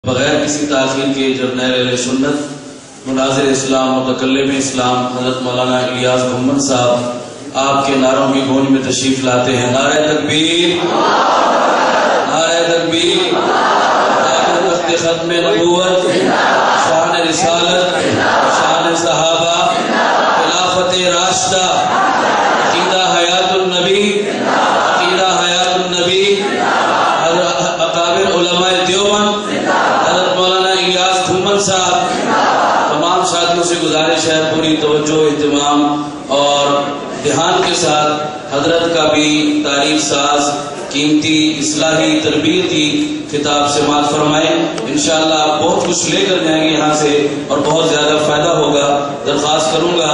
بغیر کسی تاخیر کے جرنیل اہل سنت مناظر اسلام متکلم اسلام حضرت مولانا الیاس محمد صاحب آپ کے نعروں کی گونج میں تشریف لاتے ہیں. نعرہ تکبیر، نعرہ تکبیر، تخت ختم نبوت، شان رسالت، شان صحابہ، خلافت راشدہ، عقیدہ حیات النبی، عقیدہ حیات النبی، اکابر علماء دیوبند حضرت مولانا الیاس محمد صاحب. تمام ساتھیوں سے گزارش ہے پوری توجہ، اہتمام اور دھیان کے ساتھ حضرت کا بھی تاریخ ساز قیمتی اصلاحی تربیتی کتاب سے مات فرمائیں. انشاءاللہ آپ بہت کچھ لے کر جائیں گے یہاں سے اور بہت زیادہ فائدہ ہوگا. درخواست کروں گا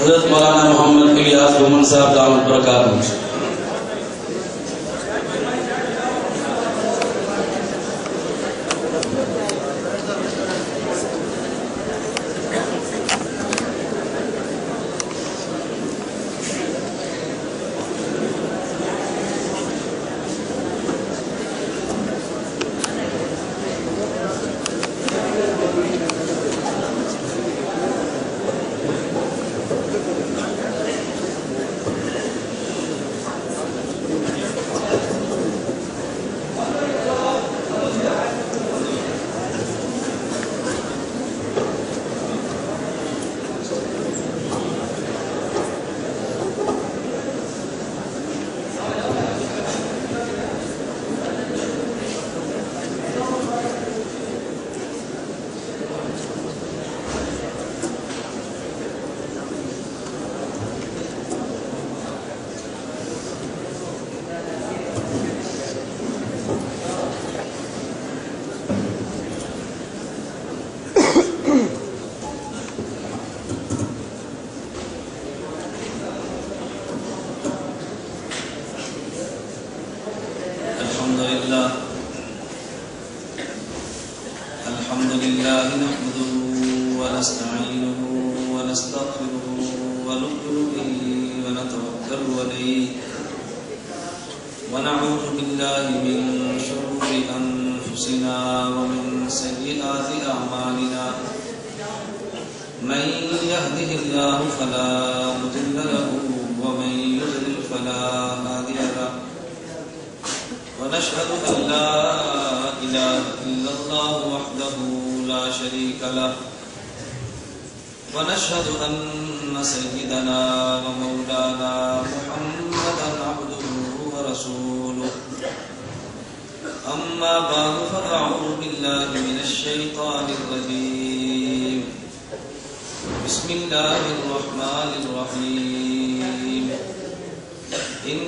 حضرت مولانا محمد الیاس محمد صاحب دامت برکاتہ. ونعوذ بالله من شرور أنفسنا ومن سيئات أعمالنا من يهده الله فلا مضل له ومن يضلل فلا هادي له ونشهد أن لا إله إلا الله وحده لا شريك له ونشهد أن سيدنا ومولانا محمدا عبده ورسوله. أما بعد فأعوذ بالله من الشيطان الرجيم. بسم الله الرحمن الرحيم. إن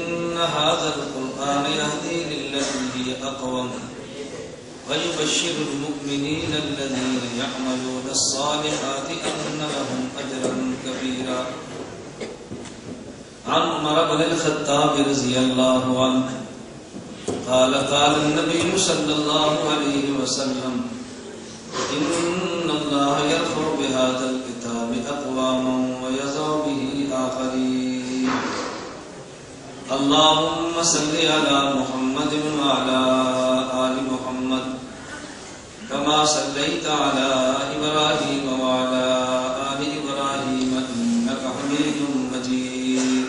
هذا القرآن يهدي للتي هي أقوم ويبشر المؤمنين الذين يعملون الصالحات أن لهم أجرا كبيرا. عن عمر بن الخطاب رضي الله عنه قال قال النبي صلى الله عليه وسلم إن الله يرفع بهذا الكتاب أقواما ويضع به آخرين. اللهم صل على محمد وعلى آل محمد كما صليت على إبراهيم وعلى آل إبراهيم إنك حميد مجيد.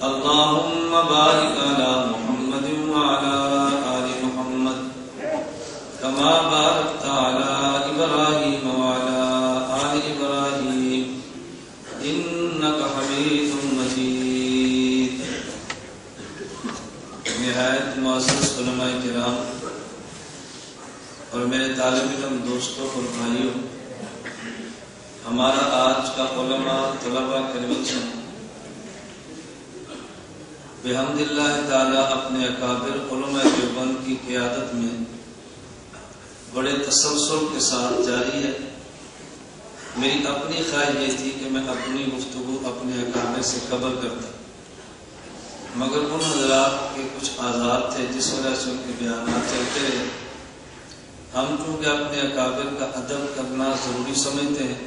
اللهم بارك على محمد وعلى آل محمد كما باركت على إبراهيم وعلى آل إبراهيم إنك حميد مجيد. نہایت معزز علماء کرام اور میرے طالب علم دوستوں اور بھائیوں، ہمارا آج کا علماء طلباء کنونشن بحمد اللہ تعالی اپنے اکابر علماء دیوبند کی قیادت میں بڑے تسلسل کے ساتھ جاری ہے. میری اپنی خواہش یہ تھی کہ میں اپنی گفتگو اپنے اکابر سے قبل کرتا، مگر ان حضرات کے کچھ آزار تھے جس وجہ سے ان کے بیانات چلتے رہے. ہم چونکہ اپنے اکابر کا ادب کرنا ضروری سمجھتے ہیں،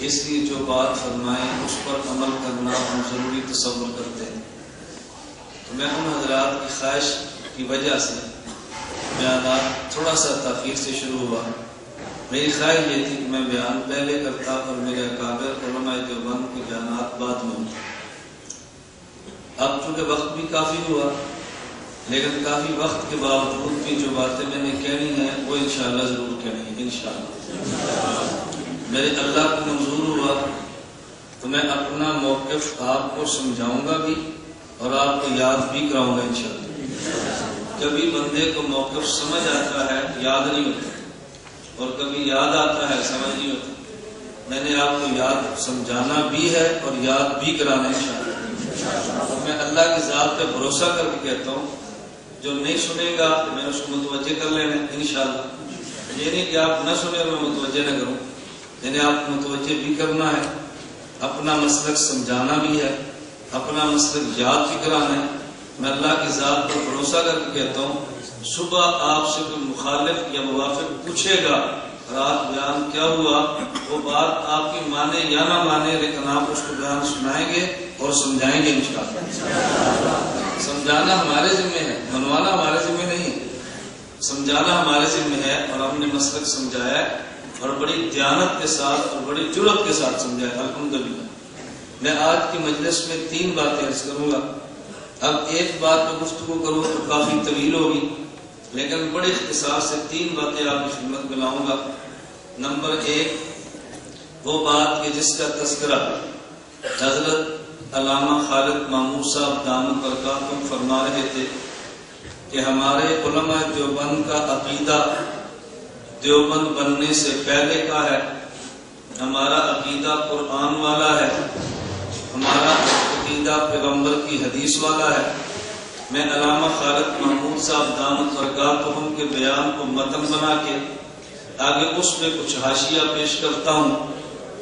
اس لیے جو بات فرمائیں اس پر عمل کرنا ہم ضروری تصور کرتے ہیں. تو میں ان حضرات کی خواہش کی وجہ سے بیانات تھوڑا سا تاخیر سے شروع ہوا. میری خواہش یہ تھی کہ میں بیان پہلے کرتا اور میرے اکابر علماء دیوبند کے بیانات بعد میں. اب چونکہ وقت بھی کافی ہوا، لیکن کافی وقت کے باوجود بھی جو باتیں میں نے کہنی ہیں وہ انشاءاللہ ضرور کہنی ہے. انشاءاللہ میرے اللہ کو منظور ہوا تو میں اپنا موقف آپ کو سمجھاؤں گا بھی اور آپ کو یاد بھی کراؤں گا انشاءاللہ. کبھی بندے کو موقف سمجھ آتا ہے یاد نہیں ہوتا، اور کبھی یاد آتا ہے سمجھ نہیں ہوتا. میں نے آپ کو یاد سمجھانا بھی ہے اور یاد بھی کرانا انشاءاللہ. میں اللہ کی ذات پہ بھروسہ کر کے کہتا ہوں، جو نہیں سنے گا میں اس کو متوجہ کر لینا انشاءاللہ. یہ نہیں کہ آپ نہ سنے اور میں متوجہ نہ کروں، یعنی آپ کو متوجہ بھی کرنا ہے، اپنا مسلک سمجھانا بھی ہے، اپنا مسلک یاد بھی کرانا ہے. میں اللہ کی ذات پر بھروسہ کر کے کہتا ہوں، صبح آپ سے کوئی مخالف یا موافق پوچھے گا رات بیان کیا ہوا، وہ بات آپ کی مانے یا نہ مانے، لیکن آپ اس کو بیان سنائیں گے اور سمجھائیں گے انشاءاللہ. سمجھانا ہمارے ذمہ ہے، منوانا ہمارے ذمہ نہیں. سمجھانا ہمارے ذمہ ہے اور ہم نے مسلک سمجھایا ہے اور بڑی دیانت کے ساتھ اور بڑی جرأت کے ساتھ سمجھایا ہے الحمدللہ. میں آج کی مجلس میں 3 باتیں عرض کروں گا. اب ایک بات پہ گفتگو کروں تو کافی طویل ہوگی، لیکن بڑے اختصار سے 3 باتیں آپ کی خدمت میں لاؤں گا. نمبر 1 وہ بات کہ جس کا تذکرہ حضرت علامہ خالد محمود صاحب دامت برکاتہم فرما رہے تھے کہ ہمارے علماء دیوبند کا عقیدہ دیوبند بننے سے پہلے کا ہے. ہمارا عقیدہ قرآن والا ہے، ہمارا عقیدہ پیغمبر کی حدیث والا ہے. میں علامہ خالد محمود صاحب دامت برکاتہم کے بیان کو متن بنا کے آگے اس میں کچھ حاشیہ پیش کرتا ہوں.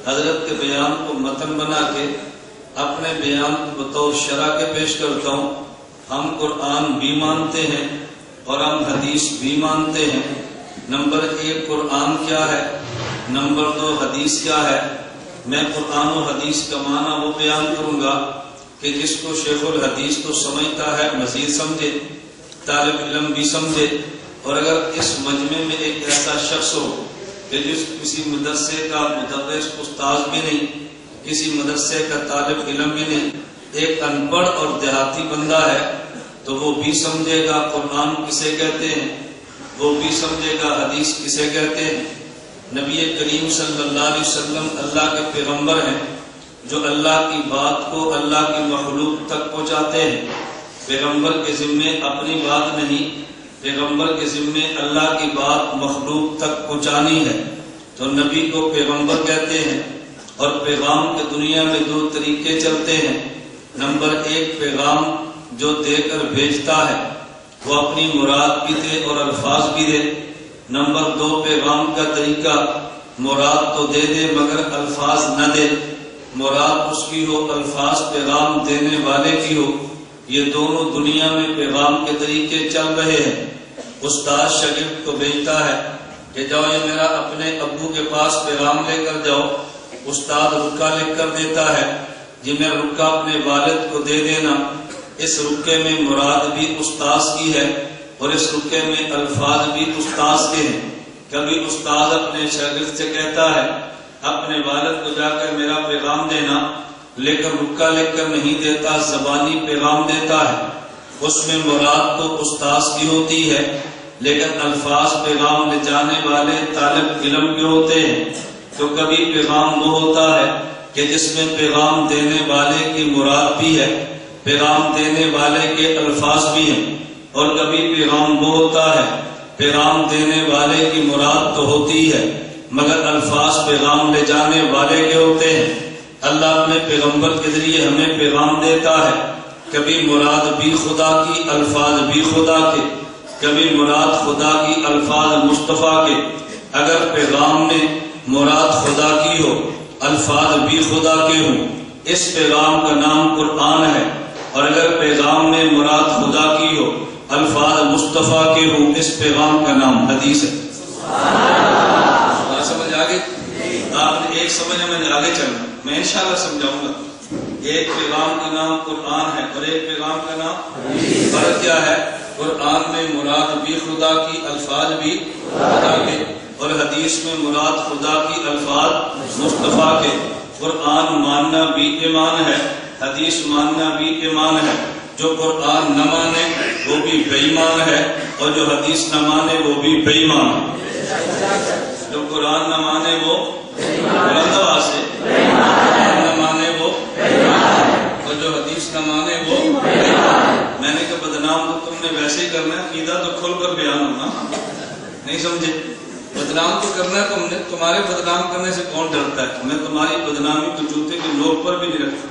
حضرت کے بیان کو متن بنا کے اپنے بیان کو بطور شرح کے پیش کرتا ہوں. ہم قرآن بھی مانتے ہیں اور ہم حدیث بھی مانتے ہیں. نمبر 1 قرآن کیا ہے، نمبر 2 حدیث کیا ہے. میں قرآن و حدیث کا معنی وہ بیان کروں گا کہ جس کو شیخ الحدیث تو سمجھتا ہے مزید سمجھے، طالب علم بھی سمجھے. اور اگر اس مجمع میں ایک ایسا شخص ہو کہ جس کسی مدرسے کا مدرس استاد بھی نہیں، کسی مدرسے کا طالب علم بھی نہیں، ایک ان پڑھ اور دیہاتی بندہ ہے، تو وہ بھی سمجھے گا قرآن کسے کہتے ہیں، وہ بھی سمجھے گا حدیث کسے کہتے ہیں. نبی کریم صلی اللہ علیہ وسلم اللہ کے پیغمبر ہیں جو اللہ کی بات کو اللہ کی مخلوق تک پہنچاتے ہیں. پیغمبر کے ذمے اپنی بات نہیں، پیغمبر کے ذمے اللہ کی بات مخلوق تک پہنچانی ہے. تو نبی کو پیغمبر کہتے ہیں. اور پیغام کے دنیا میں 2 طریقے چلتے ہیں. نمبر 1 پیغام جو دے کر بھیجتا ہے وہ اپنی مراد بھی دے اور الفاظ بھی دے. نمبر 2 پیغام کا طریقہ مراد تو دے دے مگر الفاظ نہ دے، مراد اس کی ہو الفاظ پیغام دینے والے کی ہو. یہ دونوں دنیا میں پیغام کے طریقے چل رہے ہیں. استاد شاگرد کو بھیجتا ہے کہ جاؤ یہ میرا اپنے ابو کے پاس پیغام لے کر جاؤ. استاد رکا لکھ کر دیتا ہے، جی میں رکا اپنے والد کو دے دینا. اس رکے میں مراد بھی استاذ کی ہے اور اس رکے میں الفاظ بھی استاذ کے ہیں. کبھی استاد اپنے شاگرد سے کہتا ہے اپنے والد کو جا کر میرا پیغام دینا، لیکن رکا لکھ کر نہیں دیتا، زبانی پیغام دیتا ہے. اس میں مراد تو استاذ کی ہوتی ہے لیکن الفاظ پیغام لے جانے والے طالب علم کے ہوتے ہیں. تو کبھی پیغام وہ ہوتا ہے کہ جس میں پیغام دینے والے کی مراد بھی ہے، پیغام دینے والے کے الفاظ بھی ہیں. اور کبھی پیغام وہ ہوتا ہے پیغام دینے والے کی مراد تو ہوتی ہے مگر الفاظ پیغام لے جانے والے کے ہوتے ہیں. اللہ اپنے پیغمبر کے ذریعے ہمیں پیغام دیتا ہے. کبھی مراد بھی خدا کی، الفاظ بھی خدا کے، کبھی مراد خدا کی، الفاظ مصطفیٰ کے. اگر پیغام میں مراد خدا کی ہو، الفاظ بھی خدا کے ہوں، اس پیغام کا نام قرآن ہے. اور اگر پیغام میں مراد خدا کی ہو، الفاظ مصطفیٰ کے ہوں، اس پیغام کا نام حدیث ہے. سمجھ آگے؟ آپ نے ایک سمجھا، میں نے آگے چلنا، میں انشاءاللہ سمجھاؤں گا. ایک پیغام کا نام قرآن ہے اور ایک پیغام کا نام فرق کیا ہے؟ قرآن میں مراد بھی خدا کی، الفاظ بھی خدا کے، اور حدیث میں مراد خدا کی، الفاظ مصطفیٰ کے۔ قرآن ماننا بھی ایمان ہے، حدیث ماننا بھی ایمان ہے۔ جو قرآن نہ مانے وہ بھی بے ایمان ہے، اور جو حدیث نہ مانے وہ بھی بے ایمان ہے۔ جو قرآن نہ مانے وہ بلند آواز سے، قرآن نہ مانے وہ، اور جو حدیث نہ مانے وہ۔ میں نے کہا بدنام تو تم نے ویسے ہی کرنا ہے، عقیدہ تو کھل کر بیان ہونا، نہیں سمجھے؟ بدنام تو کرنا ہے تم نے، تمہارے بدنام کرنے سے کون ڈرتا ہے؟ میں تمہاری بدنامی کو جوتے کی نوک پر بھی نہیں رکھتا،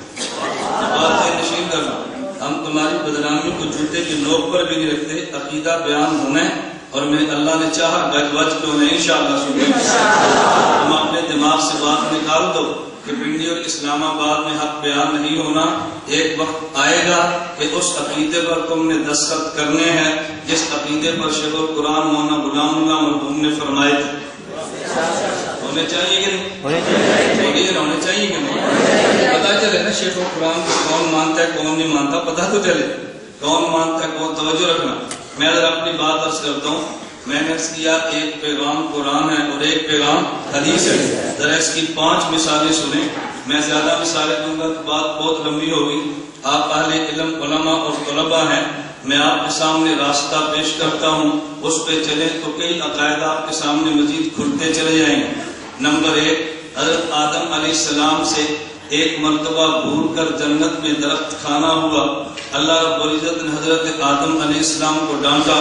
بات ہے نشین کرنا، ہم تمہاری بدنامی کو جوتے کی نوک پر بھی نہیں رکھتے۔ عقیدہ بیان ہونا ہے، اور میں اللہ نے چاہا گج وج کیوں نہیں انشاءاللہ سنیں۔ تم اپنے دماغ سے بات نکال دو کہ پنڈی اور اسلام آباد میں حق بیان نہیں ہونا۔ ایک وقت آئے گا کہ اس عقیدے پر تم نے دستخط کرنے ہیں جس عقیدے پر شیخ القرآن مولانا غلام اللہ مرحوم نے فرمائے تھے۔ ہونے چاہیے کہ نہیں؟ ہونے چاہیے کہ نہیں؟ پتا چلے نا شیخ القرآن کو کون مانتا ہے کون نہیں مانتا، پتا تو چلے کون مانتا ہے کون۔ توجہ رکھنا، میں اگر اپنی بات عرض کرتا ہوں، میں نے عرض کیا ایک پیغام قرآن ہے اور ایک پیغام حدیث ہے۔ ذرا اس کی 5 مثالیں سنیں، میں زیادہ مثالیں دوں گا تو بات بہت لمبی ہوگی۔ آپ اہل علم علماء اور طلباء ہیں، میں آپ کے سامنے راستہ پیش کرتا ہوں، اس پہ چلیں تو کئی عقائد آپ کے سامنے مزید کھلتے چلے جائیں گے۔ نمبر 1، حضرت آدم علیہ السلام سے ایک مرتبہ بھول کر جنت میں درخت کھانا ہوا۔ اللہ رب العزت نے حضرت آدم علیہ السلام کو ڈانٹا،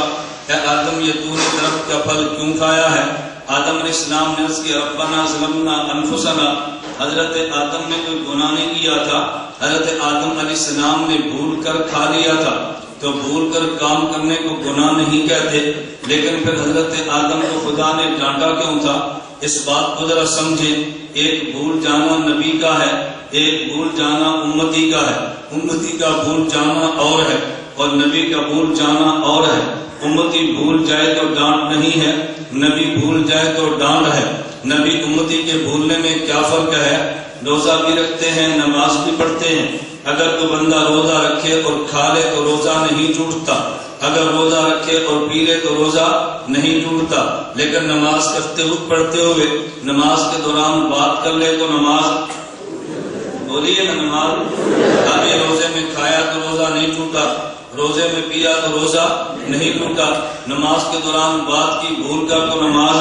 اے آدم یہ تو نے درخت کا پھل کیوں کھایا ہے؟ آدم علیہ السلام نے عرض کیا ربنا ظلمنا انفسنا۔ حضرت آدم نے کوئی گناہ نہیں کیا تھا، حضرت آدم علیہ السلام نے بھول کر کھا لیا تھا۔ تو بھول کر کام کرنے کو گناہ نہیں کہتے، لیکن پھر حضرت آدم کو خدا نے ڈانٹا کیوں تھا؟ اس بات کو ذرا سمجھیں، ایک بھول جانا نبی کا ہے، ایک بھول جانا امتی کا ہے۔ امتی کا بھول جانا اور ہے اور نبی کا بھول جانا اور ہے۔ امتی بھول جائے تو ڈانٹ نہیں ہے، نبی بھول جائے تو ڈانٹ ہے۔ نبی امتی کے بھولنے میں کیا فرق ہے؟ روزہ بھی رکھتے ہیں، نماز بھی پڑھتے ہیں۔ اگر تو بندہ روزہ رکھے اور کھا لے تو روزہ نہیں ٹوٹتا، اگر روزہ رکھے اور پی لے تو روزہ نہیں ٹوٹتا، لیکن نماز کرتے ہوئے پڑھتے ہوئے نماز کے دوران بات کر لے تو نماز، بولیے نا، نماز۔ ابھی روزے میں کھایا تو روزہ نہیں ٹوٹا، روزے میں پیا تو روزہ نہیں ٹوٹا، نماز کے دوران بات کی بھول کر تو نماز۔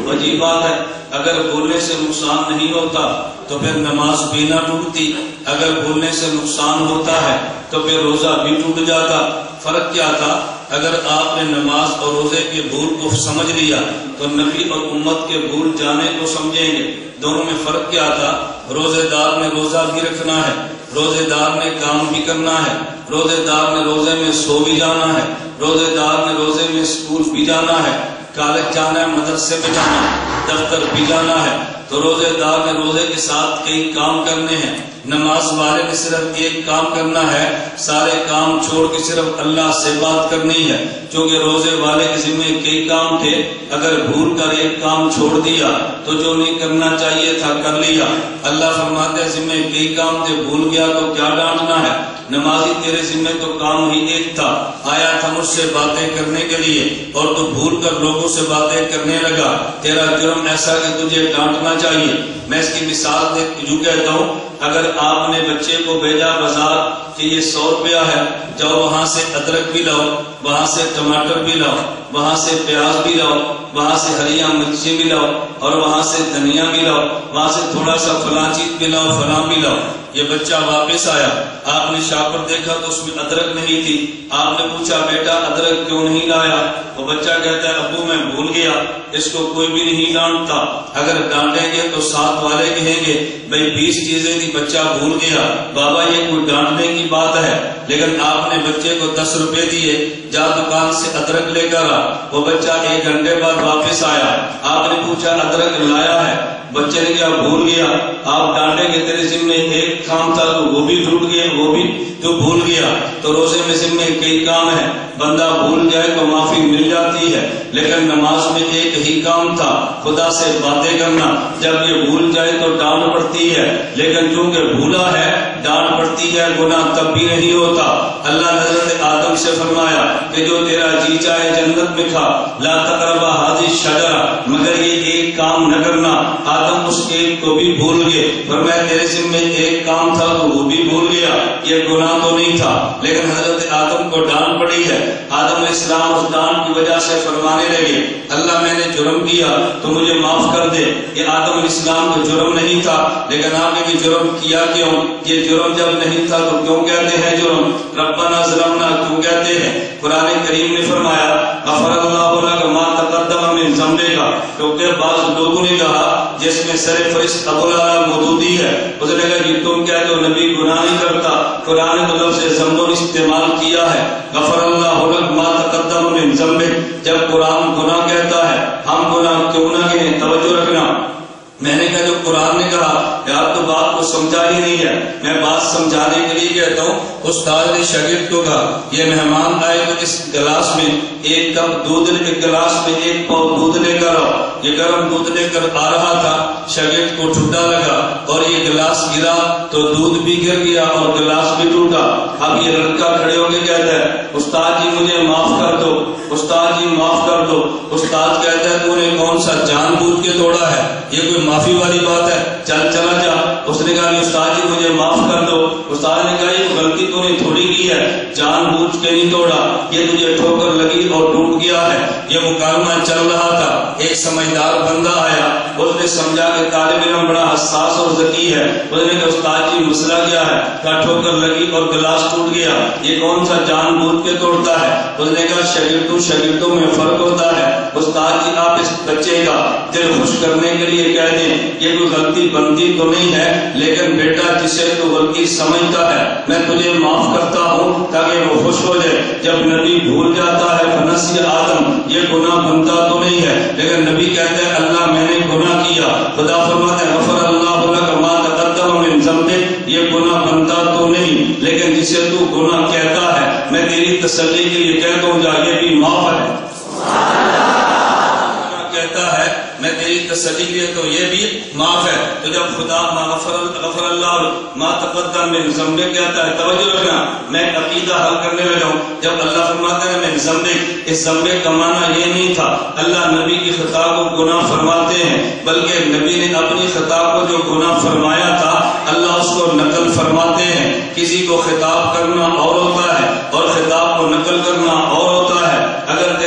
عجیب بات ہے، اگر بھولنے سے نقصان نہیں ہوتا تو پھر نماز بھی نہ ٹوٹتی، اگر بھولنے سے نقصان ہوتا ہے تو پھر روزہ بھی ٹوٹ جاتا۔ فرق کیا تھا؟ اگر آپ نے نماز اور روزے کے بھول کو سمجھ لیا تو نبی اور امت کے بھول جانے کو سمجھیں گے۔ دونوں میں فرق کیا تھا؟ روزے دار نے روزہ بھی رکھنا ہے، روزے دار نے کام بھی کرنا ہے، روزے دار نے روزے میں سو بھی جانا ہے، روزے دار نے روزے میں اسکول بھی جانا ہے، کالج جانا ہے، مدرسے میں جانا ہے، دفتر بھی جانا ہے۔ تو روزے دار نے روزے کے ساتھ کئی کام کرنے ہیں، نماز والے نے صرف ایک کام کرنا ہے، سارے کام چھوڑ کے صرف اللہ سے بات کرنی ہے، کیونکہ روزے والے کے ذمہ کئی کام تھے۔ اگر بھول کر ایک کام چھوڑ دیا تو جو نہیں کرنا چاہیے تھا کر لیا۔ اللہ فرماتے ہیں ذمہ کئی کام تھے، بھول گیا تو کیا ڈانٹنا ہے؟ نمازی تیرے ذمہ تو کام ہی ایک تھا، آیا تھا مجھ سے باتیں کرنے کے لیے اور تو بھول کر لوگوں سے باتیں کرنے لگا، تیرا جرم ایسا کہ تجھے ڈانٹنا چاہیے۔ میں اس کی مثال یوں کہتا ہوں، اگر آپ نے بچے کو بھیجا بازار کہ یہ 100 روپیہ ہے، جاؤ وہاں سے ادرک بھی لاؤ، وہاں سے ٹماٹر بھی لاؤ، وہاں سے پیاز بھی لاؤ، وہاں سے ہریاں مرچیں بھی لاؤ اور وہاں سے دھنیا بھی لاؤ، وہاں سے تھوڑا سا فلاں چیز بھی لاؤ، فلاں بھی لاؤ۔ یہ بچہ واپس آیا، آپ نے شاپ پر دیکھا تو اس میں ادرک نہیں تھی، آپ نے پوچھا بیٹا ادرک کیوں نہیں لایا؟ وہ بچہ کہتا ہے ابو میں بھول گیا۔ اس کو کوئی بھی نہیں ڈانٹتا، اگر ڈانٹیں گے تو ساتھ والے کہیں گے بھائی 20 چیزیں تھی بچہ بھول گیا، بابا یہ کوئی ڈانٹنے کی بات ہے؟ لیکن آپ نے بچے کو 10 روپے دیے، جا دکان سے ادرک لے کر آ۔ وہ بچہ 1 گھنٹے بعد واپس آیا، آپ نے پوچھا ادرک لایا ہے؟ بچے نے کیا بھول گیا، آپ ڈانٹے کہ تیرے ذمے ایک کام تھا تو وہ بھی ٹوٹ گیا، وہ بھی تو بھول گیا۔ تو روزے میں ذمے کئی کام ہے، بندہ بھول جائے تو معافی مل جاتی ہے، لیکن نماز میں ایک ہی کام تھا، خدا سے باتیں کرنا۔ جب یہ بھول جائے تو ڈانٹ پڑتی ہے، لیکن چونکہ بھولا ہے ڈانٹ پڑتی ہے، گناہ تب بھی نہیں ہوتا۔ اللہ نے حضرت آدم سے فرمایا کہ جو تیرا جی چاہے جنت میں کھا، لا تقربا ہذہ الشجرہ، مگر یہ ایک کام نہ کرنا۔ آدم اس ایک کو بھی بھول گئے، فرمایا تیرے ذمے ایک کام تھا تو وہ بھی بھول گیا، یہ گناہ تو نہیں تھا، لیکن حضرت آدم کو ڈانٹ پڑی ہے۔ آدم علیہ السلام اس ڈانٹ کی وجہ سے فرمانے لگے اللہ میں نے جرم کیا تو مجھے معاف کر دے۔ یہ آدم علیہ السلام کو جرم نہیں تھا، لیکن آپ نے بھی جرم کیا کیوں؟ یہ جرم جب نہیں تھا تو کیوں کہتے ہیں جرم؟ ربنا ظلمنا کیوں کہتے ہیں؟ قرآن کریم نے فرمایا غفر اللہ لک ما تقدم من ذنبک، کیونکہ بعض لوگوں نے کہا جس میں سر فہرست ابو العلا مودودی ہے، اس نے کہا جی تم کہتے ہو نبی گناہ نہیں کرتا، قرآن نے لفظ ذنب استعمال کیا ہے، غفر اللہ لک ما تقدم من ذنبک۔ جب قرآن گناہ کہتا ہے ہم گناہ کیوں نہ کہیں؟ توجہ رکھنا، میں نے کہا جو قرآن نے کہا یار تو بات کو سمجھا ہی نہیں ہے، میں بات سمجھانے کے لیے کہتا ہوں۔ استاد نے شاگرد کو کہا یہ مہمان آئے تو اس گلاس میں ایک کپ دودھ، ایک گلاس میں ایک پاؤ دودھ لے کر آؤ۔ یہ گرم دودھ لے کر آ رہا تھا، شاگرد کو ٹھنڈا لگا اور یہ گلاس گرا تو دودھ بھی گر گیا اور گلاس بھی ٹوٹا۔ اب یہ لڑکا کھڑے ہو کے کہتا ہے استاد جی مجھے معاف کر دو، استاد جی معاف کر دو۔ استاد کہتا ہے تو نے کون سا جان بوجھ کے توڑا ہے؟ یہ کوئی معافی والی بات ہے؟ چل چلا جا۔ اس نے کہا استاد جی مجھے معاف کر دو۔ استاد نے کہا یہ غلطی تو نے تھوڑی کی ہے، جان بوجھ کے نہیں توڑا، یہ تجھے ٹھوکر لگی اور ٹوٹ گیا ہے۔ یہ مکالمہ چل رہا تھا، ایک سمجھدار بندہ آیا، اس نے سمجھا کہ طالب علم بڑا حساس اور ذکی ہے، اس نے کہا استاد جی مسئلہ کیا ہے؟ کہا ٹھوکر لگی اور گلاس ٹوٹ گیا، یہ کون سا جان بوجھ کے توڑتا ہے؟ اس نے کہا شاگردوں میں فرق ہوتا ہے، استاد جی آپ اس بچے کا دل خوش کرنے کے لیے کہہ دیں یہ کوئی غلطی بنتی تو نہیں ہے، لیکن بیٹا جسے تو غلطی سمجھتا ہے میں تجھے معاف کرتا ہوں تاکہ وہ خوش ہو جائے۔ جب نبی بھول جاتا ہے فنسی آدم، یہ گناہ بنتا تو نہیں ہے، لیکن نبی کہتے ہیں اللہ میں نے گناہ کیا، خدا فرماتے ہیں غفر اللہ لک ما تقدم من ذنبک، یہ گناہ بنتا تو نہیں، لیکن جسے تو گناہ کہتا ہے میں تیری تسلی کے لیے کہتا ہوں جا یہ بھی معاف ہے، کہتا ہے میں تیری تسلی کے لیے تو یہ بھی معاف ہے۔ تو جب خدا غفر اللہ ما تقدم من ذنبک کہتا ہے، توجہ رکھنا میں عقیدہ حل کرنے لگا ہوں۔ جب اللہ فرماتا ہے من ذنبک، اس ذنبک کا معنی یہ نہیں تھا اللہ نبی کی خطا کو گناہ فرماتے ہیں، بلکہ نبی نے اپنی خطا کو جو گناہ فرمایا تھا اللہ اس کو نقل فرماتے ہیں۔ کسی کو خطاب کرنا اور ہوتا ہے اور خطاب کو نقل کرنا اور ہوتا ہے۔ اگر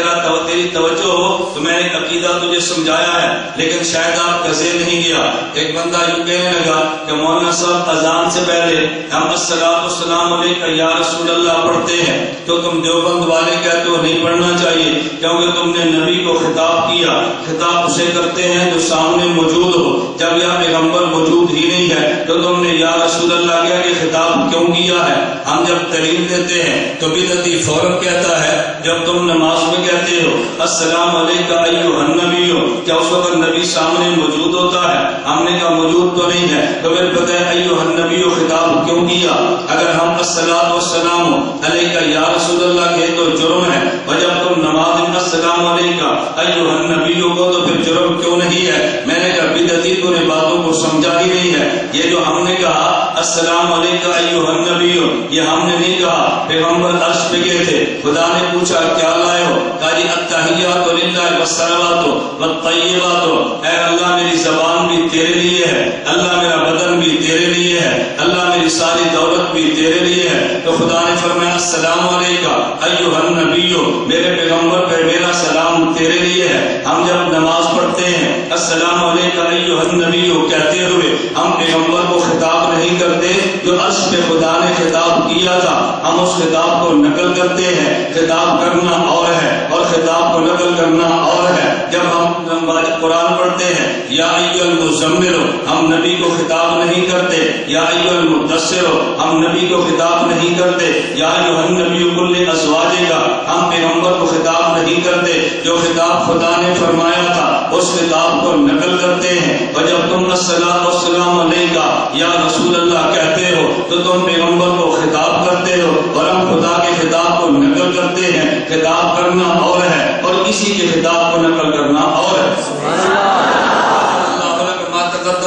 تیری توجہ ہو تو میں نے عقیدہ تجھے سمجھایا ہے، لیکن شاید آپ کا ذہن نہیں گیا۔ ایک بندہ یوں کہنے لگا کہ مولانا صاحب اذان سے پہلے ہم الصلاۃ والسلام علیک یا رسول اللہ پڑھتے ہیں، تو تم دیوبند والے کہتے ہو نہیں پڑھنا چاہیے کیونکہ تم نے نبی کو خطاب کیا۔ خطاب اسے کرتے ہیں جو سامنے موجود ہو، جب یہاں پیغمبر موجود ہی نہیں ہے تو تم نے یا رسول اللہ کیا کہ خطاب کیوں کیا ہے؟ ہم جب تعلیم دیتے ہیں تو بدعتی فوراً کہتا ہے جب تم نماز میں کہتے ہو السلام علیکم ایھا النبی، کیا اس وقت نبی سامنے موجود ہوتا ہے؟ ہم نے کہا موجود تو نہیں ہے، تو پھر بتائیں ایھا النبی خطاب کیوں کیا؟ اگر ہم الصلاۃ والسلام علیک یا رسول اللہ کہے تو جرم ہے، اور جب تم نماز میں السلام علیکم ایھا النبی کو تو پھر جرم کیوں نہیں ہے؟ میں نے کہا بدعتی تو نے باتوں کو سمجھا ہی نہیں ہے۔ یہ جو ہم نے کہا السلام علیکم ایھا النبی، یہ ہم نے نہیں کہا، پیغمبر عرش پہ گئے تھے، خدا نے پوچھا کیا لائے ہو؟ کہا جی التحیات للہ والصلوات والطیبات، اے اللہ میری زبان بھی تیرے لیے ہے، اللہ میرا بدن بھی تیرے لیے ہے، اللہ میری ساری دولت بھی تیرے لیے ہے۔ تو خدا نے فرمایا السلام علیکم ایھا النبی، میرے پیغمبر پہ میرا سلام تیرے لیے ہے۔ ہم جب نماز پڑھتے ہیں السلام علیکم ایھا النبی کہتے ہوئے ہم پیغمبر کو خطاب نہیں کرتے، جو عرش پہ خدا نے خطاب کیا تھا ہم اس خطاب کو نقل کرتے ہیں۔ خطاب کرنا اور ہے اور خطاب کو نقل کرنا اور ہے۔ جب ہم قرآن پڑھتے ہیں یا ایھا المزمل، ہم نبی کو خطاب نہیں کرتے، یا ایھا المدثر، ہم نبی کو خطاب نہیں کرتے، یا ایھا النبی قل لازواجک، ہم پیغمبر کو خطاب نہیں کرتے۔ جو خطاب خدا نے فرمایا تھا اس خطاب کو نقل کرتے ہیں، اور جب تم السلام علیکہ یا رسول اللہ کہتے ہو تو تم پیغمبر کو خطاب کرتے ہو، اور ہم خدا کے خطاب کو نقل کرتے ہیں۔ خطاب کرنا اور ہے اور کسی کے خطاب کو نقل کرنا اور ہے۔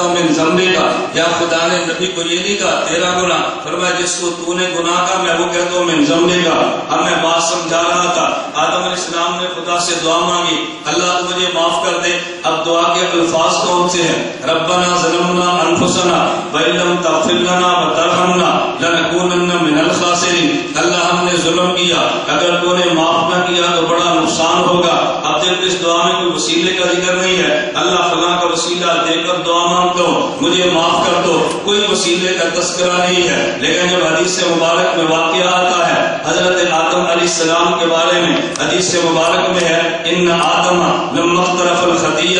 من ذنبے کا، یا خدا نے نبی کو یہ نہیں کہا تیرا گناہ، فرمایا جس کو تو نے گناہ کہا میں وہ کہتا ہوں من ذنبے کا۔ اب میں بات سمجھا رہا تھا، آدم علیہ السلام نے خدا سے دعا مانگی، اللہ تو مجھے معاف کر دے۔ اب دعا کے الفاظ کون سے ہیں؟ ربنا ظلمنا انفسنا وان لم تغفر لنا وترحمنا لنکونن من الخاسرین۔ اللہ ہم نے ظلم کیا، اگر تو نے معاف نہ کیا تو بڑا نقصان ہوگا۔ اب جب اس دعا میں کوئی وسیلے کا ذکر نہیں ہے، اللہ فلاں کا وسیلہ دے کر دعا مانگتا ہوں مجھے معاف کر دو، کوئی وسیلے کا تذکرہ نہیں ہے۔ لیکن جب حدیث مبارک میں واقعہ آتا ہے حضرت آدم علیہ السلام کے بارے میں، حدیث مبارک میں ہے ان آدم لما اقترف الخطیہ،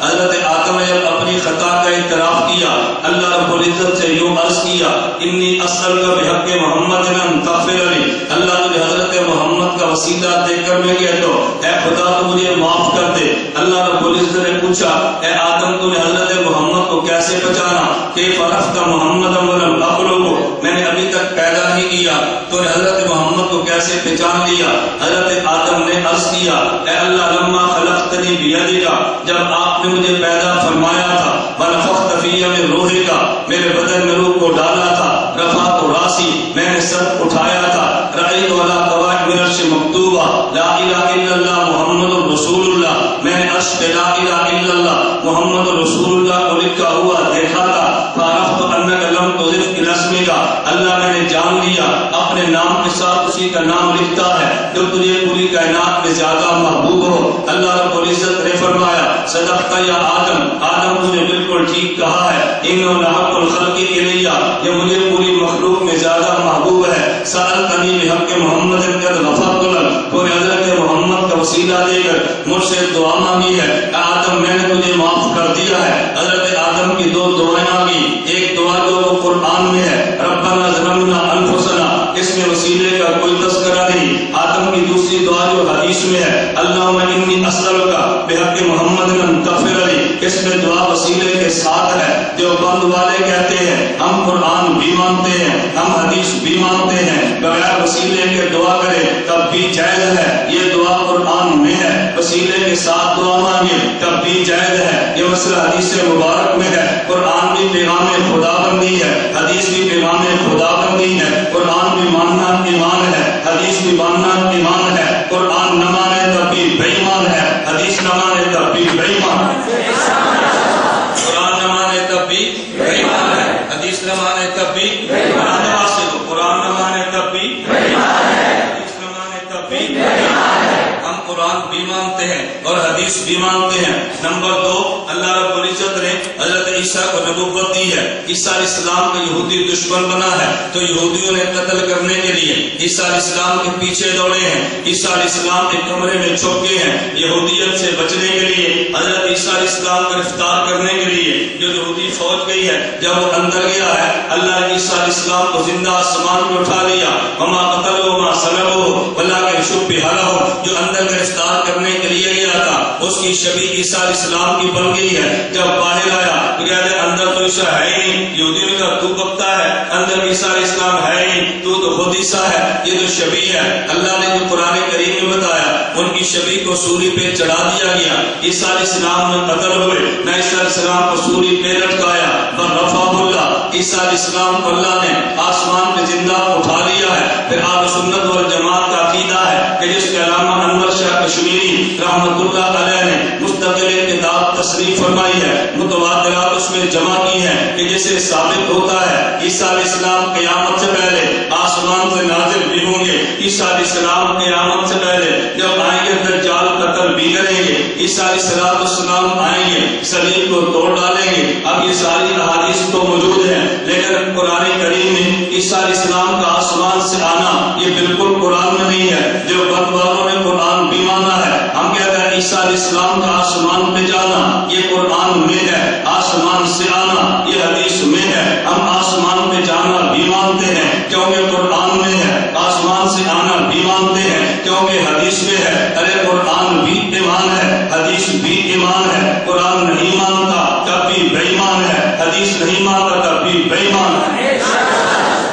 حضرت آدم نے جب اپنی خطا کا اعتراف کیا اللہ رب العزت سے یوں عرض کیا انی اسألک بحق محمد ان تغفر لی، اللہ تجھے حضرت محمد کا وسیلہ دیکھ کر میں کہتا ہوں اے خدا تو مجھے معاف کر دے۔ اللہ رب العزت نے پوچھا اے آدم تو نے حضرت محمد کو کیسے پہچانا؟ کیف عرفت محمد ولم اخلقه، میں نے ابھی تک پیدا نہیں کیا تو نے حضرت محمد کو کیسے پہچان لیا؟ حضرت آدم نے عرض کیا اے اللہ لما خلقتنی بیدک، جب آپ نے مجھے پیدا فرمایا تھا، ونفخت فی من روحک، میرے بدن میں روح کو ڈالا تھا، رفعت راسی، میں نے سر اٹھایا تھا، رأیت علی قواعد العرش مکتوبہ لا الہ الا اللہ محمد رسول اللہ، میں نے عرش پہ لا الہ الا اللہ محمد رسول اللہ کو لکھا ہوا دیکھا تھا، فعرفت انک لم تضف الی اسمک، اللہ میں نے جان لیا اپنے نام کے ساتھ اسی کا نام لکھتا ہے جو تجھے پوری کائنات میں زیادہ محبوب ہو۔ اللہ رب العزت نے فرمایا صدقت یا آدم، آدم تجھے بالکل ٹھیک کہا ہے، انہ لحق الخلق الیہ، یہ مجھے پوری مخلوق میں زیادہ محبوب ہے۔ سألتنی بحق محمد قد غفرت لک، تو نے حضرت محمد کا وسیلہ دے کر مجھ سے دعا مانگی ہے، آدم میں نے تجھے معاف کر دیا ہے۔ حضرت آدم کی دو دعائیں آ گئی، ایک دعا جو قرآن میں ہے ربنا ظلمنا انفسنا، اس میں وسیلے کا کوئی تذکرہ نہیں۔ آدم کی دوسری دعا جو حدیث میں ہے اللہم انی اسألک بحق محمد ان تغفر لی، اس میں دعا وسیلے کے ساتھ ہے۔ جو بند والے کہتے ہیں ہم قرآن بھی مانتے ہیں ہم حدیث بھی مانتے ہیں، بغیر وسیلے کے دعا کرے تب بھی جائز ہے، یہ دعا قرآن میں ہے، وسیلے کے ساتھ دعا مانگے تب بھی جائز ہے، یہ مسئلہ حدیث مبارک میں ہے۔ قرآن بھی پیغام خدا بندی ہے، حدیث بھی پیغام خدا بندی ہے، قرآن بھی ماننا ایمان ہے، حدیث بھی ماننا ایمان ہے، قرآن نہ مانے تب بھی بے ایمان ہے، حدیث نہ مانے تب بھی بے ایمان ہے، قرآن نہ مانے تب بھی بے ایمان ہے، حدیث نہ مانے تب بھی بے ایمان ہے، قرآن نہ مانے تب بھی بے ایمان ہے، حدیث نہ مانے تب بھی بے ایمان ہے۔ ہم قرآن بھی مانتے ہیں اور حدیث بھی مانتے ہیں۔ نمبر دو، اللہ رب العزت نے حضرت عیسیٰ کو نبوت دی ہے۔ عیسیٰ علیہ السلام کا یہودی دشمن بنا ہے تو یہودیوں نے قتل کرنے کے لیے عیسیٰ علیہ السلام کے پیچھے دوڑے ہیں، عیسیٰ علیہ السلام کے کمرے میں چھپ گئے ہیں۔ یہودیت سے بچنے کے لیے حضرت عیسیٰ علیہ السلام کو گرفتار کرنے کے لیے جو یہودی فوج گئی ہے، جب وہ اندر گیا ہے اللہ نے عیسیٰ علیہ السلام کو زندہ آسمان پہ اٹھا لیا، وما قتلوا وما صلبوا ولکن شبہ لهم، جو اندر گرفتار کرنے کے لیے گیا تھا اس کی شبیہ عیسیٰ علیہ السلام کی بن گئی ہے۔ جب باہر آیا تو کہتے اندر تو عیسیٰ ہے ہی نہیں، یہودی نے کہا تو بکتا ہے، اندر عیسیٰ علیہ السلام ہے ہی نہیں، تو خود عیسیٰ ہے، یہ تو شبیہ ہے۔ اللہ نے جو قرآن کریم میں بتایا ان کی شبیہ کو سولی پہ چڑھا دیا گیا، عیسیٰ علیہ السلام میں قتل ہوئے، نہ عیسیٰ علیہ السلام کو سولی پہ لٹکایا، برفعہ اللہ، عیسیٰ علیہ السلام کو اللہ نے آسمان پہ زندہ اٹھا لیا ہے۔ پھر اہل سنت والجماعت کا عقیدہ ہے کہ جس کے علامہ انور شاہ کشمیری رحمۃ اللہ علیہ نے مستقل کتاب تصنیف فرمائی ہے، متواترات اس میں جمع کی ہے کہ جسے ثابت ہوتا ہے عیسیٰ علیہ السلام قیامت سے پہلے آسمان سے نازل بھی ہوں گے، عیسیٰ علیہ السلام قیامت سے پہلے جب آئیں گے دجال قتل بھی کریں گے، عیسیٰ علیہ السلام آئیں گے صلیب کو توڑ ڈالیں گے۔ اب یہ ساری احادیث تو موجود ہیں لیکن قرآن کریم میں عیسیٰ علیہ السلام کا آسمان سے آنا یہ بالکل قرآن میں نہیں ہے۔ جو بد والوں نے قرآن بھی مانا ہے، ہم کہتے ہیں عیسیٰ علیہ السلام کا آسمان پہ جانا یہ قرآن میں ہے، آسمان سے آنا یہ حدیث میں ہے۔ ہم آسمان پہ جانا بھی مانتے ہیں کیونکہ قرآن میں ہے، آسمان سے آنا بھی مانتے ہیں کیونکہ حدیث میں ہے۔ ارے قرآن بھی ایمان ہے، حدیث بھی ایمان ہے. قرآن نہیں مانتا تب بھی بے ایمان ہے, حدیث نہیں مانتا تب بھی بے ایمان ہے.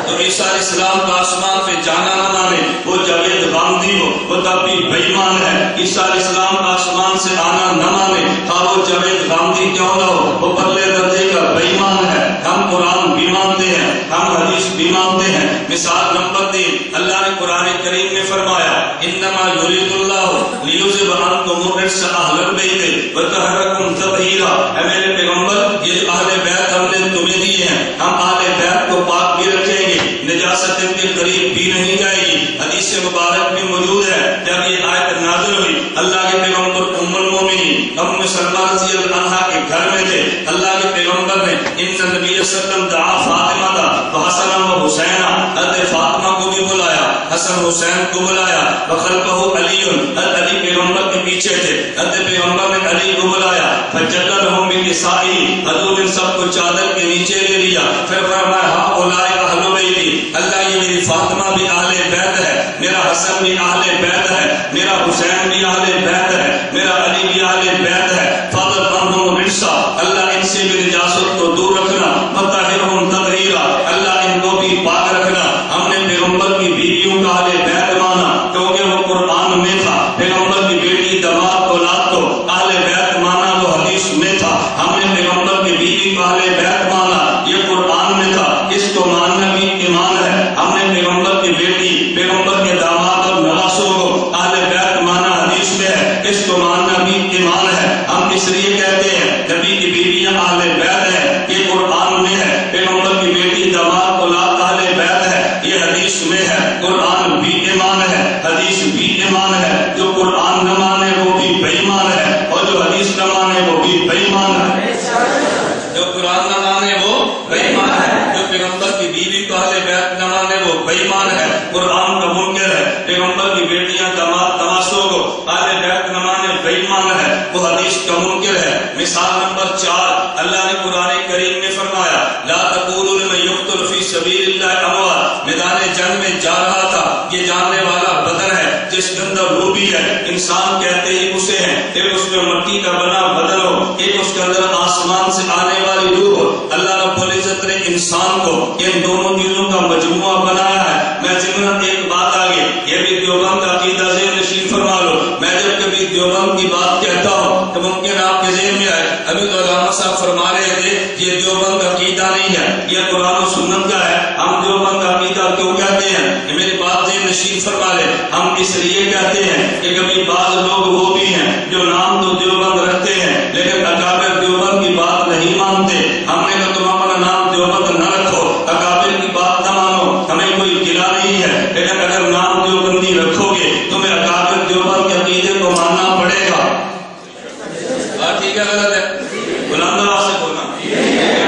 تو عیسیٰ علیہ السلام کا آسمان پہ جانا نہ مانے, وہ جاوید غامدی ہو وہ تب بھی بے ایمان ہے. عیسیٰ علیہ السلام کا آسمان سے آنا نہ مانے, خواہ وہ جاوید غامدی کیوں نہ ہو, وہ پرلے درجے کا بے ایمان ہے. ہم قرآن بھی مانتے ہیں, ہم حدیث بھی مانتے ہیں. مثال نمبر 3, اللہ نے قرآن کریم میں فرمایا انما یرید اللہ لیذهب عنکم الرجس اہل البیت وطہرکم تطہیرا. اے میرے پیغمبر, یہ جو اہل بیت ہم نے تمہیں دیے ہیں, ہم اہل بیت کو پاک بھی رکھیں گے, نجاست ان کے قریب بھی نہیں جائے گی. حدیث مبارک میں موجود ہے جب یہ آیت نازل ہوئی, اللہ کے پیغمبر ام المومنین ام سلمہ رضی اللہ عنہا کے گھر میں تھے. اللہ کے پیغمبر نے ان نبی صلی اللہ علیہ وسلم دعا فاطمہ کا وحسن و حسین, حضرت فاطمہ کو بھی بلایا, حسن حسین کو بلایا. وخلفہ علی, علی پیغمبر کے پیچھے تھے, حضرت پیغمبر نے علی کو بلایا. فجدلہم بکسائی, حضور ان سب کو چادر کے نیچے لے لیا. پھر فرمایا ہؤلاء اہل بیتی, اللہ یہ میری فاطمہ بھی اہل بیت ہے, میرا حسن بھی اہل بیت ہے, میرا حسین بھی اہل بیت ہے, میرا علی بھی اہل بیت ہے. فضل عنہم الرجس, اللہ ان سے بھی نجاست کو دور رکھنا. وطہرہم تطہیرا, اللہ ان کو بھی پاک رکھنا. ہم نے پیغمبر کی بیویوں کا اہل بیت مانا کیونکہ وہ قرآن میں تھا. پیغمبر کی بیٹی دماد اولاد کو اہل بیت مانا, وہ حدیث میں تھا. ہم نے پیغمبر کی بیوی کو اہل بیت مانا, یہ قرآن میں تھا. اس کو ماننا بھی ایمان ہے. ہم نے پیغمبر کی بیٹی, پیغمبر کے داماد اور نواسوں کو اہل بیت مانا, حدیث میں ہے. اس کو ماننا بھی ایمان ہے. ہم اس لیے کہتے ہیں نبی کی بیویاں اہل بیت ہے, یہ قرآن میں ہے. پیغمبر کی بیٹی داماد اولاد اہل بیت ہے, یہ حدیث میں ہے. قرآن بھی ایمان ہے, حدیث بھی ایمان ہے. جو قرآن نہ مانے وہ بھی بے ایمان ہے, اور جو حدیث نہ مانے وہ بھی بے ایمان ہے. جو قرآن نہ مانے وہ بے ایمان ہے, جو پیغمبر کی بیوی کو اہل بیت نہ مانے وہ بے ایمان ہے. قرآن کا منکر ہے, پیغمبر کی بیٹیاں داماد نواسوں کو اہل بیت نہ مانے بے ایمان ہے, وہ حدیث کا منکر ہے. مثال نمبر 4, اللہ نے قرآن کریم میں فرمایا لا تقولوا لمن يقتل في سبيل الله اموات. میدان جنگ میں جا رہا تھا, یہ جاننے والا بدن ہے جس کے اندر روح بھی ہے. انسان کہتے ہی اسے ہیں, ایک اس میں مٹی کا بنا بدن ہو, ایک اس کے اندر آسمان سے آنے والی روح ہو. اللہ رب العزت نے انسان کو ان دونوں چیزوں کا مجموعہ بنایا ہے. میں ضمن ایک بات آگے, یہ بھی دیوبند کا عقیدہ ذہن نشین فرما لو. میں جب کبھی دیوبند کی بات کہتا ہوں تو ممکن آپ کے ذہن میں آئے ابھی تو علامہ صاحب فرما رہے تھے یہ دیوبند کا عقیدہ نہیں ہے, یہ قرآن و سنت کا ہے. ہم دیوبند کا عقیدہ کیوں کہتے ہیں, یہ میری بات ذہن نشین فرما لے. ہم اس لیے کہتے ہیں کہ کبھی بعض لوگ وہ بھی ہیں جو نام تو دیوبند رکھتے ہیں لیکن اکابر دیوبند کی بات نہیں مانتے. ہم نے کہا تم اپنا نام دیوبند نہ رکھو, اکابر کی بات نہ مانو, ہمیں کوئی گلا نہیں ہے, لیکن اگر نام دیوبندی رکھو گے تمہیں اکابر دیوبند کے عقیدے کو ماننا پڑے گا. بات ٹھیک ہے غلط ہے؟ بلند آواز سے بولنا.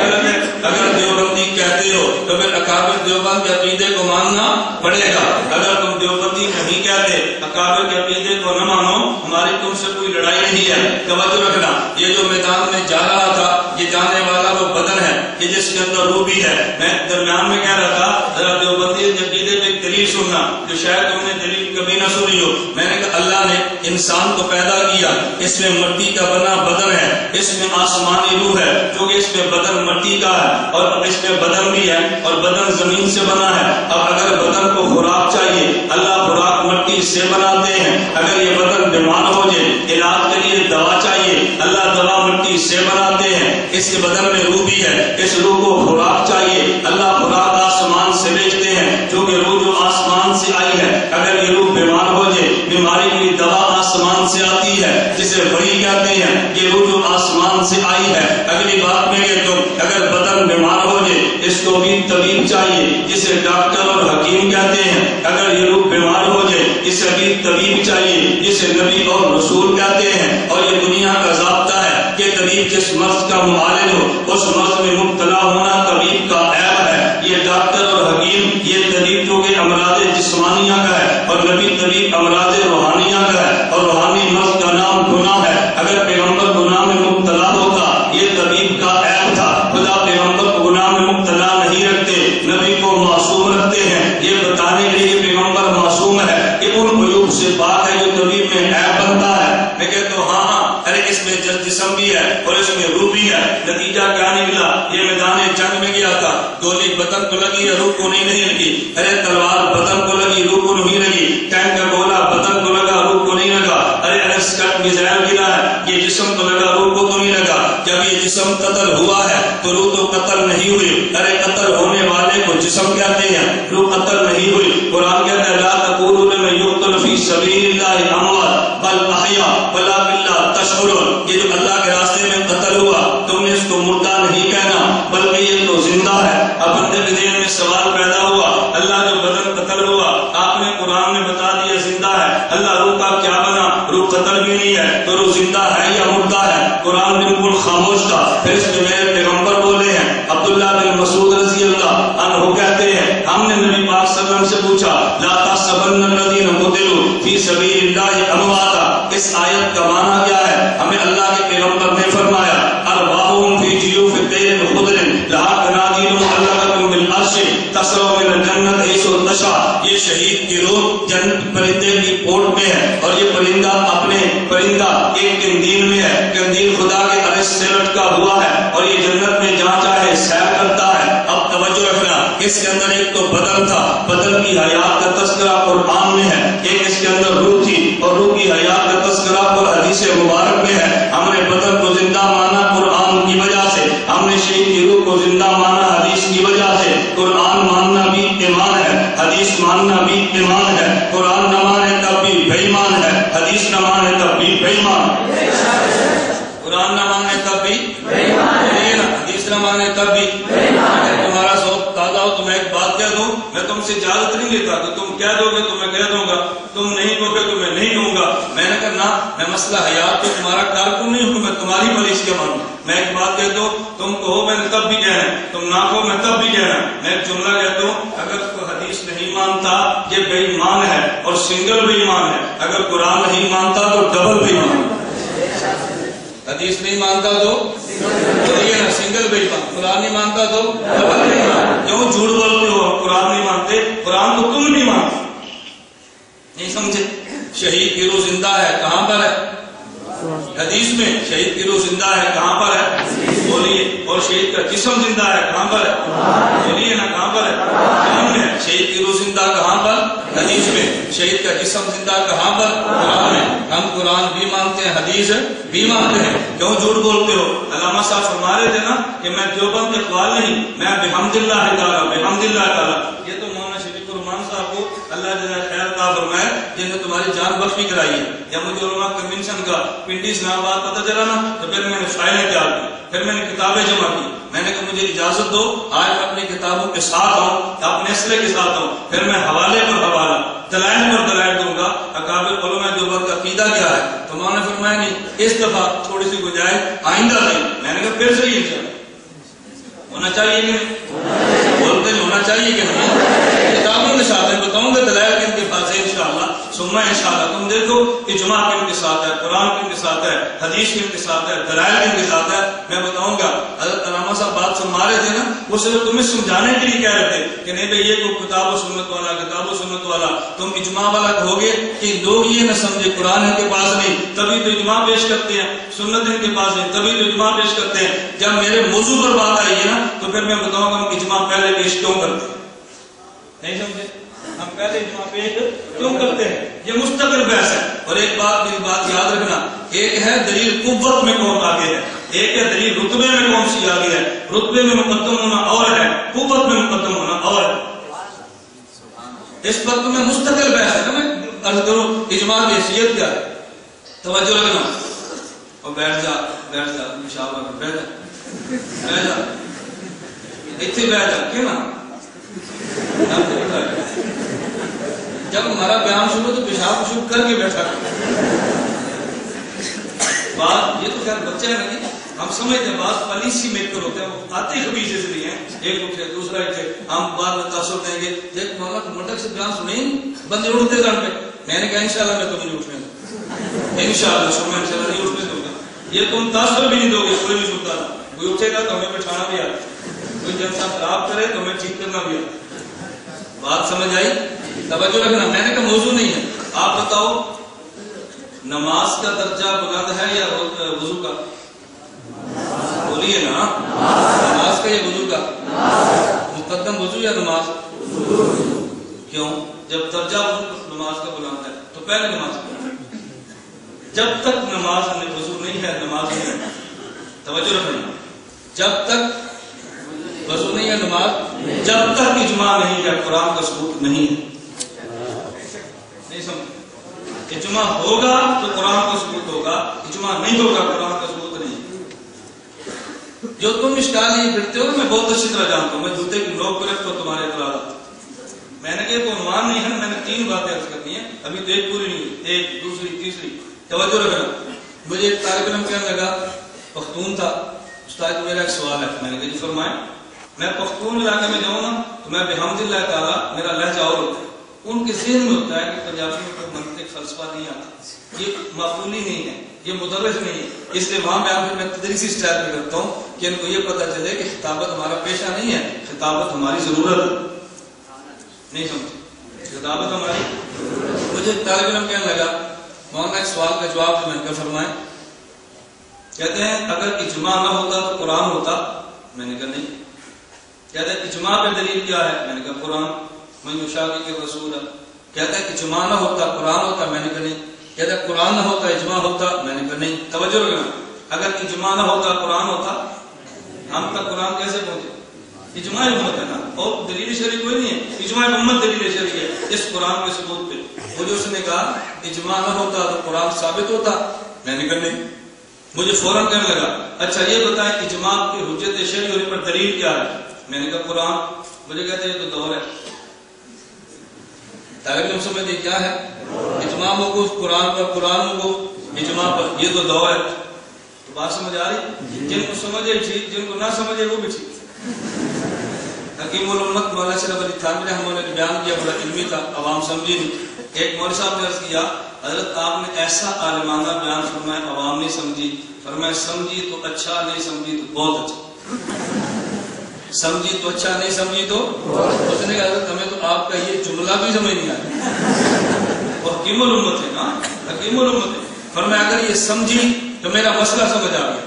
غلط ہے. اگر دیوبندی کہتے ہو تو پھر اکابر دیوبند کے عقیدے کو ماننا پڑے گا. اگر تم دیوبندی نہیں کہتے, اکابر کے عقیدے کو نہ مانو, ہماری تم سے کوئی لڑائی نہیں ہے. توجہ رکھنا, یہ جو میدان میں جا رہا تھا یہ جانے والا وہ بدن ہے کہ جس کے اندر روح بھی ہے. میں درمیان میں کہہ رہا تھا ذرا دیوبندی کے عقیدے پہ ایک دلیل سننا جو شاید تم نے دلیل کبھی نہ سنی ہو. میں نے کہا اللہ نے انسان کو پیدا کیا, اس میں مٹی کا بنا بدن ہے, اس میں آسمانی روح ہے, کیونکہ اس میں بدن مٹی کا ہے اور اس میں بدن بھی ہے اور بدن زمین سے بنا ہے. اب اگر بدن کو خوراک چاہیے, اللہ خوراک مٹی سے بناتے ہیں. اگر یہ بدن بیمار ہو جائے, علاج کے لیے دوا چاہیے, اللہ دوا مٹی سے بناتے ہیں. اس کے بدن میں روح بھی ہے, اس روح کو خوراک چاہیے, اللہ خوراک آسمان سے بھیجتے ہیں, کیونکہ روح جو آسمان سے آئی ہے. اگر یہ روح بیمار ہو جائے, بیماری کی دوا آسمان سے آتی ہے جسے وحی کہتے ہیں. یہ روح جو آسمان سے آئی ہے. اگلی بات میں یہ تم اگر بدن بیمار ہو جائے, اس کو بھی طبیب چاہیے جسے ڈاکٹر اور حکیم کہتے ہیں. اگر یہ روح بیمار ہو جائے, اسے بھی طبیب چاہیے جسے نبی اور رسول کہتے ہیں. اور یہ دنیا کا ضابطہ ہے کہ طبیب جس مرض کا معالج ہو, اس مرض میں مبتلا ہونا طبیب کا عیب ہے. یہ ڈاکٹر اور حکیم, یہ طبیب جو کہ امراض جسمانیہ کا ہے, اور نبی طبیب امراض روحانیہ کا ہے, اور روحانی مرض کا نام گناہ ہے. اگر پیغمبر گناہ میں مبتلا ہوتا, یہ طبیب کا عیب تھا. خدا پیغمبر کو گناہ میں مبتلا نہیں رکھتے, نبی کو معصوم رکھتے ہیں. یہ بتانے کے لیے پیغمبر معصوم ہے کہ ان عیوب سے پاک ہے جو طبیب میں عیب بنتا ہے. میں کہتا ہوں ہاں, ارے جسم بھی ہے اور اس میں روح بھی ہے. نتیجہ کیا نکلا؟ یہ میدان جنگ میں گیا تھا، گولی بدن کو لگی ہے، روح کو نہیں لگی. ارے تلوار بدن کو لگی، روح کو نہیں لگی. ٹینک کا گولا بدن کو لگا، روح کو نہیں لگا. ارے اگر اسکٹ میزائل گرا ہے، یہ جسم کو لگا، روح کو تو نہیں لگا. جب یہ جسم قتل ہوا ہے تو روح تو قتل نہیں ہوئی. ارے قتل ہونے والے کو جسم کہتے ہیں، روح قتل نہیں ہوئی. قرآن کہتا ہے لا تقولوا لمن يقتل في سبيل الله اموات بل احياء ولكن لا تشعرون. یہ جو اللہ کے راستے میں قتل ہوا تم نے اس کو مردہ نہیں کہنا بلکہ یہ تو زندہ ہے. اب بندے کے ذہن میں سوال پیدا ہوا، اللہ جو بدن قتل ہوا آپ نے قرآن میں بتا دیا زندہ ہے، اللہ روح کا کیا بنا؟ روح قتل بھی نہیں ہے تو روح زندہ ہے یا مردہ ہے؟ قرآن بالکل خاموش تھا. پھر اس میں میرے پیغمبر بولے ہیں، عبداللہ بن مسعود رضی اللہ عنہ کہتے ہیں ہم نے نبی پاک صلی اللہ علیہ وسلم سے پوچھا لا تحسبن الذین قتلوا فی سبیل اللہ امواتا، اس آیت کا معنی کیا ہے؟ ہمیں اللہ کے پیغمبر نے فرمایا ارواحهم فی جیوف طیر خضر لها قنادیل معلقۃ بالعرش تسرع من الجنۃ حیث تشاء. یہ شہید کی روح جنت پرندے کی پوٹ میں ہے اور یہ پرندہ اپنے پرندہ ایک قندیل میں ہے، قندیل خدا کے عرش سے لٹکا ہوا ہے اور یہ جنت میں جہاں چاہے سیر کرتا ہے. اب توجہ رکھنا، اس کے اندر ایک تو بدن تھا، بدن کی حیات کا تذکرہ قرآن میں ہے. ایک اس کے اندر روح تھی اور روح کی حیات کا تذکرہ اور حدیث مبارک میں ہے. ہم نے بدن کو زندہ مانا قرآن کی وجہ سے، ہم نے شہید کی روح کو زندہ مانا حدیث کی وجہ سے. قرآن ماننا بھی ایمان ہے، حدیث ماننا بھی ایمان ہے. قرآن نہ مانے تب بھی بے ایمان ہے، حدیث نہ مانے تب بھی بے ایمان. قرآن نہ مانے تب بھی بے ایمان ہے، حدیث نہ مانے تب بھی بے ایمان ہے. تمہارا ذوق تازہ ہو تو میں ایک بات کہہ دوں، میں تم سے اجازت نہیں لیتا کہ تم کہہ دو گے تو میں کہہ دوں گا، تم نہیں کہو گے تو میں نہیں کہوں گا. میں نے کہا نہ، میں مسئلہ حیات تو تمہارا کارکن نہیں ہوں، میں تمہاری مریض کے مانوں. میں ایک بات کہتا ہوں، تم کہو میں نے تب بھی کہنا ہے، تم نہ کہو میں تب بھی کہنا ہے. میں ایک جملہ کہتا ہوں، اگر کوئی حدیث نہیں مانتا یہ بے ایمان ہے اور سنگل بے ایمان ہے. اگر قرآن نہیں مانتا تو ڈبل بے ایمان ہے. حدیث نہیں مانتا تو سنگل بے ایمان، قرآن نہیں مانتا تو ڈبل بے ایمان. کیوں جھوٹ بولتے ہو؟ قرآن نہیں مانتے، قرآن تو تم نہیں مانتے. نہیں سمجھے؟ شہید کی روح زندہ ہے، کہاں پر ہے؟ حدیث میں. شہید کی روح زندہ ہے، کہاں پر ہے؟ بولیے. اور شہید کا جسم زندہ ہے، کہاں پر ہے؟ بولیے نا، کہاں پر ہے؟ قرآن میں. شہید کی روح زندہ کہاں پر؟ حدیث میں. شہید کا جسم زندہ کہاں پر؟ قرآن میں. ہم قرآن بھی مانتے ہیں، حدیث بھی مانتے ہیں. کیوں جھوٹ بولتے ہو؟ علامہ صاحب فرما رہے تھے نا کہ میں دیوبند اقبال نہیں، میں بحمد اللہ تعالیٰ، بحمد اللہ تعالیٰ. یہ تو مولانا شریف الرحمان صاحب کو اللہ جل خیر عطا فرمائے جن نے تمہاری جان بخشی کرائی ہے. جب مجھے علماء کنونشن کا پنڈی اسلام آباد پتہ چلا نا تو پھر میں نے فائلیں تیار کی، پھر میں نے کتابیں جمع کی. میں نے کہا مجھے اجازت دو آج میں اپنی کتابوں کے ساتھ آؤں، اپنے اسلحے کے ساتھ آؤں. پھر میں حوالے پر حوالہ، دلائل پر دلائل دوں گا اکابر علماء دیوبند کا عقیدہ کیا ہے. تو انہوں نے فرمایا نہیں، اس دفعہ تھوڑی سی گنجائش، آئندہ نہیں. میں نے کہا پھر صحیح ہے، ہونا چاہیے کہ نہیں؟ بولتے نہیں ہونا چاہیے کہ نہیں؟ کتابوں کے ساتھ ہے، بتاؤں گا دلائل کن کے پاس ہے انشاءاللہ ثم انشاءاللہ. تم دیکھو اجماع کن کے ساتھ ہے، قرآن کن کے ساتھ ہے، حدیث کن کے ساتھ ہے، دلائل کن کے ساتھ ہے. میں بتاؤں گا. حضرت علامہ صاحب بات سنوا رہے تھے نا، وہ صرف تمہیں سمجھانے کے لیے کہہ رہے تھے کہ نہیں بھائی یہ کو کتاب و سنت والا، کتاب و سنت والا. تم اجماع والا کہوگے کہ لوگ یہ نہ سمجھے قرآن ان کے پاس نہیں تبھی تو اجماع پیش کرتے ہیں، سنت ان کے پاس نہیں تبھی تو اجماع پیش کرتے ہیں. جب میرے موضوع پر بات آئی ہے نا تو پھر میں بتاؤں گا ہم اجماع پہلے پیش کیوں کرتے ہیں. نہیں سمجھے؟ ہم پہلے اجماع پیش کیوں کرتے ہیں؟ یہ مستقل بحث ہے. اور ایک بات میری بات یاد رکھنا، ایک ہے دلیل قوت میں کون آگے ہے، ایک ہے دلیل رتبے میں کون سی آگے ہے. رتبے میں مقدم ہونا اور ہے، قوت میں مقدم ہونا اور ہے. اس وقت میں مستقل بحث ہے نا. میں عرض کروں اجماع کی حیثیت کیا ہے، توجہ رکھنا. اور بیٹھ جا مشاورہ میں بیٹھ جا اتنے بیٹھ جا کیوں نا. جب ہمارا بیان شروع تو پیشاب شروع کر کے بیٹھا بات. یہ تو خیر بچہ ہے نا جی، ہم سمجھتے ہیں بات پالیسی میک کر ہوتے ہیں، وہ آتے خبیصے سے نہیں ہیں. ایک اٹھے دوسرا اٹھے، ہم بعد میں تاثر دیں گے ایک مولانا کو مٹک سے بیان سنیں بندے اڑتے جان پہ. میں نے کہا انشاءاللہ میں تمہیں نہیں اٹھنے دوں، انشاءاللہ سمجھ انشاءاللہ نہیں اٹھنے دوں گا. یہ تم تاثر بھی نہیں دو گے، کوئی بھی سنتا نا. کوئی اٹھے گا تو ہمیں بٹھانا بھی آتا، کوئی جلسہ خراب کرے تو ہمیں ٹھیک کرنا بھی آتا. بات سمجھ آئی؟ توجہ رکھنا. میں نے کہا موضوع نہیں ہے. آپ بتاؤ نماز کا درجہ بلند ہے یا وضو کا؟ بولیے نا، نماز کا یا وضو کا؟ مقدم وضو یا نماز؟ کیوں؟ جب درجہ نماز کا بلند ہے تو پہلے نماز کا. جب تک نماز میں وضو نہیں ہے نماز نہیں ہے. توجہ رکھنا، جب تک وضو نہیں ہے نماز، جب تک اجماع نہیں ہے قرآن کا ثبوت نہیں ہے. نہیں سمجھ؟ اجماع ہوگا تو قرآن کا ثبوت ہوگا، اجماع نہیں ہوگا قرآن کا ثبوت نہیں. جو تم اشکال نہیں پھرتے ہو میں بہت اچھی طرح جانتا ہوں. میں جوتے کی نوک پر رکھتا ہوں تمہارے اعتراضات. میں نے کہا کوئی عنوان نہیں ہے نا، میں نے 3 باتیں عرض کرنی ہیں، ابھی تو ایک پوری نہیں ہوئی، ایک دوسری تیسری. توجہ رکھنا. مجھے ایک طالب علم کہنے لگا، پختون تھا، استاد میرا ایک سوال ہے. میں نے کہا جی فرمائیں. میں پختون علاقے میں جاؤں نا تو میں بحمد اللہ تعالیٰ میرا لہجہ اور ہوتا ہے. ان کے ذہن میں ہوتا ہے کہ پنجابی میں کوئی منطق فلسفہ نہیں آتا، یہ معقولی نہیں ہے، یہ مدرس نہیں ہے. اس لیے وہاں میں تدریسی اسٹائل میں کرتا ہوں کہ ان کو یہ پتا چلے کہ خطابت ہمارا پیشہ نہیں ہے، خطابت ہماری ضرورت ہے. نہیں سمجھے؟ خطابت ہماری. مجھے طالب علم کہنے لگا مولانا ایک سوال کا جواب میں کیا فرمائیں. کہتے ہیں اگر اجماع نہ ہوتا تو قرآن ہوتا. میں نے کہا نہیں. کہتے ہیں اجماع پہ دلیل کیا ہے. میں نے کہا قرآن. من یشاقق الرسول. کہتا ہے اجماع نہ ہوتا قرآن ہوتا. میں نے کہا نہیں. کہتا ہے قرآن نہ ہوتا اجماع ہوتا. میں نے کہا نہیں. توجہ رکھنا، اگر اجماع نہ ہوتا قرآن ہوتا. ہم تک قرآن کیسے پہنچے؟ اجماع امت ہے نا، اور دلیل شرعی کوئی نہیں ہے. اجماع امت دلیل شرعی ہے اس قرآن کے ثبوت پہ. وہ جو اس نے کہا اجماع نہ ہوتا تو قرآن ثابت ہوتا. میں نے کہا نہیں. مجھے فوراً کہنے لگا اچھا یہ بتائیں اجماع کی حجت شرعی ہونے پر دلیل کیا ہے. میں نے کہا قرآن. مجھے کہتے ہیں یہ تو دور ہے. طالب علم سمجھتے کیا ہے؟ اجماع موقوف قرآن پر، قرآن موقوف اجماع پر، یہ تو دور ہے. تو بات سمجھ آ رہی؟ جن کو سمجھے ٹھیک، جن کو نہ سمجھے وہ بھی ٹھیک. حکیم الامت مولانا اشرف علی تھانوی رحمہ اللہ نے بیان کیا، بڑا علمی تھا، عوام سمجھی نہیں. ایک مولوی صاحب نے عرض کیا حضرت آپ نے ایسا عالمانہ بیان فرمایا عوام نہیں سمجھی. فرمایا سمجھی تو اچھا، نہیں سمجھی تو بہت اچھا. سمجھی تو اچھا، نہیں سمجھی تو اس نے کہا حضرت ہمیں تو آپ کا یہ جملہ بھی سمجھ نہیں آیا. اور حکیم الامت ہے نا، حکیم الامت ہے. فرمایا اگر یہ سمجھی تو میرا مسئلہ سمجھ آ گیا،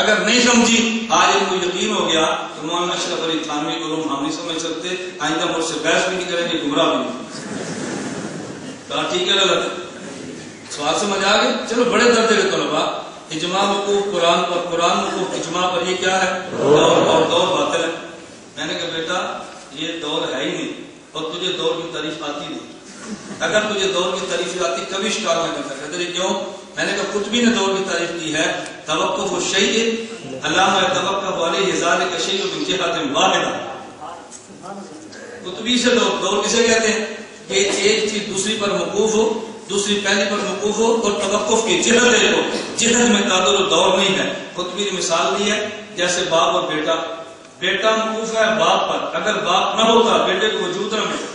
اگر نہیں سمجھی آج ان کو یقین ہو گیا تو مولانا اشرف علی تھانوی کو ہم نہیں سمجھ سکتے، آئندہ مجھ سے بحث بھی نہیں کریں گے، گمراہ بھی نہیں. کہا ٹھیک ہے غلط. سوال سمجھ آ گئے. چلو بڑے درجے کے طلباء، اجماع موقوف قرآن پر، قرآن موقوف اجماع پر، یہ کیا ہے؟ اور دور باطل ہے. میں نے کہا بیٹا یہ دور ہے ہی نہیں، اور تجھے دور کی تعریف آتی نہیں. اگر تجھے دور کی تعریف آتی کبھی شکار نہ کر سکتے. کیوں؟ میں نے کہا قطبی نے دور کی تعریف کی ہے، توقف الشیء علامہ توقف علیہ ذلک الشیء من جہۃ واحدہ. قطبی سے دور کسے کہتے ہیں؟ کہ ایک چیز دوسری پر موقوف ہو، دوسری پہلی پر موقوف ہو، اور توقف کی جہت ایک ہو. جہت میں تعدد و دور نہیں ہے. قطبی نے مثال دی ہے جیسے باپ اور بیٹا. بیٹا موقوف ہے باپ پر، اگر باپ نہ ہوتا بیٹے کو وجود نہ ملتا.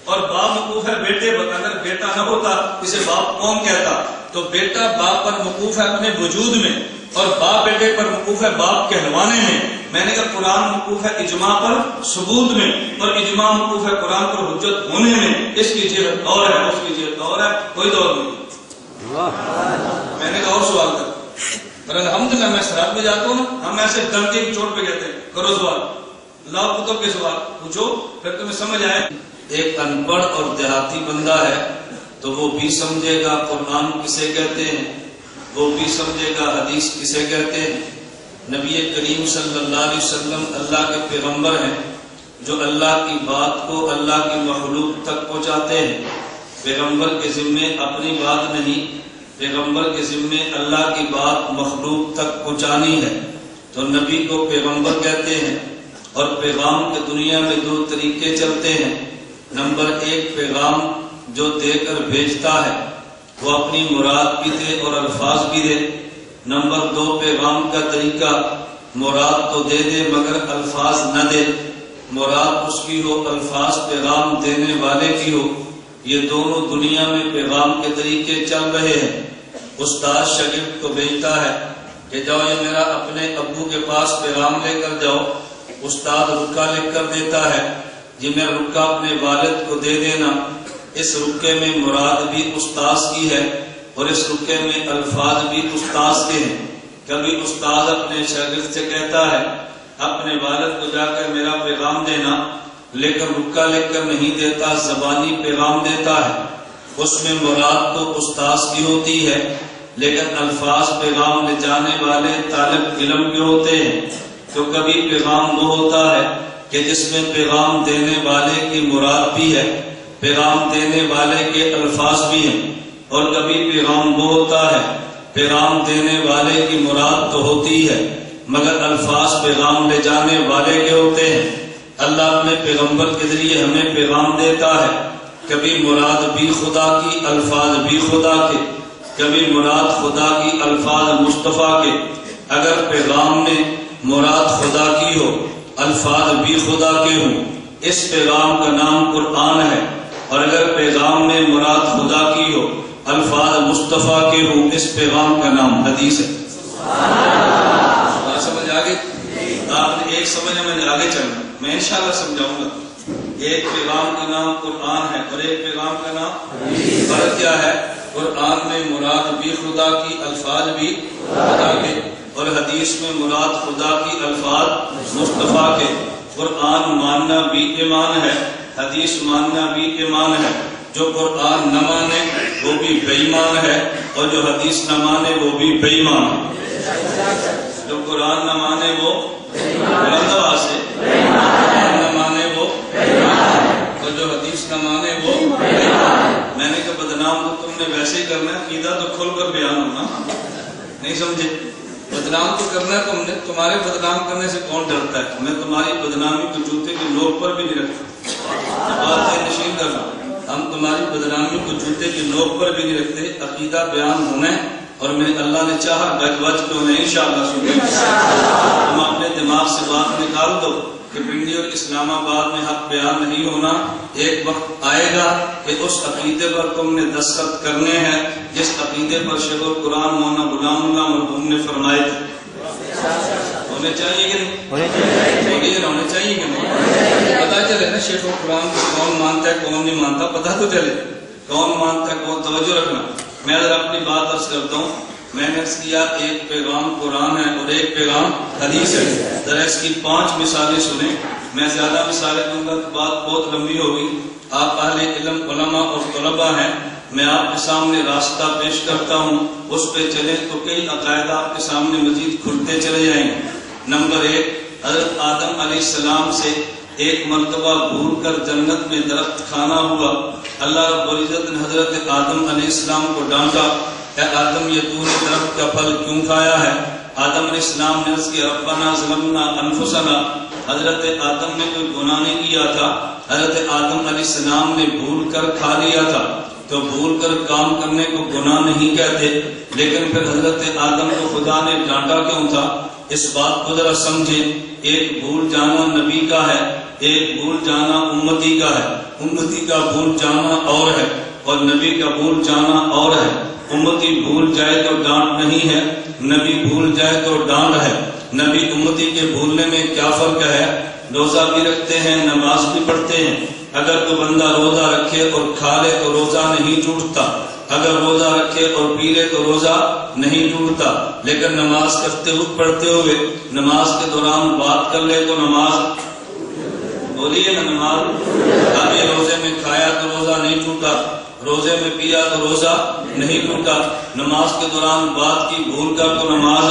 اور باپ موقوف ہے بیٹے پر، اگر بیٹا نہ ہوتا اسے باپ کون کہتا. تو بیٹا باپ پر موقوف ہے اپنے وجود میں، اور باپ بیٹے پر موقوف ہے باپ کہلوانے میں. میں نے کہا قرآن موقوف ہے اجماع پر ثبوت میں، اور اجماع موقوف ہے قرآن پر حجت ہونے میں. اس کی جہت اور ہے، اس کی جہت اور ہے، کوئی دور نہیں. میں نے کہا اور سوال کر. اور الحمدللہ میں سرات میں جاتا ہوں، ہم ایسے ڈنکے کی چوٹ پہ کہتے ہیں کرو سوال، لاؤ کتب کے سوال پوچھو، پھر تمہیں سمجھ آئے. ایک ان پڑھ اور دیہاتی بندہ ہے تو وہ بھی سمجھے گا قرآن کسے کہتے ہیں، وہ بھی سمجھے گا حدیث کسے کہتے ہیں. نبی کریم صلی اللہ علیہ وسلم اللہ کے پیغمبر ہیں جو اللہ کی بات کو اللہ کی مخلوق تک پہنچاتے ہیں. پیغمبر کے ذمے اپنی بات نہیں، پیغمبر کے ذمے اللہ کی بات مخلوق تک پہنچانی ہے. تو نبی کو پیغمبر کہتے ہیں. اور پیغام کے دنیا میں 2 طریقے چلتے ہیں. نمبر 1 پیغام جو دے کر بھیجتا ہے وہ اپنی مراد بھی دے اور الفاظ بھی دے. نمبر 2 پیغام کا طریقہ مراد تو دے دے مگر الفاظ نہ دے. مراد اس کی ہو، الفاظ پیغام دینے والے کی ہو. یہ دونوں دنیا میں پیغام کے طریقے چل رہے ہیں. استاد شاگرد کو بھیجتا ہے کہ جاؤ یہ میرا اپنے ابو کے پاس پیغام لے کر جاؤ. استاد رکا لکھ کر دیتا ہے، یہ میرا رکا اپنے والد کو دے دینا. اس رکے میں مراد بھی استاذ کی ہے اور اس رکے میں الفاظ بھی استاذ کے ہیں. کبھی استاد اپنے شاگرد سے کہتا ہے اپنے والد کو جا کر میرا پیغام دینا، لیکن رکا لکھ کر نہیں دیتا، زبانی پیغام دیتا ہے، اس میں مراد تو استاذ کی ہوتی ہے لیکن الفاظ پیغام لے جانے والے طالب علم کے ہوتے ہیں۔ تو کبھی پیغام وہ ہوتا ہے کہ جس میں پیغام دینے والے کی مراد بھی ہے، پیغام دینے والے کے الفاظ بھی ہیں، اور کبھی پیغام وہ ہوتا ہے پیغام دینے والے کی مراد تو ہوتی ہے مگر الفاظ پیغام لے جانے والے کے ہوتے ہیں۔ اللہ اپنے پیغمبر کے ذریعے ہمیں پیغام دیتا ہے، کبھی مراد بھی خدا کی، الفاظ بھی خدا کے، کبھی مراد خدا کی، الفاظ مصطفیٰ کے۔ اگر پیغام میں مراد خدا کی ہو، الفاظ بھی خدا کے ہوں، اس پیغام کا نام قرآن ہے، اور اگر پیغام میں مراد خدا کی ہو، الفاظ مصطفیٰ کے ہوں، اس پیغام کا نام حدیث ہے۔ سمجھ آگے؟ آپ نے ایک سمجھا، میں نے آگے چلنا، میں انشاءاللہ سمجھاؤں گا۔ ایک پیغام کا نام قرآن ہے اور ایک پیغام کا نام فرق کیا ہے؟ قرآن میں مراد بھی خدا کی، الفاظ بھی خدا کے، اور حدیث میں مراد خدا کی، الفاظ مصطفیٰ کے۔ قرآن ماننا بھی ایمان ہے، حدیث ماننا بھی ایمان ہے۔ جو قرآن نہ مانے وہ بھی بے ایمان ہے، اور جو حدیث نہ مانے وہ بھی بے ایمان ہے۔ جو قرآن نہ مانے وہ بلند آواز سے نہ مانے وہ، اور جو حدیث نہ مانے وہ۔ میں نے کہا بدنام تو تم نے ویسے ہی کرنا ہے، عقیدہ تو کھل کر بیان ہونا، نہیں سمجھے؟ بدنام تو کرنا ہے تم نے، تمہارے بدنام کرنے سے کون ڈرتا ہے؟ میں تمہاری بدنامی کو جوتے کی نوک پر بھی نہیں رکھتا، بات ہے نشین کرنا، ہم تمہاری بدنامی کو جوتے کی نوک پر بھی نہیں رکھتے۔ عقیدہ بیان ہونا ہے، اور میں اللہ نے چاہا گج وج تو نہیں انشاءاللہ سنیں۔ تم اپنے دماغ سے بات نکال دو کہ پنڈی اور اسلام آباد میں حق بیان نہیں ہونا، ایک وقت آئے گا کہ اس عقیدے پر تم نے دستخط کرنے ہیں جس عقیدے پر شیخ القرآن مولانا غلام اللہ مرحوم نے فرمائے تھے۔ ہونے چاہیے کہ نہیں؟ ہونے چاہیے کہ نہیں؟ پتا چلے نا شیخ القرآن کو کون مانتا ہے کون نہیں مانتا، پتا تو چلے کون مانتا ہے کون۔ توجہ رکھنا، میں اگر اپنی بات عرض کرتا ہوں، میں نے عرض کیا ایک پیغام قرآن ہے اور ایک پیغام حدیث ہے۔ ذرا اس کی 5 مثالیں سنیں، میں زیادہ مثالیں دوں گا تو بات بہت لمبی ہوگی۔ آپ اہل علم علماء اور طلباء ہیں، میں آپ کے سامنے راستہ پیش کرتا ہوں، اس پہ چلیں تو کئی عقائد آپ کے سامنے مزید کھلتے چلے جائیں گے۔ نمبر 1، حضرت آدم علیہ السلام سے ایک مرتبہ بھول کر جنت میں درخت کھانا ہوا۔ اللہ رب العزت نے حضرت آدم علیہ السلام کو ڈانٹا، اے آدم یہ تو نے درخت کا پھل کیوں کھایا ہے؟ آدم علیہ السلام نے عرض کیا ربنا ظلمنا انفسنا، حضرت آدم نے کوئی گناہ نہیں کیا تھا، حضرت آدم علیہ السلام نے بھول کر کھا لیا تھا۔ تو بھول کر کام کرنے کو گناہ نہیں کہتے، لیکن پھر حضرت آدم کو خدا نے ڈانٹا کیوں تھا؟ اس بات کو ذرا سمجھیں، ایک بھول جانا نبی کا ہے، ایک بھول جانا امتی کا ہے۔ امتی کا بھول جانا اور ہے اور نبی کا بھول جانا اور ہے۔ امتی بھول جائے تو ڈانٹ نہیں ہے، نبی بھول جائے تو ڈانٹ ہے۔ نبی امتی کے بھولنے میں کیا فرق ہے؟ روزہ بھی رکھتے ہیں، نماز بھی پڑھتے ہیں۔ اگر تو بندہ روزہ رکھے اور کھا لے تو روزہ نہیں ٹوٹتا، اگر روزہ رکھے اور پی لے تو روزہ نہیں ٹوٹتا، لیکن نماز کرتے ہوئے پڑھتے ہوئے نماز کے دوران بات کر لے تو نماز، بولیے نا، نماز۔ ابھی روزے میں کھایا تو روزہ نہیں ٹوٹا، روزے میں پیا تو روزہ نہیں ٹوٹا، نماز کے دوران بات کی بھول کر تو نماز۔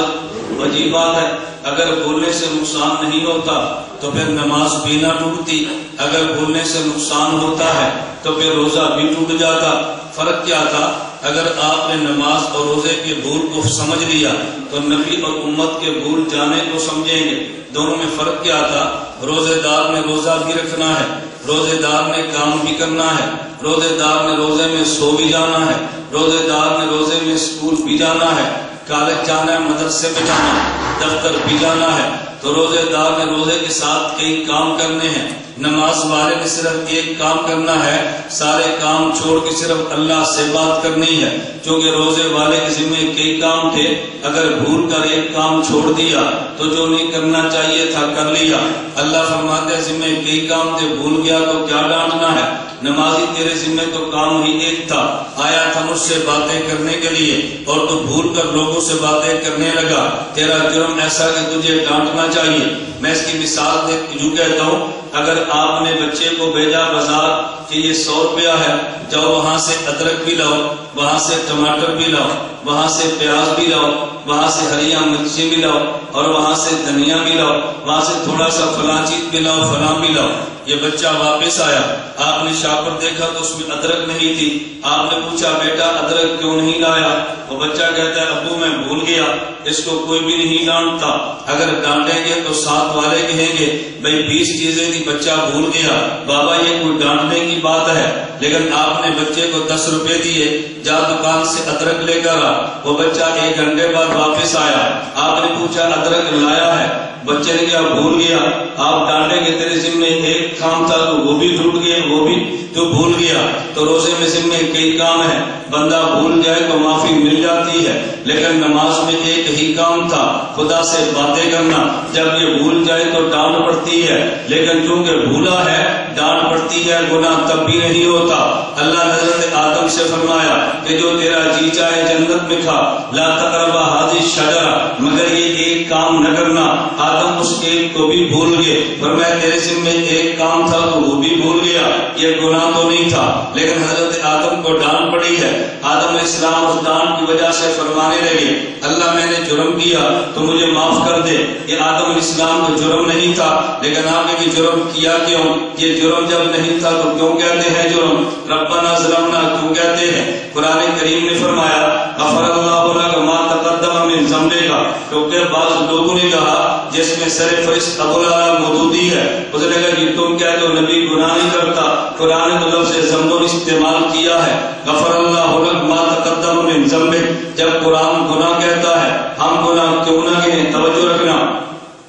عجیب بات ہے، اگر بھولنے سے نقصان نہیں ہوتا تو پھر نماز بھی نہ ٹوٹتی، اگر بھولنے سے نقصان ہوتا ہے تو پھر روزہ بھی ٹوٹ جاتا۔ فرق کیا تھا؟ اگر آپ نے نماز اور روزے کے بھول کو سمجھ لیا تو نبی اور امت کے بھول جانے کو سمجھیں گے۔ دونوں میں فرق کیا تھا؟ روزے دار نے روزہ بھی رکھنا ہے، روزے دار نے کام بھی کرنا ہے، روزے دار نے روزے میں سو بھی جانا ہے، روزے دار نے روزے میں اسکول بھی جانا ہے، کالج جانا ہے، مدرسے میں جانا ہے، دفتر بھی جانا ہے۔ تو روزے دار نے روزے کے ساتھ کئی کام کرنے ہیں، نماز والے نے صرف ایک کام کرنا ہے، سارے کام چھوڑ کے صرف اللہ سے بات کرنی ہے، کیونکہ روزے والے کے ذمہ کئی کام تھے، اگر بھول کر ایک کام چھوڑ دیا تو جو نہیں کرنا چاہیے تھا کر لیا۔ اللہ فرماتے ہیں ذمہ کئی کام تھے، بھول گیا تو کیا ڈانٹنا ہے؟ نمازی تیرے ذمہ تو کام ہی ایک تھا، آیا تھا مجھ سے باتیں کرنے کے لیے اور تو بھول کر لوگوں سے باتیں کرنے لگا، تیرا جرم ایسا کہ تجھے ڈانٹنا چاہیے۔ میں اس کی مثال یوں کہتا ہوں، اگر آپ نے بچے کو بھیجا بازار کہ یہ 100 روپیہ ہے، جاؤ وہاں سے ادرک بھی لاؤ، وہاں سے ٹماٹر بھی لاؤ، وہاں سے پیاز بھی لاؤ، وہاں سے ہریاں مرچیں بھی لاؤ، اور وہاں سے دھنیا بھی لاؤ، وہاں سے تھوڑا سا فلاں چیز بھی لاؤ، فلاں بھی لاؤ۔ یہ بچہ واپس آیا، آپ نے شاپ پر دیکھا تو اس میں ادرک نہیں تھی، آپ نے پوچھا بیٹا ادرک کیوں نہیں لایا؟ وہ بچہ کہتا ہے ابو میں بھول گیا۔ اس کو کوئی بھی نہیں ڈانٹتا، اگر ڈانٹیں گے تو ساتھ والے کہیں گے بھائی 20 چیزیں تھی بچہ بھول گیا، بابا یہ کوئی ڈانٹنے کی بات ہے؟ لیکن آپ نے بچے کو 10 روپے دیے، جا دکان سے ادرک لے کر آ۔ وہ بچہ 1 گھنٹے بعد واپس آیا، آپ نے پوچھا ادرک لایا ہے؟ بچے نے کیا بھول گیا؟ آپ ڈانٹیں گے تیرے ذمہ ایک کام تھا تو وہ بھی ٹوٹ گیا، وہ بھی تو بھول گیا۔ تو روزے میں ذمہ کئی کام ہے، بندہ بھول جائے تو معافی مل جاتی ہے، لیکن نماز میں ایک ہی کام تھا، خدا سے باتیں کرنا۔ جب یہ بھول جائے تو ڈانٹ پڑتی ہے، لیکن چونکہ بھولا ہے ڈانٹ پڑتی ہے، گناہ تب بھی نہیں ہوتا۔ اللہ نے حضرت آدم سے فرمایا کہ جو تیرا جی چاہے جنت میں کھا، لا تقربا ھذی الشجرہ، مگر یہ ایک کام نہ کرنا۔ آدم اس ایک کو بھی بھول گئے، فرمایا تیرے ذمہ ایک کام تھا تو وہ بھی بھول گیا، یہ گناہ تو نہیں تھا، لیکن حضرت آدم کو ڈانٹ پڑی ہے۔ آدم علیہ السلام اس ڈانٹ کی وجہ سے فرمانے لگے اللہ میں نے جرم کیا تو مجھے معاف کر دے۔ یہ آدم علیہ السلام کو جرم نہیں تھا، لیکن آپ نے بھی جرم کیا کیوں؟ یہ جرم جب نہیں تھا تو کیوں کہتے ہیں جرم؟ ربنا ظلمنا کیوں کہتے ہیں؟ قرآن کریم نے فرمایا غفر اللہ لک ما تقدم من ذنبک، کیونکہ بعض لوگوں نے کہا جس میں سر فہرست ابو العلا مودودی ہے، اس نے کہا کہ تم کہتے ہو نبی گناہ نہیں کرتا، قرآن نے لفظ ذنب استعمال کیا ہے، غفر اللہ لک ما تقدم من ذنبک۔ جب قرآن گناہ کہتا ہے ہم گناہ کیوں نہ کہیں؟ توجہ رکھنا،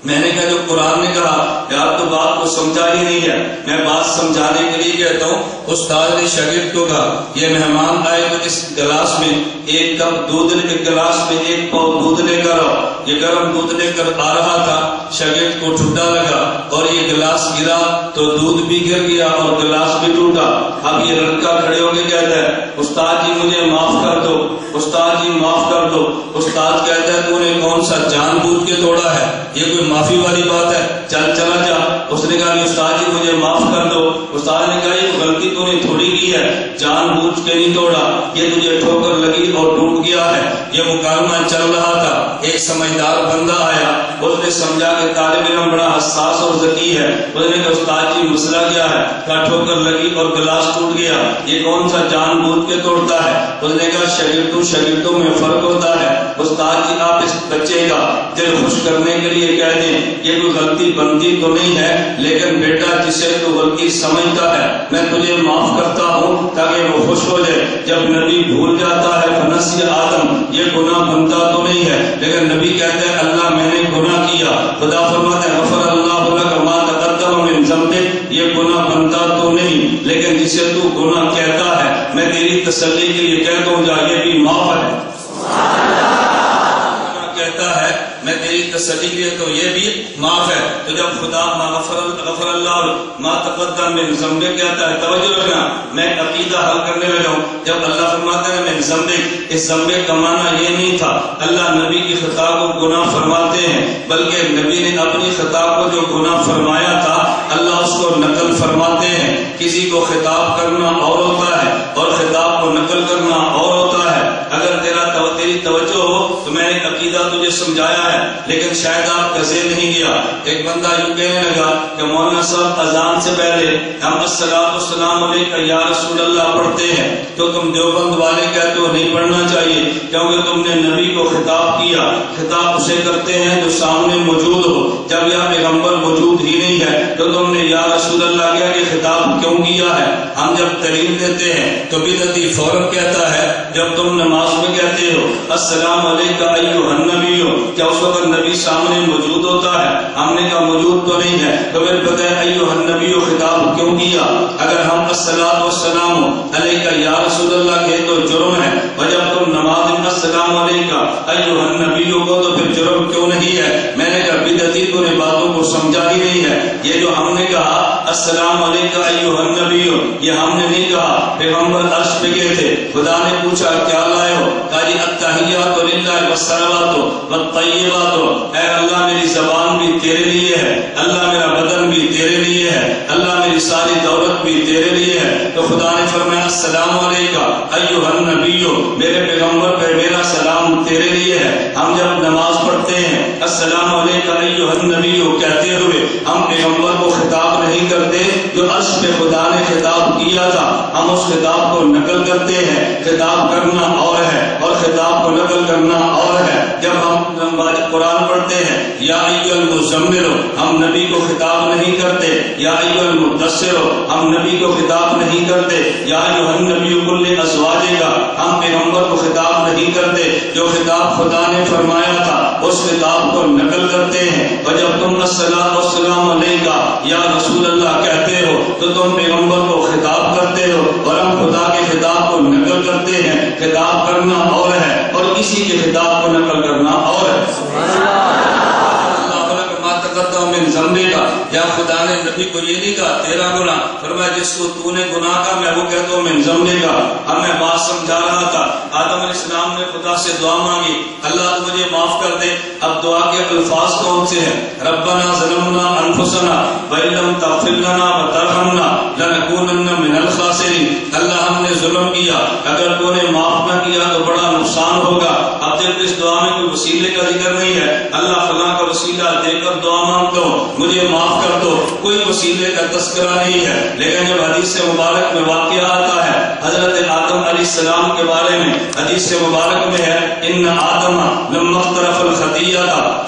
میں نے کہا جو قرآن نے کہا یار تو بات کو سمجھا ہی نہیں ہے، میں بات سمجھانے کے لیے کہتا ہوں۔ استاد نے شاگرد کو کہا یہ مہمان آئے تو اس گلاس میں 1 کپ دودھ، ایک گلاس میں 1 پاؤ دودھ لے کر آؤ۔ یہ گرم دودھ لے کر آ رہا تھا، شاگرد کو ٹھنڈا لگا اور یہ گلاس گرا تو دودھ بھی گر گیا اور گلاس بھی ٹوٹا۔ اب یہ لڑکا کھڑے ہو کے کہتا ہے استاد جی مجھے معاف کر دو، استاد جی معاف کر دو۔ استاد کہتا ہے تو نے کون سا جان بوجھ کے توڑا ہے؟ یہ کوئی معافی والی بات ہے؟ چل چلا جا۔ اس نے کہا استاد جی مجھے معاف کر دو۔ استاد نے کہا یہ غلطی تو نے تھوڑی کی ہے، جان بوجھ کے نہیں توڑا، یہ تجھے ٹھوکر لگی اور ٹوٹ گیا ہے۔ یہ مکالمہ چل رہا تھا، ایک سمجھدار بندہ آیا، اس نے سمجھا کہ طالب علم بڑا حساس اور ذکی ہے، اس نے کہا استاد جی مسئلہ کیا ہے؟ کہا ٹھوکر لگی اور گلاس ٹوٹ گیا، یہ کون سا جان بوجھ کے توڑتا ہے؟ اس نے کہا شاگردوں میں فرق ہوتا ہے، استاد جی آپ اس بچے کا دل خوش کرنے کے لیے کہہ دیں یہ کوئی غلطی بنتی تو نہیں ہے، لیکن بیٹا جسے تو غلطی سمجھتا ہے میں تجھے معاف کرتا ہوں تاکہ وہ خوش ہو جائے۔ جب نبی بھول جاتا ہے فنسی آدم، یہ گناہ بنتا تو نہیں ہے، لیکن نبی کہتے ہیں اللہ میں نے گناہ کیا، خدا فرماتا ہے غفر اللہ لک ما تقدم من ذنبک، یہ گناہ بنتا تو نہیں، لیکن جسے تو گناہ کہتا ہے میں تیری تسلی کے لیے کہہ دوں جا یہ بھی معاف ہے، کہتا ہے میں تیری تسلی کے لیے تو یہ بھی معاف ہے۔ تو جب خدا غفر اللہ ما تقدم من ذنبک کہتا ہے، توجہ رکھنا میں عقیدہ حل کرنے لگا ہوں۔ جب اللہ فرماتا ہے من ذنبک، اس ذنبک کا معنی یہ نہیں تھا اللہ نبی کی خطا کو گناہ فرماتے ہیں، بلکہ نبی نے اپنی خطا کو جو گناہ فرمایا تھا اللہ اس کو نقل فرماتے ہیں۔ کسی کو خطاب کرنا اور ہوتا ہے اور خطاب کو نقل کرنا اور ہوتا ہے۔ اگر تیری توجہ ہو تو میں نے عقیدہ تجھے سمجھایا ہے، لیکن شاید آپ کا ذہن نہیں گیا۔ ایک بندہ یوں کہنے لگا کہ مولانا صاحب اذان سے پہلے ہم الصلاۃ والسلام علیک یا رسول اللہ پڑھتے ہیں، تو تم دیوبند والے کہتے ہو نہیں پڑھنا چاہیے کیونکہ تم نے نبی کو خطاب کیا۔ خطاب اسے کرتے ہیں جو سامنے موجود ہو، جب یہ پیغمبر موجود ہی نہیں ہے تو تم نے یا رسول اللہ کیا کہ خطاب کیوں کیا ہے؟ ہم جب دلیل دیتے ہیں تو بدعتی فوراً کہتا ہے جب تم نماز میں کہتے ہو السلام علیکم ایھا النبی، کیا اس وقت نبی سامنے موجود ہوتا ہے؟ ہم نے کہا موجود تو نہیں ہے، تو پھر بتائیں ایھا النبی خطاب کیوں کیا؟ اگر ہم الصلاۃ والسلام علیک یا رسول اللہ کہے تو جرم ہے، اور جب تم نماز میں السلام علیکم ایھا النبی کو تو پھر جرم کیوں نہیں ہے؟ میں نے کہا بدعتی تو نے باتوں کو سمجھا ہی نہیں ہے۔ یہ جو ہم نے کہا السلام علیکم ایھا النبی، یہ ہم نے نہیں کہا، پیغمبر عرش پہ گئے تھے، خدا نے پوچھا کیا لائے ہو، کہا جی التحیات للہ والصلوات والطیبات، اے اللہ میری زبان بھی تیرے لیے ہے، اللہ میرا بدن بھی تیرے لیے ہے، اللہ میری ساری دولت بھی تیرے لیے ہے۔ تو خدا نے فرمایا السلام علیکم ایھا النبی، میرے پیغمبر پہ میرا سلام تیرے لیے ہے۔ ہم جب نماز پڑھتے ہیں السلام علیکم ایھا النبی کہتے ہوئے ہم پیغمبر کو خطاب نہیں کرتے، جو عرش پہ خدا نے خطاب کیا تھا ہم اس خطاب کو نقل کرتے ہیں۔ خطاب کرنا اور ہے اور خطاب کو نقل کرنا اور ہے۔ جب ہم قرآن پڑھتے ہیں یا ایھا المزمل، ہم نبی کو خطاب نہیں کرتے، یا ایھا المدثر، ہم نبی کو خطاب نہیں کرتے، یا ایھا النبی قل ازواجک، ہم پیغمبر کو خطاب نہیں کرتے، جو خطاب خدا نے فرمایا تھا اس خطاب کو نقل کرتے ہیں۔ اور جب تم الصلاۃ والسلام علیک یا رسول اللہ کہتے ہو تو تم پیغمبر کو خطاب کرتے ہو، اور ہم خدا کے خطاب کو نقل کرتے ہیں۔ خطاب کرنا اور ہے اور کسی کے خطاب کو نقل کرنا اور ہے۔ من ذنبے کا، یا خدا نے نبی کو یہ نہیں کہا تیرا گناہ، فرمایا جس کو تو نے گناہ کا میں وہ کہتا ہوں من ذنبے کا۔ ہمیں بات سمجھا رہا تھا، آدم علیہ السلام نے خدا سے دعا مانگی اللہ تو مجھے معاف کر دے۔ اب دعا کے الفاظ کون سے ہیں؟ ربنا ظلمنا انفسنا وان لم تغفر لنا وترحمنا لنکونن من الخاسرین، اللہ ہم نے ظلم کیا، اگر تو نے معاف نہ کیا تو بڑا نقصان ہوگا۔ اب جب اس دعا میں کوئی وسیلے کا ذکر نہیں ہے، اللہ فلاں کا وسیلہ دے کر دعا مانگتا ہوں مجھے معاف کر دو، کوئی وسیلے کا تذکرہ نہیں ہے۔ لیکن جب حدیث مبارک میں واقعہ آتا ہے حضرت آدم علیہ السلام کے بارے میں، حدیث مبارک میں ہے ان آدم لما اقترف الخطیہ،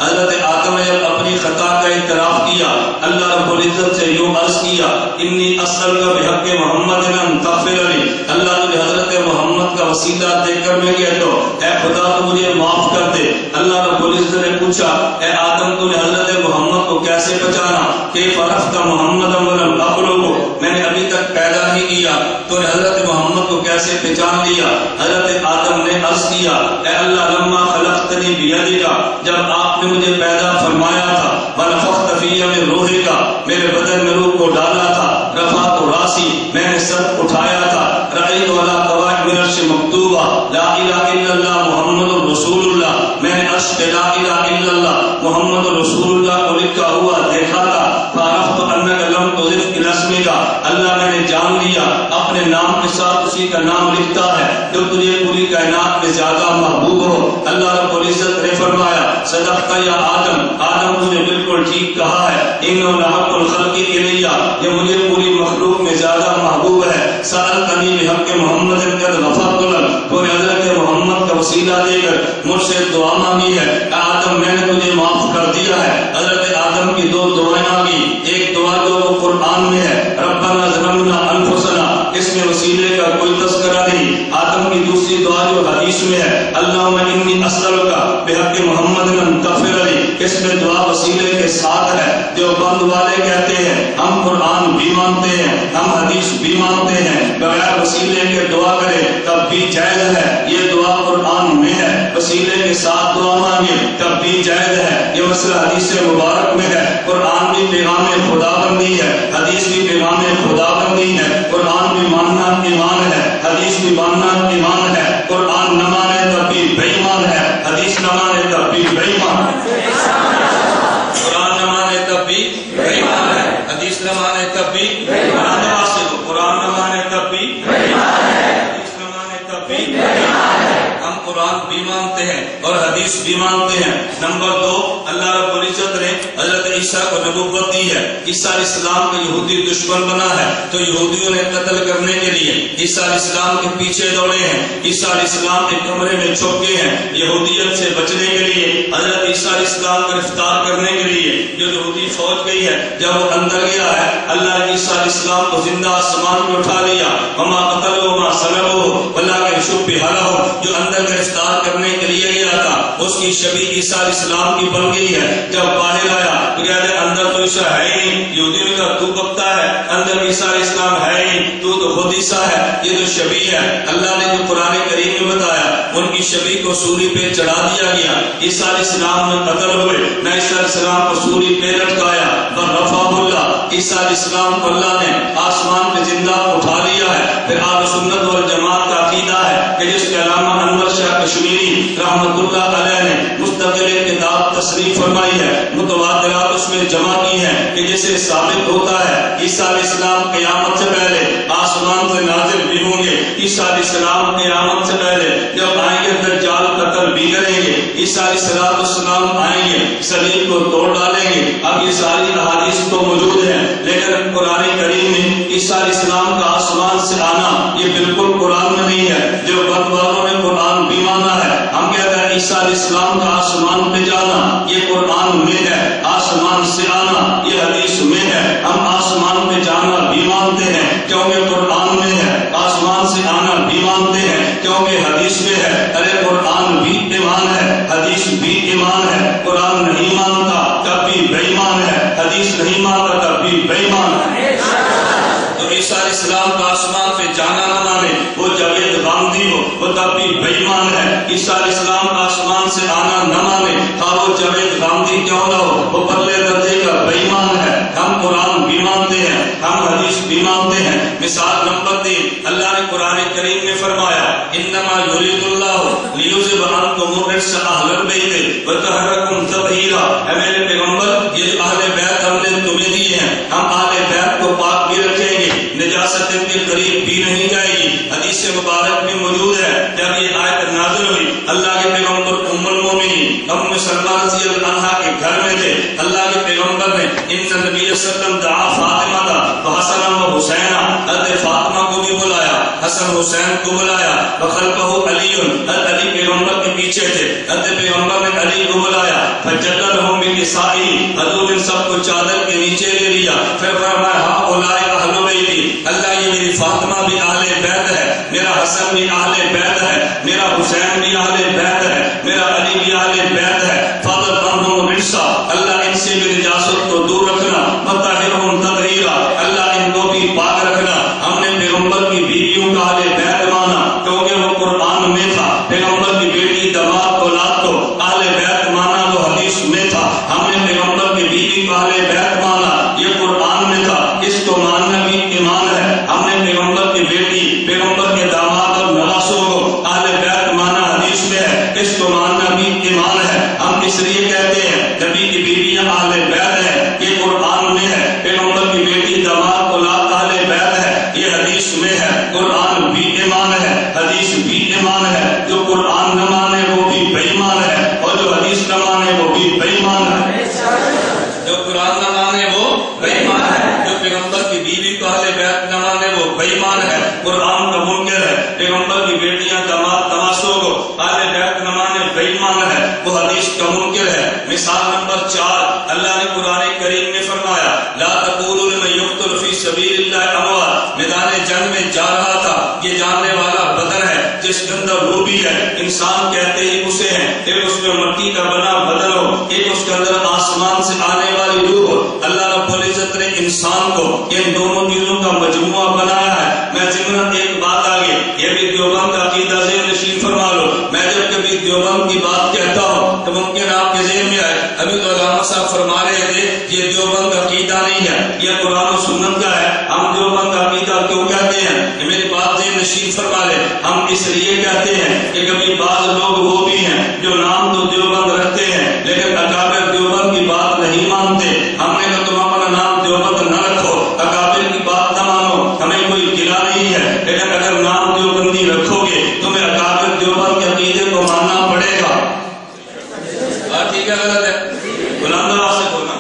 حضرت آدم نے جب اپنی خطا کا اعتراف کیا اللہ رب العزت سے یوں عرض کیا انی اسألک بحق محمد ان تغفر لی، اللہ تجھے حضرت محمد کا وسیلہ دے کر میں کہتا ہوں اے خدا تو مجھے معاف کر دے۔ اللہ رب العزت نے پوچھا اے آدم تو نے حضرت محمد کو کیسے پہچانا؟ کہ فرفت محمد ولم اخلقہ، میں نے ابھی تک پیدا نہیں کیا تو نے حضرت محمد کو کیسے پہچان لیا؟ حضرت آدم نے عرض کیا اے اللہ لما خلقتنی بیدک، جب آپ نے مجھے پیدا فرمایا تھا، ونفخت فی من روحک، میرے بدن میں روح کو ڈالا تھا، رفعت راسی، میں نے سر اٹھایا تھا، رأیت علی قواعد من العرش مکتوبہ لا الہ الا اللہ محمد رسول اللہ، میں نے عرش پہ لا الہ الا اللہ محمد رسول اللہ کو لکھا ہوا دیکھا تھا، فعرفت انک لم تضف الی اسمک، اللہ میں نے جان لیا اپنے نام کے ساتھ اسی کا نام لکھتا ہے جو تجھے پوری کائنات میں زیادہ محبوب ہو۔ اللہ رب العزت نے فرمایا صدقت یا آدم، آدم تم نے بالکل ٹھیک کہا ہے، انہ لحق الخلق الیہ، یہ مجھے پوری مخلوق میں زیادہ محبوب ہے۔ سألتنی بحق محمد قد غفرت لک، تو نے حضرت محمد کا وسیلہ دے کر مجھ سے دعا مانگی ہے، آدم میں نے تجھے معاف کر دیا ہے۔ حضرت آدم کی دو دعائیں آ گئی، ایک دعا جو قرآن میں ہے ربنا ظلمنا انفسنا، اس میں وسیلے کا کوئی تذکرہ نہیں۔ آدم کی دوسری دعا جو حدیث میں ہے اللہم انی اسألک بحق محمد ان تغفر لی، اس میں دعا وسیلے کے ساتھ ہے۔ جو بند والے کہتے ہیں ہم قرآن بھی مانتے ہیں ہم حدیث بھی مانتے ہیں، بغیر وسیلے کے دعا کرے تب بھی جائز ہے، یہ دعا قرآن میں ہے، وسیلے کے ساتھ دعا مانگے تب بھی جائز ہے۔ یہ مسئلہ حدیث مبارک میں ہے، قرآن بھی پیغام خدا بندی ہے، حدیث بھی پیغام خدا بندی ہے۔ قرآن بھی ماننا ایمان ہے، حدیث بھی ماننا ایمان ہے۔ قرآن نہ مانے تب بھی بے ایمان ہے، حدیث نہ مانے تب بھی بے ایمان ہے۔ قرآن نہ مانے تب بھی بے ایمان ہے، حدیث نہ مانے تب بھی بے ایمان ہے۔ قرآن نہ مانے تب بھی بے ایمان ہے، حدیث نہ مانے تب بھی بے ایمان ہے۔ ہم قرآن بھی مانتے ہیں اور حدیث بھی مانتے ہیں۔ نمبر دو، اللہ رب العزت نے حضرت عیسیٰ کو نبوت دی ہے۔ عیسیٰ علیہ السلام کا یہودی دشمن بنا ہے تو یہودیوں نے قتل کرنے کے لیے عیسیٰ علیہ السلام کے پیچھے دوڑے ہیں۔ عیسیٰ علیہ السلام ایک کمرے میں چھپ گئے ہیں یہودیت سے بچنے کے لیے، حضرت عیسیٰ علیہ السلام کو گرفتار کرنے کے لیے جو یہودی فوج گئی ہے۔ جب وہ اندر گیا ہے اللہ نے عیسیٰ علیہ السلام کو زندہ آسمان میں اٹھا لیا، وما قتلوا وما صلبوا ولكن شبه لهم، جو اندر گرفتار کرنے کے لیے گیا تھا اس کی شبیہ عیسیٰ علیہ السلام کی بن گئی ہے۔ جب باہر آیا تو کہتے اندر تو عیسیٰ ہے ہی نہیں، یہودی نے کہا تو بکتا ہے، اندر عیسیٰ علیہ السلام ہے ہی نہیں، تو خود عیسیٰ ہے، یہ تو شبیہ ہے۔ اللہ نے جو قرآن کریم میں بتایا ان کی شبیہ کو سولی پہ چڑھا دیا گیا، عیسیٰ علیہ السلام میں قتل ہوئے، نہ عیسیٰ علیہ السلام کو سولی پہ لٹکایا، ورفعہ اللہ، عیسیٰ علیہ السلام کو اللہ نے آسمان پہ زندہ اٹھا لیا ہے۔ پھر اہل سنت والجماعت کا عقیدہ ہے کہ جس کے علامہ انور شاہ کشمیری رحمۃ اللہ علیہ نے مستقل کتاب تصریف فرمائی ہے، متواترات اس میں جمع کی ہیں کہ جسے ثابت ہوتا ہے عیسیٰ علیہ السلام قیامت سے پہلے آسمان سے نازل بھی ہوں گے۔ عیسیٰ علیہ السلام قیامت سے پہلے جب آئیں گے دجال قتل بھی کریں گے۔ عیسیٰ علیہ السلام آئیں گے صلیب کو توڑ ڈالیں گے۔ اب یہ ساری احادیث تو موجود ہیں، لیکن قرآن کریم میں عیسیٰ علیہ السلام کا آسمان سے آنا یہ بالکل قرآن میں نہیں ہے۔ جو بد والوں نے قرآن بھی مانا ہے، ہم کہتے ہیں عیسیٰ علیہ السلام کا آسمان پہ جانا یہ قرآن میں ہے، آسمان سے آنا یہ حدیث میں ہے۔ ہم آسمان پہ جانا بھی مانتے ہیں کیونکہ قرآن میں ہے، آسمان سے آنا بھی مانتے ہیں کیونکہ حدیث میں ہے۔ ارے قرآن بھی ایمان ہے، حدیث بھی ایمان ہے۔ قرآن نہیں مانتا تب بھی بے ایمان ہے، حدیث نہیں مانتا تب بھی بے ایمان ہے۔ تو عیسیٰ علیہ السلام کا آسمان پہ جانا نہ مانے وہ جاوید غامدی ہو وہ تب بھی بے ایمان ہے۔ عیسیٰ علیہ السلام کا آسمان سے آنا نہ مانے خواہ وہ جاوید غامدی کیوں نہ ہو وہ پرلے درجے کا بے ایمان ہے۔ ہم قرآن بھی مانتے ہیں، ہم حدیث بھی مانتے ہیں۔ مثال نمبر 3 اللہ نے قرآن کریم میں فرمایا انما یرید اللہ لیذھب عنکم الرجس اہل البیت وطہرکم تطہیرا۔ اے میرے پیغمبر یہ جو اہل بیت ہم نے تمہیں دیے ہیں ہم اہل بیت کو پاک بھی رکھیں گے، نجاست ان کے قریب بھی نہیں جائے گی۔ حدیث مبارک میں موجود ہے جب یہ آیت نازل ہوئی اللہ کے پیغمبر ام المومنین ام سلمہ رضی اللہ عنہا کے گھر میں تھے۔ اللہ کے پیغمبر نے ان نبی صلی اللہ علیہ وسلم دعا فاطمہ کا حسن و حسین، حضرت فاطمہ کو بھی بلایا، حسن حسین کو بلایا، وخلفہ علی، علی پیغمبر کے پیچھے تھے، حضرت پیغمبر نے علی کو بلایا، فجدلہم بکسائی، حضور ان سب کو چادر کے نیچے لے لیا، پھر فرمایا ہؤلاء اہل بیتی، اللہ یہ میری فاطمہ بھی اہل بیت ہے، میرا حسن بھی اہل بیت ہے، میرا حسین بھی اہل بیت ہے، میرا علی بھی اہل بیت ہے، فضل عنہم الرجس، اللہ ان سے بھی نجاست کو دور رکھنا، وطہرہم تطہیرا، اللہ ان کو بھی پاک رکھنا۔ ہم نے پیغمبر کی بیویوں کا اہل بیت مانا کیونکہ وہ قرآن میں تھا، پیغمبر کی بیٹی دماد اولاد کو اہل بیت مانا وہ حدیث میں تھا۔ ہم نے پیغمبر کی بیوی کو اہل بیت مانا یہ قرآن میں تھا، اس کو ماننا بھی ایمان ہے۔ ہم نے پیغمبر کی بیٹی پیغمبر کے داماد اور نواسوں کو اہل بیت مانا حدیث میں ہے، اس کو ماننا بھی ایمان ہے۔ ہم اس لیے کہتے ہیں نبی کی بیویاں اہل بیت ہے، یہ قرآن میں ہے، پیغمبر کی بیٹی داماد اولاد اہل بیت ہے، یہ حدیث میں ہے۔ قرآن بھی ایمان ہے، حدیث بھی ایمان ہے۔ جو قرآن نہ مانے وہ بھی بے ایمان ہے، اور جو حدیث نہ مانے وہ بھی بے ایمان ہے۔ جو قرآن نہ مانے وہ بے ایمان ہے، جو پیغمبر کی بیوی کو اہل بیت نہ مانے وہ بے ایمان ہے، قرآن کا منکر ہے۔ پیغمبر کی بیٹیاں تماسوں کو اہل بیت نہ مانے بے ایمان ہے، وہ حدیث کا منکر ہے۔ مثال نمبر 4 اللہ نے قرآن کریم میں فرمایا لا تقولوا لمن يقتل في سبيل الله اموات، میدان جنگ میں جا رہا تھا، یہ جاننے والا بدن ہے جس کے اندر روح بھی ہے، انسان کہتے ہی اسے ہیں، ایک اس میں مٹی کا بنا بدن ہو، ایک اس کے اندر آسمان سے آنے والی روح ہو۔ اللہ رب العزت نے انسان کو ان دونوں چیزوں کا مجموعہ بنایا ہے۔ میں ضمن ایک بات آگے یہ بھی دیوبند کا عقیدہ ذہن نشین فرما لو، میں جب کبھی دیوبند کی بات کہتا ہوں تو ممکن آپ کے ذہن میں آئے ابھی تو علامہ صاحب فرما رہے تھے یہ دیوبند کا عقیدہ نہیں ہے، یہ قرآن و سنت کا ہے، ہم دیوبند کا عقیدہ کیوں کہتے ہیں؟ یہ میری بات ذہن نشین فرما لے، ہم اس لیے کہتے ہیں کہ کبھی بعض لوگ وہ بھی ہیں جو نام تو دیوبند رکھتے ہیں لیکن اکابر دیوبند کی بات نہیں مانتے۔ ہم نے کہا تم اپنا نام دیوبند نہ رکھو، اکابر کی بات نہ مانو، ہمیں کوئی گلہ نہیں ہے، لیکن اگر نام دیوبندی رکھو گے تمہیں اکابر دیوبند کے عقیدے کو ماننا پڑے گا۔ ٹھیک ہے غلط ہے؟ بلند آواز سے بولنا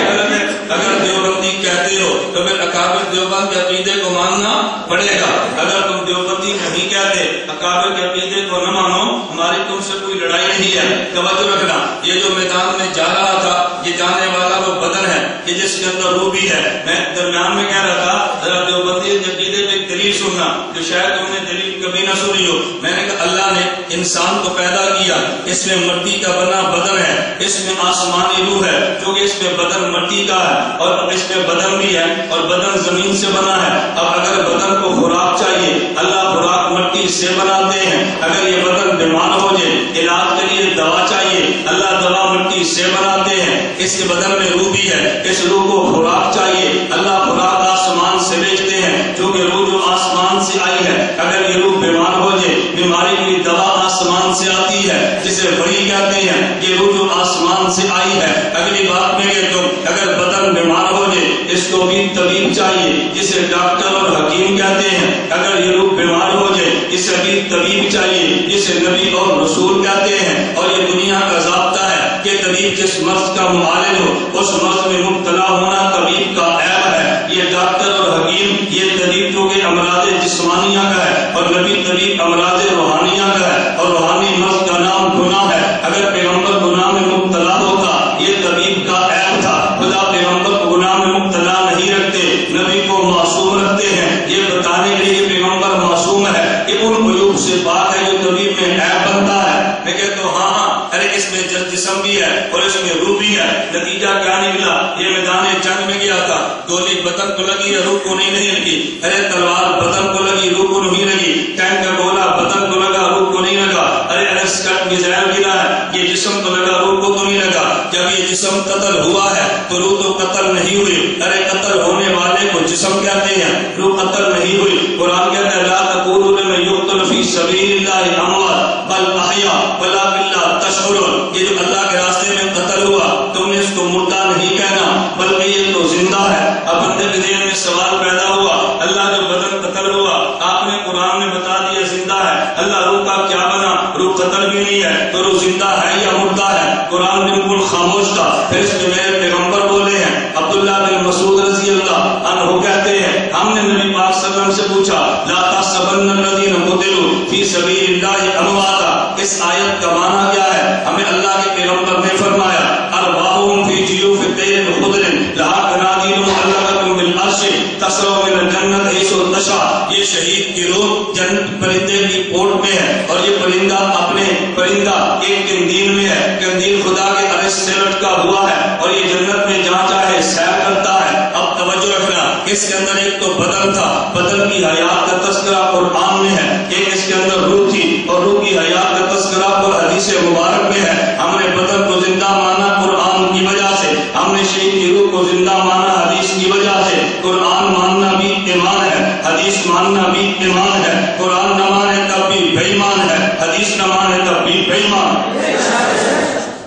غلط ہے۔ اگر دیوبندی کہتے ہو تو پھر اکابر دیوبند کے عقیدے کو ماننا پڑے گا۔ اگر تم دیوبندی نہیں کہتے اکابر کے عقیدے کو نہ مانو، ہماری تم سے کوئی لڑائی نہیں ہے۔ توجہ رکھنا، یہ جو میدان میں جا رہا تھا یہ جانے والا وہ بدن ہے کہ جس کے اندر روح بھی ہے۔ میں درمیان میں کہہ رہا تھا ذرا دیوبندی کے عقیدے پہ ایک دلیل سننا جو شاید تم نے دلیل کبھی نہ سنی ہو۔ میں نے کہا اللہ نے انسان کو پیدا کیا، اس میں مٹی کا بنا بدن ہے، اس میں آسمانی روح ہے، کیونکہ اس میں بدن مٹی کا ہے اور اس میں بدن بھی ہے اور بدن زمین سے بنا ہے۔ اب اگر بدن کو خوراک چاہیے اللہ خوراک مٹی سے بناتے ہیں، اگر یہ بدن بیمار ہو جائے علاج کے لیے دوا چاہیے اللہ دوا مٹی سے بناتے ہیں، اس کے بدن میں روح بھی ہے، اس روح کو خوراک چاہیے، اللہ خوراک آسمان سے بھیجتے ہیں، جو کہ روح جو آسمان سے آئی ہے، اگر یہ روح بیمار ہو جائے بیماری کی دوا آسمان سے آتی ہے جسے وحی کہتے ہیں، یہ روح جو آسمان سے آئی ہے۔ اگلی بات میں کہ تم اگر بدن بیمار ہو جائے اس کو بھی طبیب چاہیے جسے ڈاکٹر اور حکیم کہتے ہیں، اگر یہ روح بیمار ہو جائے اسے بھی طبیب چاہیے جسے نبی اور رسول کہتے ہیں۔ اور یہ دنیا کا ضابطہ ہے کہ طبیب جس مرض کا معالج ہو اس مرض میں مبتلا ہونا طبیب کا عیب ہے۔ یہ ڈاکٹر اور حکیم یہ طبیب جو کہ امراض جسمانیہ کا ہے اور نبی طبیب امراض روحانیہ کا ہے، اور روحانی مرض کا نام گناہ ہے۔ اگر پیغمبر گناہ میں مبتلا ہوتا یہ طبیب کا عیب تھا۔ خدا پیغمبر کو گناہ میں مبتلا نہیں رکھتے، نبی کو معصوم رکھتے ہیں، یہ بتانے کے لیے پیغمبر معصوم ہے، یہ ان عیوب سے پاک ہے جو طبیب میں عیب بنتا ہے۔ میں کہتا ہوں ہاں ارے اس میں جسم بھی ہے اور اس میں روح بھی ہے۔ نتیجہ کیا نکلا؟ یہ میدان جنگ میں گیا تھا، گولی بدن کو لگی ہے روح کو نہیں لگی، ارے تلوار بدن کو لگی روح کو نہیں لگی، ٹینک کا گولا بدن کو لگا روح کو نہیں لگا، ارے اسکٹ میزائل گرا ہے یہ جسم کو لگا روح کو تو نہیں لگا۔ جب یہ جسم قتل ہوا ہے تو روح تو قتل نہیں ہوئی، ارے قتل ہونے والے کو جسم کہتے ہیں، روح قتل نہیں ہوئی۔ قرآن کہتا ہے لا تقولوا لمن يقتل في سبيل الله اموات بل احياء ولكن لا تشعرون۔ یہ جو اللہ کے راستے میں قتل ہوا تم نے اس کو مردہ نہیں کہنا بلکہ یہ تو زندہ ہے۔ اب بندے کے ذہن میں سوال پیدا ہوا، اللہ جو بدن قتل ہوا آپ نے قرآن میں بتا دیا زندہ ہے، اللہ روح کا کیا بنا؟ روح قتل بھی نہیں ہے تو روح زندہ ہے یا مردہ ہے؟ قرآن بالکل خاموش تھا۔ پھر اس کے میرے پیغمبر بولے ہیں، عبداللہ بن مسعود رضی اللہ عنہ کہتے ہیں ہم نے نبی پاک صلی اللہ علیہ وسلم سے پوچھا لا تحسبن الذین قتلوا فی سبیل اللہ امواتا، اس آیت کا معنی کیا ہے؟ ہمیں اللہ کے پیغمبر نے فرمایا ارواحهم فی جیوف الطیر خضر لها قنادیل معلقۃ بالعرش تسرع من الجنۃ حیث تشاء۔ یہ شہید کی روح جنت پرندے کی پوٹ میں ہے اور یہ پرندہ اپنے پرندہ ایک قندیل میں ہے، قندیل خدا کے عرش سے لٹکا ہوا ہے اور یہ جنت میں جہاں چاہے سیر کرتا ہے۔ اب توجہ رکھنا، اس کے اندر ایک تو بدن تھا، بدن کی حیات کا تذکرہ قرآن میں ہے، ایک اس کے اندر روح تھی اور روح کی حیات کا تذکرہ اور حدیث مبارک میں ہے۔ ہم نے بدن کو زندہ مانا قرآن کی وجہ سے، ہم نے شہید کی روح کو زندہ مانا حدیث کی وجہ سے۔ قرآن ماننا بھی ایمان ہے، حدیث ماننا بھی ایمان ہے۔ قرآن نہ مانے تب بھی بے ایمان ہے، حدیث نہ مانے تب بھی بے ایمان۔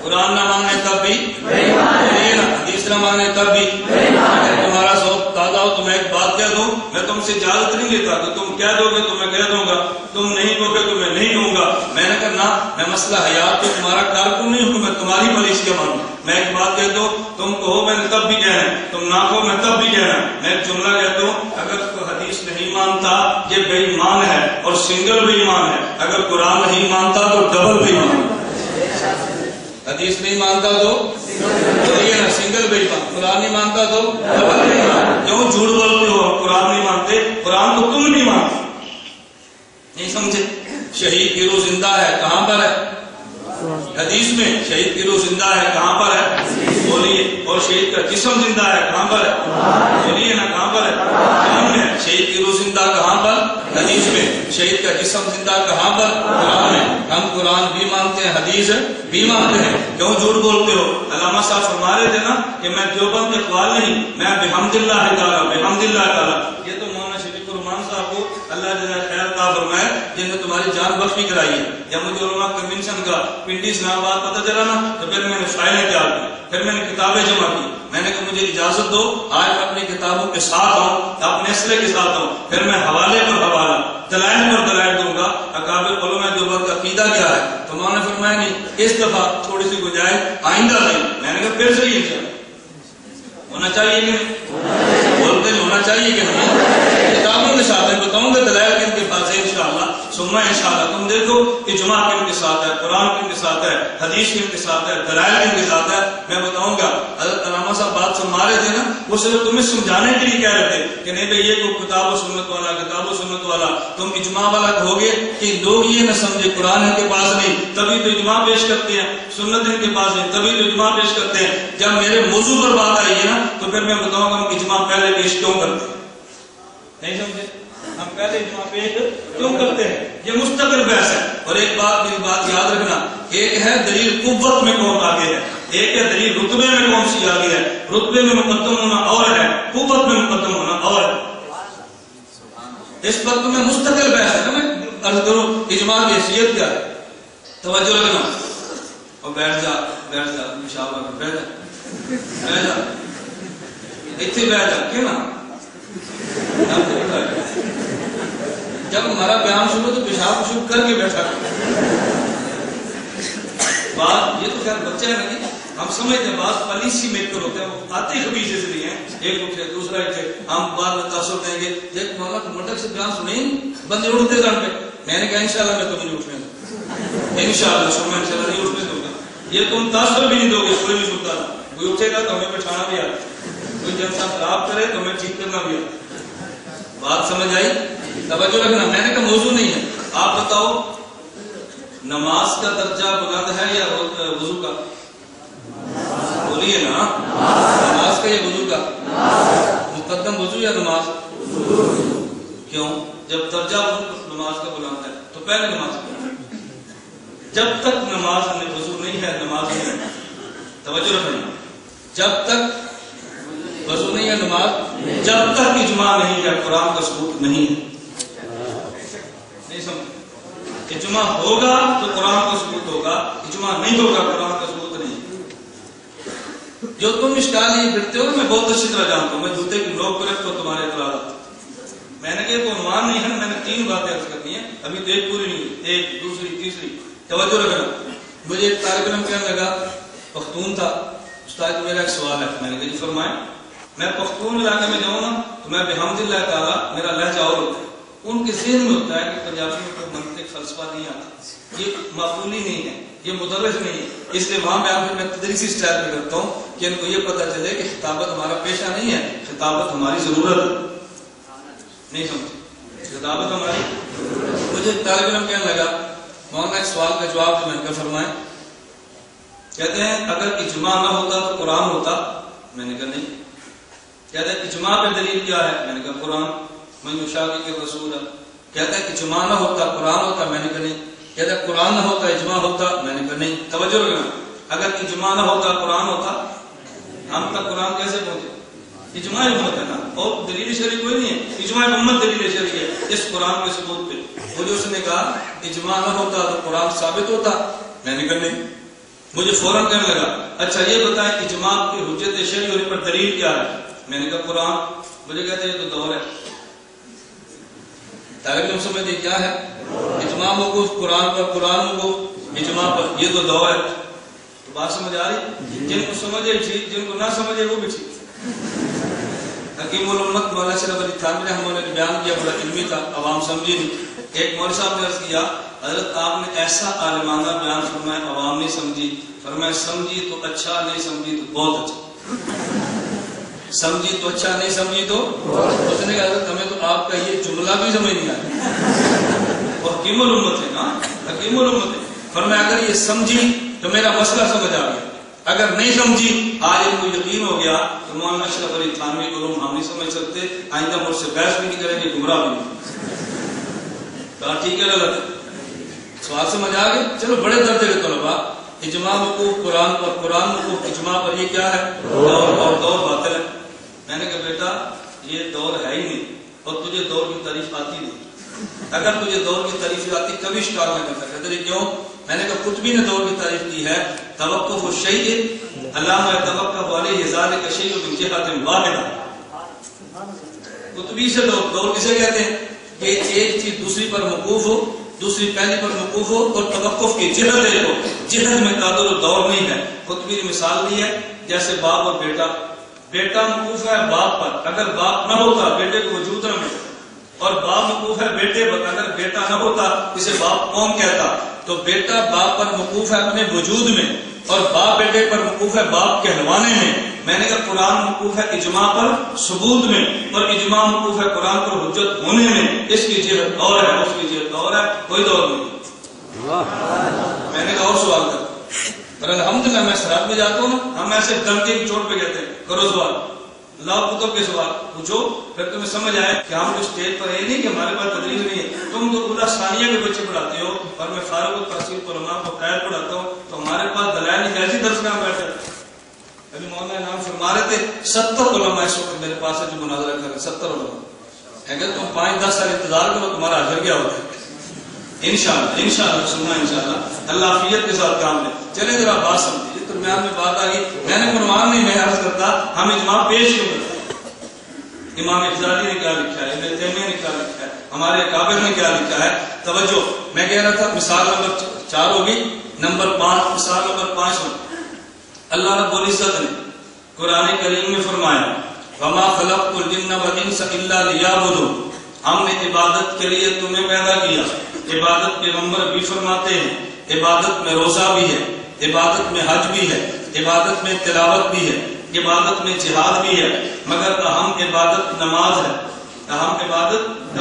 قرآن نہ مانے تب بھی بے ایمان ہے، حدیث نہ مانے تب بھی بے ایمان ہے۔ تمہارا ذوق تازہ ہو تو میں ایک بات کہہ دوں، میں تم سے اجازت نہیں لیتا کہ تم کہہ دو گے تو میں کہہ دوں گا، تم نہیں دو گے تو میں نہیں دوں گا۔ میں نے کہا نہ، میں مسئلہ حیات پہ تمہارا کارکن نہیں ہوں، میں تمہاری ملیشیا مانوں۔ میں ایک بات کہتا ہوں، تم کہو میں نے تب بھی کہنا ہے، تم نہ کہو میں تب بھی کہنا ہے۔ میں ایک جملہ کہتا ہوں، اگر کوئی حدیث نہیں مانتا یہ بے ایمان ہے اور سنگل بے ایمان ہے، اگر قرآن نہیں مانتا تو ڈبل بے ایمان ہے۔ حدیث نہیں مانتا تو سنگل بے ایمان، قرآن نہیں مانتا تو ڈبل بے ایمان۔ کیوں جھوٹ بولتے ہو؟ قرآن نہیں مانتے، قرآن تو تم نہیں مانتے، نہیں سمجھے؟ شہید کی روح زندہ ہے، کہاں پر ہے؟ حدیث میں۔ شہید کی روح زندہ ہے، کہاں پر ہے؟ بولیے۔ اور شہید کا جسم زندہ ہے، کہاں پر ہے؟ بولیے نا، کہاں پر ہے؟ قرآن میں۔ شہید کی روح زندہ کہاں پر؟ حدیث میں۔ شہید کا جسم زندہ کہاں پر؟ قرآن میں۔ ہم قرآن بھی مانتے ہیں، حدیث بھی مانتے ہیں، کیوں جھوٹ بولتے ہو؟ علامہ صاحب فرما رہے تھے نا کہ میں دیوبند اقبال نہیں، میں بحمد اللہ تعالیٰ، بحمد اللہ تعالیٰ۔ یہ تو مولانا شریف الرحمان صاحب کو اللہ جل خیر عطا فرمائے جن نے تمہاری جان بخشی کرائی ہے۔ جب مجھے علماء کنونشن کا پنڈی اسلام آباد پتہ چلا نا تو پھر میں نے فائلیں تیار کی، پھر میں نے کتابیں جمع کی۔ میں نے کہا مجھے اجازت دو آج میں اپنی کتابوں کے ساتھ آؤں، اپنے اسلحے کے ساتھ آؤں، پھر میں حوالے پر حوالہ، دلائل پر دلائل دوں گا اکابر علماء دیوبند کا عقیدہ کیا ہے۔ تو انہوں نے فرمایا نہیں، اس دفعہ تھوڑی سی گنجائش، آئندہ نہیں۔ میں نے کہا پھر سے یہ ہونا چاہیے کہ نہیں؟ بولتے نہیں ہونا چاہیے کہ نہیں؟ کتابوں کے ساتھ ہے، بتاؤں گا دلائل کن کے پاس ہے انشاءاللہ، ثم انشاءاللہ۔ تم دیکھو اجماع کن کے ساتھ ہے، قرآن کن کے ساتھ ہے، حدیث کن کے ساتھ ہے، دلائل کن کے ساتھ ہے، میں بتاؤں گا۔ حضرت علامہ صاحب بات سنوا رہے تھے نا، وہ صرف تمہیں سمجھانے کے لیے کہہ رہے تھے کہ نہیں بھائی یہ کوئی کتاب و سنت والا، کتاب و سنت والا، تم اجماع والا کہوگے کہ لوگ یہ نہ سمجھے قرآن ان کے پاس نہیں تبھی تو اجماع پیش کرتے ہیں، سنت ان کے پاس نہیں تبھی تو اجماع پیش کرتے ہیں۔ جب میرے موضوع پر بات آئی ہے نا تو پھر میں بتاؤں گا ہم اجماع پہلے پیش کیوں کرتے ہیں، نہیں سمجھے؟ ہم پہلے اجماع پیش کیوں کرتے ہیں؟ یہ مستقل بحث ہے۔ اور ایک بات میری بات یاد رکھنا ایک ہے دلیل قوت میں کون آگے ہے، ایک ہے دلیل رتبے میں کون سی آگے ہے. رتبے میں مقدم ہونا اور ہے، قوت میں مقدم ہونا اور ہے. اس وقت میں مستقل بحث ہے. میں عرض کروں اجماع کی حیثیت کیا ہے، توجہ رکھنا. اور بیٹھ جا انشاءاللہ بیٹھ جا اتنے بیٹھ جا کیوں نا. جب ہمارا بیان شروع تو پیشاب شروع کر کے بیٹھا بات. یہ تو خیر بچہ ہے نا جی، ہم سمجھتے ہیں بات پالیسی میکر ہوتے ہیں، وہ آتے خبیثے سے نہیں ہیں. ایک دوسرے دوسرا ہم بعد میں تاثر دیں گے. ایک مولانا کو منڈک سے بیان سنیں بندے اڑتے گھر پہ. میں نے کہا انشاءاللہ میں تمہیں نہیں اٹھنے دوں، انشاءاللہ میں انشاءاللہ نہیں اٹھنے دوں گا. یہ تم تاثر بھی نہیں دو گے، کوئی نہیں سنتا. کوئی اٹھے گا تو ہمیں بٹھانا بھی آتا، کوئی جلسہ خراب کرے تو ہمیں ٹھیک کرنا بھی آتا. بات سمجھ آئی؟ توجہ رکھنا. میں نے کہا موضوع نہیں ہے. آپ بتاؤ نماز کا درجہ بلند ہے یا وضو کا؟ بولیے نا. نماز کا یا وضو کا؟ مقدم وضو یا نماز؟ کیوں؟ جب درجہ نماز کا بلند ہے تو پہلے نماز کا. جب تک نماز میں وضو نہیں ہے نماز نہیں ہے. توجہ رکھنا. جب تک وضو نہیں ہے نماز، جب تک اجماع نہیں ہے قرآن کا ثبوت نہیں ہے. نہیں سمجھ؟ اجماع ہوگا تو قرآن کا ثبوت ہوگا، اجماع نہیں ہوگا قرآن کا ثبوت نہیں. جو تم اشکال نہیں پھرتے ہو میں بہت اچھی طرح جانتا ہوں. میں جوتے کی نوک پر رکھتا ہوں تمہارے اعتراضات. میں نے کہا کوئی عنوان نہیں ہے، میں نے 3 باتیں عرض کرنی ہیں. ابھی تو ایک پوری نہیں ہوئی، ایک دوسری تیسری. توجہ رکھنا. مجھے ایک طالب علم کہنے لگا، پختون تھا، استاد میرا ایک سوال ہے. میں نے کہا جی فرمائیں. میں پختون علاقے میں جاؤں نا تو میں بحمد اللہ تعالیٰ میرا لہجہ اور ہوتا ہے. ان کے ذہن میں ہوتا ہے کہ پنجابی میں کوئی منطق فلسفہ نہیں آتا، یہ معقولی نہیں ہے، یہ مدرس نہیں ہے. اس لیے وہاں میں تدریسی اسٹائل میں کرتا ہوں کہ ان کو یہ پتہ چلے کہ خطابت ہمارا پیشہ نہیں ہے، خطابت ہماری ضرورت ہے. نہیں سمجھے؟ خطابت ہماری. مجھے طالب علم کہنے لگا مولانا ایک سوال کا جواب جو میں نے کہا فرمائیں. کہتے ہیں اگر اجماع نہ ہوتا تو قرآن ہوتا. میں نے کہا نہیں. کہتے ہیں اجماع پہ دلیل کیا ہے؟ میں نے کہا قرآن. من یشاقق الرسول. کہتا ہے اجماع نہ ہوتا قرآن ہوتا. میں نے کہا نہیں. کہتا ہے قرآن نہ ہوتا اجماع ہوتا. میں نے کہا نہیں. توجہ رکھنا. اگر اجماع نہ ہوتا قرآن ہوتا ہم تک قرآن کیسے پہنچے؟ اجماع امت ہے نا، اور دلیل شرعی کوئی نہیں ہے. اجماع امت دلیل شرعی ہے اس قرآن کے ثبوت پہ. مجھے اس نے کہا اجماع نہ ہوتا تو قرآن ثابت ہوتا. میں نے کہا نہیں. مجھے فوراً کہنے لگا اچھا یہ بتائیں اجماع کی حجت شرعی ہونے پر دلیل کیا ہے؟ میں نے کہا قرآن. مجھے کہتے ہیں یہ تو دور ہے. تاکہ سمجھتے کیا ہے؟ اجماع موقوف قرآن پر، قرآن موقوف اجماع پر. یہ تو دور ہے. تو بات سمجھ آ رہی؟ جن کو سمجھے ٹھیک، جن کو نہ سمجھے وہ بھی ٹھیک. حکیم الامت مولانا اشرف علی تھانوی رحمہ اللہ نے بیان کیا، بڑا علمی تھا، عوام سمجھی نہیں. ایک مولوی صاحب نے عرض کیا حضرت آپ نے ایسا عالمانہ بیان فرمایا عوام نہیں سمجھی. فرمایا سمجھی تو اچھا، نہیں سمجھی تو بہت اچھا. سمجھی تو اچھا، نہیں سمجھی تو اس نے کہا حضرت ہمیں تو آپ کا یہ جملہ بھی سمجھ نہیں آیا. وہ حکیم الامت ہے نا، حکیم الامت ہے. فرمایا اگر یہ سمجھی تو میرا مسئلہ سمجھ آ گیا، اگر نہیں سمجھی آج ان کو یقین ہو گیا تو مولانا اشرف علی تھانوی کو ہم نہیں سمجھ سکتے، آئندہ مجھ سے بحث بھی نہیں کریں گے، گمراہ بھی نہیں. کہا ٹھیک ہے غلط. سوال سمجھ آ گئے؟ چلو بڑے درجے کے طلباء اجماع موقوف قرآن پر، قرآن موقوف اجماع پر، یہ کیا ہے؟ دور باطل ہے. میں نے کہا بیٹا یہ دور ہے ہی نہیں، اور تجھے دور کی تعریف آتی نہیں. اگر تجھے دور کی تعریف آتی کبھی شکار نہ کر سکتے. تجھے کیوں؟ میں نے کہا قطبی نے دور کی تعریف کی ہے، توقف الشیء علامہ توقف علیہ ذالک الشیء من جہۃ واحدہ. قطبی سے دور کسے کہتے ہیں؟ کہ ایک چیز دوسری پر موقوف ہو، دوسری پہلی پر موقوف ہو، اور توقف کی جہت ایک ہو. جہت میں تعدد و دور نہیں ہے. قطبی نے مثال دی ہے جیسے باپ اور بیٹا. بیٹا موقوف ہے باپ پر، اگر باپ نہ ہوتا بیٹے کو وجود نہ ملتا. اور باپ موقوف ہے بیٹے پر، اگر بیٹا نہ ہوتا اسے باپ کون کہتا؟ تو بیٹا باپ پر موقوف ہے اپنے وجود میں، اور باپ بیٹے پر موقوف ہے باپ کہلوانے میں. میں نے کہا قرآن موقوف ہے اجماع پر ثبوت میں، اور اجماع موقوف ہے قرآن پر حجت ہونے میں. اس کی جہت اور ہے، اس کی جہت اور ہے، کوئی دور نہیں. میں نے کہا اور سوال کر. اور الحمدللہ میں سرحد میں جاتا ہوں، ہم ایسے دھمکے کی چوٹ پہ کہتے ہیں کرو سوال. اللہ کتب کے سوال پوچھو، پھر تمہیں سمجھ آئے کہ ہم جو اسٹیج پر ہے نہیں کہ ہمارے پاس تدریس نہیں ہے، تم تو پورا ثانیہ کے بچے پڑھاتے ہو اور میں فارغ التحصیل علماء کو قائد پڑھاتا ہوں، تو ہمارے پاس دلائل نہیں، ایسی درس میں بیٹھے ابھی مولانا انعام فرما رہے تھے 70 علماء اس وقت میرے پاس ہے جو مناظرہ کر رہے ہیں، 70 علماء ہے کہ تم 5-10 سال انتظار کرو، تمہارا اجر کیا ہوتا ہے انشاءاللہ سننا انشاءاللہ اللہ عافیت کے ساتھ کام لے. چلے ذرا بات سمجھیے، درمیان میں بات آ گئی، میں نے عنوان نہیں میں عرض کرتا ہم اجماع پیش کیوں کرتے ہیں، امام افزاری نے کیا لکھا ہے، ابن تیمیہ نے کیا لکھا ہے، ہمارے اکابر نے کیا لکھا ہے. توجہ، میں کہہ رہا تھا مثال نمبر 4 ہوگی، نمبر 5 مثال نمبر 5 ہو. اللہ رب العزت نے قرآن کریم میں فرمایا وما خلقت الجن والانس الا ليعبدون، ہم نے عبادت کے لیے تمہیں پیدا کیا. عبادت پیغمبر بھی فرماتے ہیں، عبادت میں روزہ بھی ہے، عبادت میں حج بھی ہے، عبادت میں تلاوت بھی ہے، عبادت میں جہاد بھی ہے، مگر اہم عبادت نماز ہے. اہم عبادت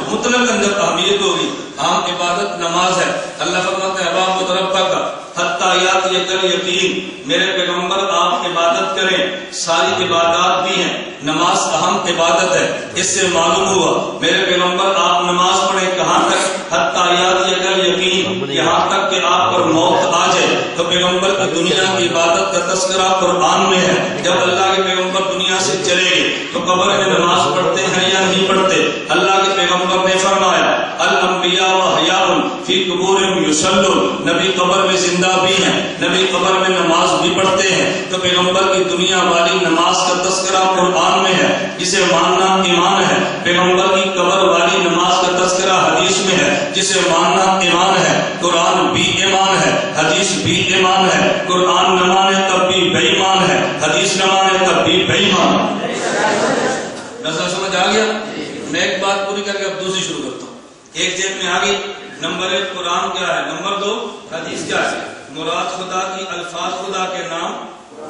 مطلق اندر اہمیت ہوگی، اہم عبادت نماز ہے. اللہ فرماتا ہے وَاعْبُدْ رَبَّكَ حَتَّىٰ يَأْتِيَكَ الْيَقِينُ، میرے پیغمبر آپ عبادت کریں. ساری عبادات بھی ہیں، نماز اہم عبادت ہے. اس سے معلوم ہوا میرے پیغمبر آپ نماز پڑھیں کہاں تک؟ حَتَّىٰ يَأْتِيَكَ الْيَقِينُ، یہاں تک کہ آپ پر موت آ جائے. تو پیغمبر کی دنیا کی عبادت کا تذکرہ قرآن میں ہے. جب اللہ کے پیغمبر دنیا سے چلے گئے تو قبر میں نماز پڑھتے ہیں یا نہیں پڑھتے؟ اللہ کے پیغمبر نے فرمایا الانبیاء وحیاء فی قبورہم یصلون، نبی قبر میں زندہ بھی ہیں، نبی قبر میں نماز بھی پڑھتے ہیں. تو پیغمبر کی دنیا والی نماز کا تذکرہ قرآن میں ہے، جسے ماننا ایمان ہے. پیغمبر کی قبر والی نماز کا تذکرہ حدیث میں ہے، جسے ماننا ایمان ہے. قرآن بھی ایمان ہے، حدیث بھی ایمان ہے. قرآن نہ مانے تب بھی بے ایمان ہے، حدیث نہ مانے تب بھی بے ایمان ہے. مسئلہ سمجھ آ گیا؟ میں ایک بات پوری کر کے اب دوسری شروع کرتا ہوں. ایک جیب میں آ گئی، نمبر 1 قرآن کیا ہے، نمبر 2 حدیث کیا ہے. مراد خدا کی الفاظ خدا کے نام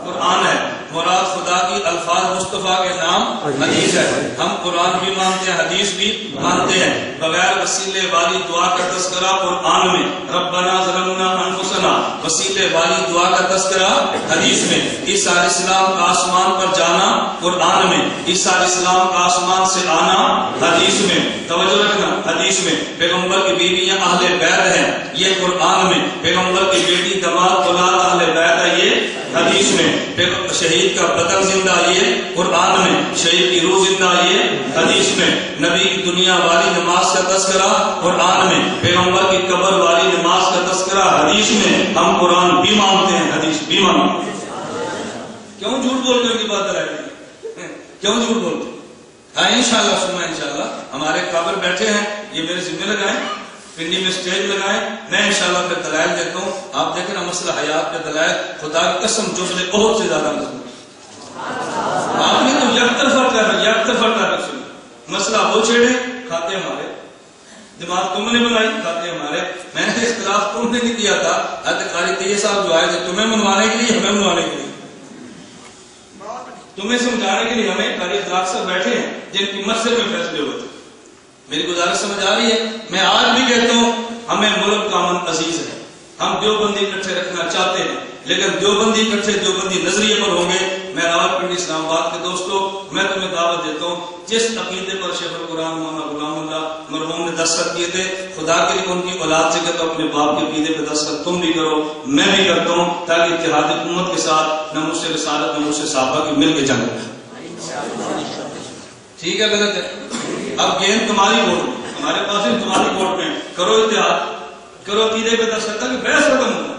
قرآن ہے، مراد خدا کی الفاظ مصطفیٰ کے نام حدیث ہے. ہم قرآن بھی مانتے ہیں، حدیث بھی مانتے ہیں. بغیر وسیلے والی دعا کا تذکرہ قرآن میں، ربنا ظلمنا انفسنا، وسیلے والی دعا کا تذکرہ حدیث میں. عیسیٰ علیہ السلام کا آسمان پر جانا قرآن میں، عیسیٰ علیہ السلام کا آسمان سے آنا حدیث میں. توجہ رکھنا، حدیث میں. پیغمبر کی بیویاں اہل بیت ہیں، یہ قرآن میں. پیغمبر کی بیٹی دماد اولاد اہل بیت ہے، یہ حدیث میں. شہید کا بدن زندہ، یہ قرآن میں. شہید کی روح زندہ، یہ حدیث میں. نبی کی دنیا والی نماز کا تذکرہ قرآن میں، پیغمبر کی قبر والی نماز کا تذکرہ حدیث میں. ہم قرآن بھی مانتے ہیں، حدیث بھی مانتے ہیں. کیوں جھوٹ بولتے ہیں؟ کی بات ہے کیوں جھوٹ بولتے ہیں؟ ہاں انشاءاللہ سننا انشاءاللہ. ہمارے قابل بیٹھے ہیں، یہ میرے ذمہ لگائیں، پنڈی میں اسٹیج لگائیں، میں انشاءاللہ پھر دلائل دیتا ہوں. آپ دیکھیں نا مسئلہ حیات کے دلائل خدا کی قسم جزء بہت سے زیادہ مسئلہ. آپ نے تو یک طرفہ کر سنی. مسئلہ وہ چھیڑے کھاتے ہمارے، دماغ تم نے بنائی کھاتے ہمارے. میں نے اختلاف تم نے نہیں کیا تھا. حضرت قاری طیب صاحب جو آئے تھے تمہیں منوانے کے لیے، ہمیں منوانے کے لیے، تمہیں سمجھانے کے لیے. ہمیں قاری اخلاق سے بیٹھے ہیں جن کی مسجد میں فیصلے ہوتے. میری گزارش سمجھ آ رہی ہے؟ میں آج بھی کہتا ہوں ہمیں ملک کا امن عزیز ہے. ہم دیوبندی اکٹھے رکھنا چاہتے ہیں، لیکن دیوبندی اکٹھے دیوبندی نظریے پر ہوں گے. میں راولپنڈی اسلام آباد کے دوستوں، میں تمہیں دعوت دیتا ہوں، جس عقیدے پر شیخ القرآن مولانا غلام اللہ مرحوم نے دستخط کیے تھے، خدا کے لیے ان کی اولاد سے کہتا ہوں اپنے باپ کے عقیدے پہ دستخط تم بھی کرو، میں بھی کرتا ہوں، تاکہ اتحاد امت کے ساتھ نہ مجھ سے رسالت نہ مجھ سے صحابہ کی مل کے جنگ ہے. ٹھیک ہے؟ غلط ہے؟ اب گیند تمہاری ووٹ میں، ہمارے پاس تمہاری ووٹ میں. کرو اتحاد، کرو عقیدے پہ دستخط تاکہ بحث ختم ہوتا.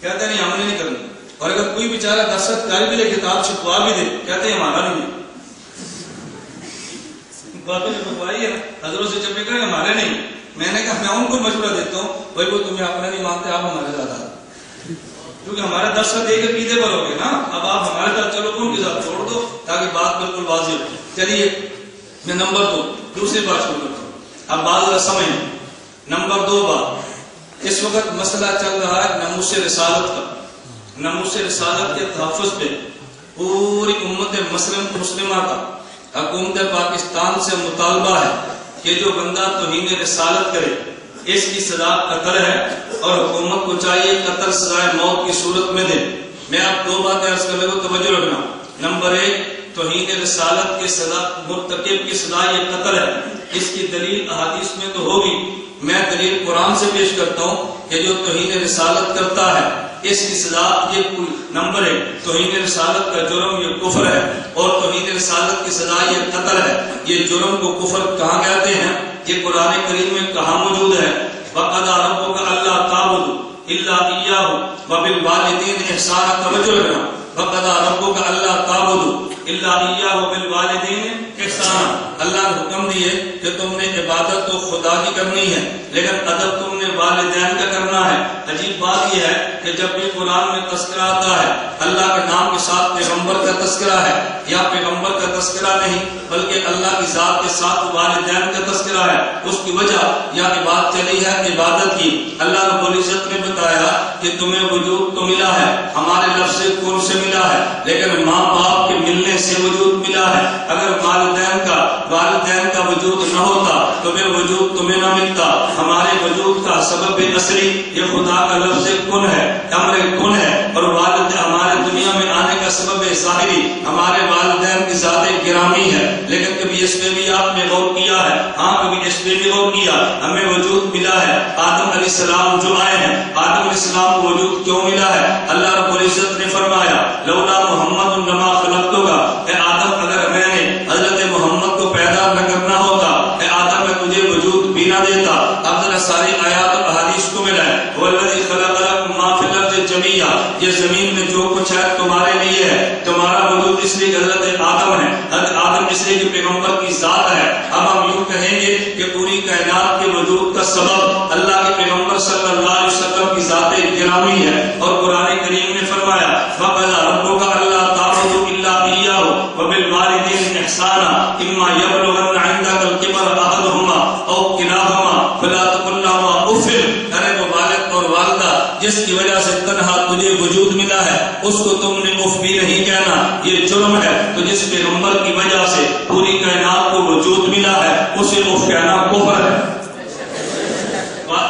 کہتے ہیں نہیں ہم نے نہیں کرنا. اور اگر کوئی بیچارہ دستخط کر بھی دے، کتاب چھپوا بھی دے، کہتے ہیں ہمارا نہیں ہے. باتیں چھپوائی ہے، حضرت سے جب کہیں ہمارے نہیں. میں نے کہا میں ان کو مشورہ دیتا ہوں، بھائی وہ تمہیں اپنا نہیں مانتے، آپ ہمارے ساتھ آ، کیونکہ ہمارا دستخط ایک عقیدے پر ہوگے نا. اب آپ ہمارے ساتھ چلو، ان کے ساتھ چھوڑ دو تاکہ بات بالکل واضح ہو. چلیے میں نمبر 2 دوسری بات شروع کرتا ہوں. اب بات سمجھ. نمبر 2 بات، اس وقت مسئلہ چل رہا ہے ناموس رسالت کا. ناموس رسالت کے تحفظ پہ پوری امت مسلمہ کا، حکومت پاکستان سے مطالبہ ہے کہ جو بندہ توہین رسالت کرے اس کی سزا قتل ہے، اور حکومت کو چاہیے قتل سزائے موت کی صورت میں دے. میں آپ 2 باتیں عرض کرنے کو توجہ رکھنا. نمبر 1، توہین رسالت کے سزا مرتکب کی سزا یہ قتل ہے، اس کی دلیل احادیث میں تو ہوگی، میں دلیل قرآن سے پیش کرتا ہوں کہ جو توہین رسالت کرتا ہے اس کی سزا یہ نمبر ہے، توہین رسالت کا جرم یہ کفر ہے، اور توہین رسالت کی سزا یہ قتل ہے۔ یہ جرم کو کفر کہاں کہتے ہیں؟ یہ قرآن کریم میں کہاں موجود ہے؟ وَقَضَىٰ رَبُّكَ أَلَّا تَعْبُدُوا إِلَّا إِيَّاهُ وَبِالْوَالِدَيْنِ إِحْسَانًا توجہ رکھنا، وَقَضَىٰ رَبُّكَ أَلَّا تَعْبُدُوا إِلَّا إِيَّاهُ وَبِالْوَالِدَيْنِ إِحْسَانًا، اللہ نے حکم دیے کہ تم نے عبادت تو خدا کی کرنی ہے لیکن ادب تم نے والدین کا کرنا ہے۔ عجیب بات یہ ہے کہ جب بھی قرآن میں تذکرہ آتا ہے اللہ کے نام کے ساتھ پیغمبر کا تذکرہ ہے یا پیغمبر کا تذکرہ نہیں بلکہ اللہ کی ذات کے ساتھ والدین کا تذکرہ ہے، اس کی وجہ یہاں بات چلی ہے عبادت کی۔ اللہ رب العزت نے بتایا کہ تمہیں وجود تو ملا ہے، ہمارے لفظ کن سے ملا ہے، لیکن ماں باپ کے ملنے سے وجود ملا ہے۔ اگر والدین کا وجود نہ ہوتا تو پھر وجود تمہیں نہ ملتا۔ ہمارے وجود کا سبب اصلی یہ خدا کا لفظ کن ہے، امر کن ہے، اور والد ہمارے دنیا میں آنے کا سبب ظاہری ہمارے والدین کی ذات گرامی ہے۔ لیکن کبھی اس پہ بھی آپ نے غور کیا ہے؟ ہاں کبھی اس پہ بھی غور کیا؟ ہمیں وجود ملا ہے، آدم علیہ السلام جو آئے ہیں، آدم علیہ السلام کو وجود کیوں ملا ہے؟ اللہ رب العزت نے فرمایا لولا محمد لما خلقتک، اے آدم اگر میں نے حضرت محمد کو پیدا نہ کرنا ہوتا، اے آدم میں تجھے وجود بھی نہ دیتا۔ اب ذرا ساری آیات اور احادیث کو ملا ہے، هو الذی خلق لکم ما فی الارض جمیعا، یہ زمین میں جو کچھ ہے تمہارے لیے ہے، تمہارا وجود اس لیے حضرت آدم ہے، حضرت آدم اس لیے کہ پیغمبر کی ذات ہے۔ اب ہم یوں کہیں گے کہ پوری کائنات کے وجود کا سبب اللہ کے پیغمبر صلی اللہ علیہ وسلم کی ذات گرامی ہے، اور قرآن کریم نے فرمایا وَقَضَىٰ رَبُّكَ أَلَّا تَعْبُدُوا إِلَّا إِيَّاهُ وَبِالْوَالِدَيْنِ إِحْسَانًا إِمَّا يَبْلُغَنَّ عِندَكَ الْكِبَرَ أَحَدُهُمَا أَوْ كِلَاهُمَا فَلَا تَقُل لَّهُمَا أُفٍّ، ارے وہ والد اور والدہ جس کی وجہ سے تنہا تجھے وجود ملا ہے اس کو تم نے اف بھی نہیں کہنا، یہ جرم ہے۔ تو جس پیغمبر کی وجہ سے پوری کائنات کو وجود ملا ہے اسے اف کہنا کفر ہے۔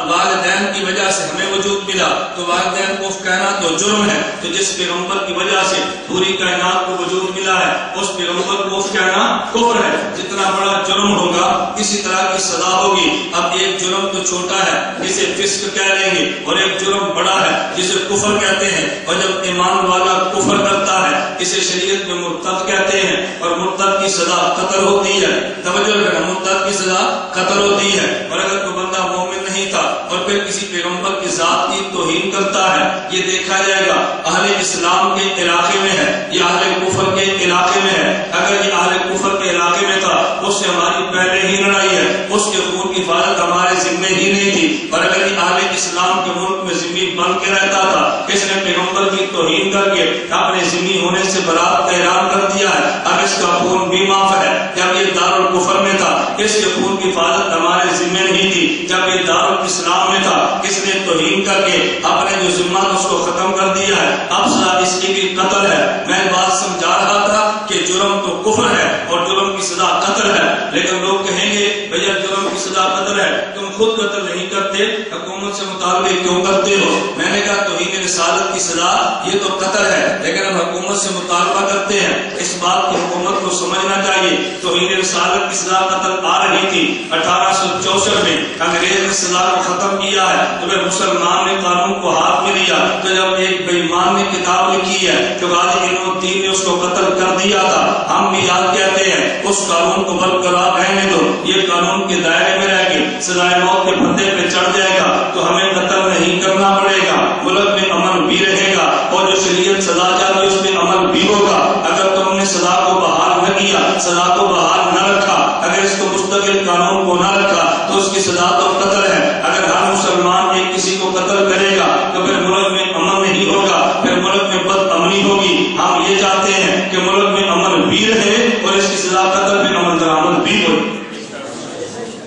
والدین کی وجہ سے ہمیں وجود ملا تو والدین کو اف کہنا تو جرم ہے۔ تو جس پیغمبر کی وجہ سے پوری کائنات کو وجود ملا ہے اس پیغمبر کو اف کہنا کفر ہے۔ جتنا بڑا جرم ہوگا اسی طرح کی سزا ہوگی۔ اب ایک جرم تو چھوٹا ہے جسے فسق کہہ لیں گے، اور ایک جرم بڑا ہے جسے کفر کہتے ہیں، اور جب ایمان والا کفر کرتا ہے اسے شریعت میں مرتد کہتے ہیں، اور مرتد کی سزا قتل ہوتی ہے۔ توجہ رکھنا، مرتد کی سزا قتل ہوتی ہے۔ اور اگر کوئی بندہ مومن نہیں تھا اور پھر کسی پیغمبر کی ذات کی توہین کرتا ہے، یہ دیکھا جائے گا اہل اسلام کے علاقے میں ہے یا اہل کفر کے علاقے میں ہے۔ اگر یہ اہل کفر کے علاقے میں تھا اس سے ہماری پہلے ہی لڑائی ہے، اس کے خون کی حفاظت ہمارے ذمے ہی نہیں تھی۔ اور اگر یہ اہل اسلام کے ملک میں ذمہ بن کے رہتا تھا، اس نے پیغمبر کی توہین کر کے اپنے ذمہ ہونے سے برات کا اعلان کر دیا ہے، اب اس کا خون بھی معاف ہے۔ جب یہ دارالکفر میں تھا اس کے خون کی حفاظت ہمارے ذمے نہیں تھی، جب یہ دارالاسلام میں تھا اس نے توہین کر کے اپنے جو ذمہ اس کو ختم کر دیا ہے، اب سزا اس کی بھی قتل ہے۔ میں بات سمجھا رہا تھا کہ جرم تو کفر ہے اور جرم کی سزا قتل ہے، لیکن لوگ کہیں گے بھیا جرم کی سزا قتل ہے، تم خود قتل نہیں کرتے، حکومت سے مطالبے کیوں کرتے ہو؟ میں نے کہا توہین رسالت کی سزا یہ تو قتل ہے، لیکن ہم حکومت سے مطالبہ کرتے ہیں، اس بات کی حکومت کو سمجھنا چاہیے۔ توہین رسالت کی سزا قتل آ رہی تھی 1864 میں، انگریز نے سزا کو ختم کیا ہے تو پھر مسلمان نے قانون کو ہاتھ میں لیا۔ تو جب ایک بے ایمان نے کتاب لکھی ہے کہ غازی علم الدین نے اس کو قتل کر دیا تھا، ہم بھی یاد کہتے ہیں اس قانون کو برقرار رہنے دو، یہ قانون کے دائرے میں رہ کے سزائے موت کے پھندے پہ چڑھ جائے گا تو ہمیں قتل نہیں کرنا پڑے گا، ملک میں امن بھی رہے گا، اور جو شریعت سزا چاہتی ہے اس میں عمل بھی ہوگا۔ اگر تم نے سزا کو بحال نہ کیا، سزا کو بحال نہ رکھا، اگر اس کو مستقل قانون کو نہ رکھا تو اس کی سزا تو قتل ہے۔ اگر ہر مسلمان ایک کسی کو قتل کرے گا تو پھر ملک میں امن نہیں ہوگا، پھر ملک میں بد امنی ہوگی۔ ہم یہ چاہتے ہیں کہ ملک میں امن بھی رہے اور اس کی سزا قتل میں عمل درآمد بھی ہو۔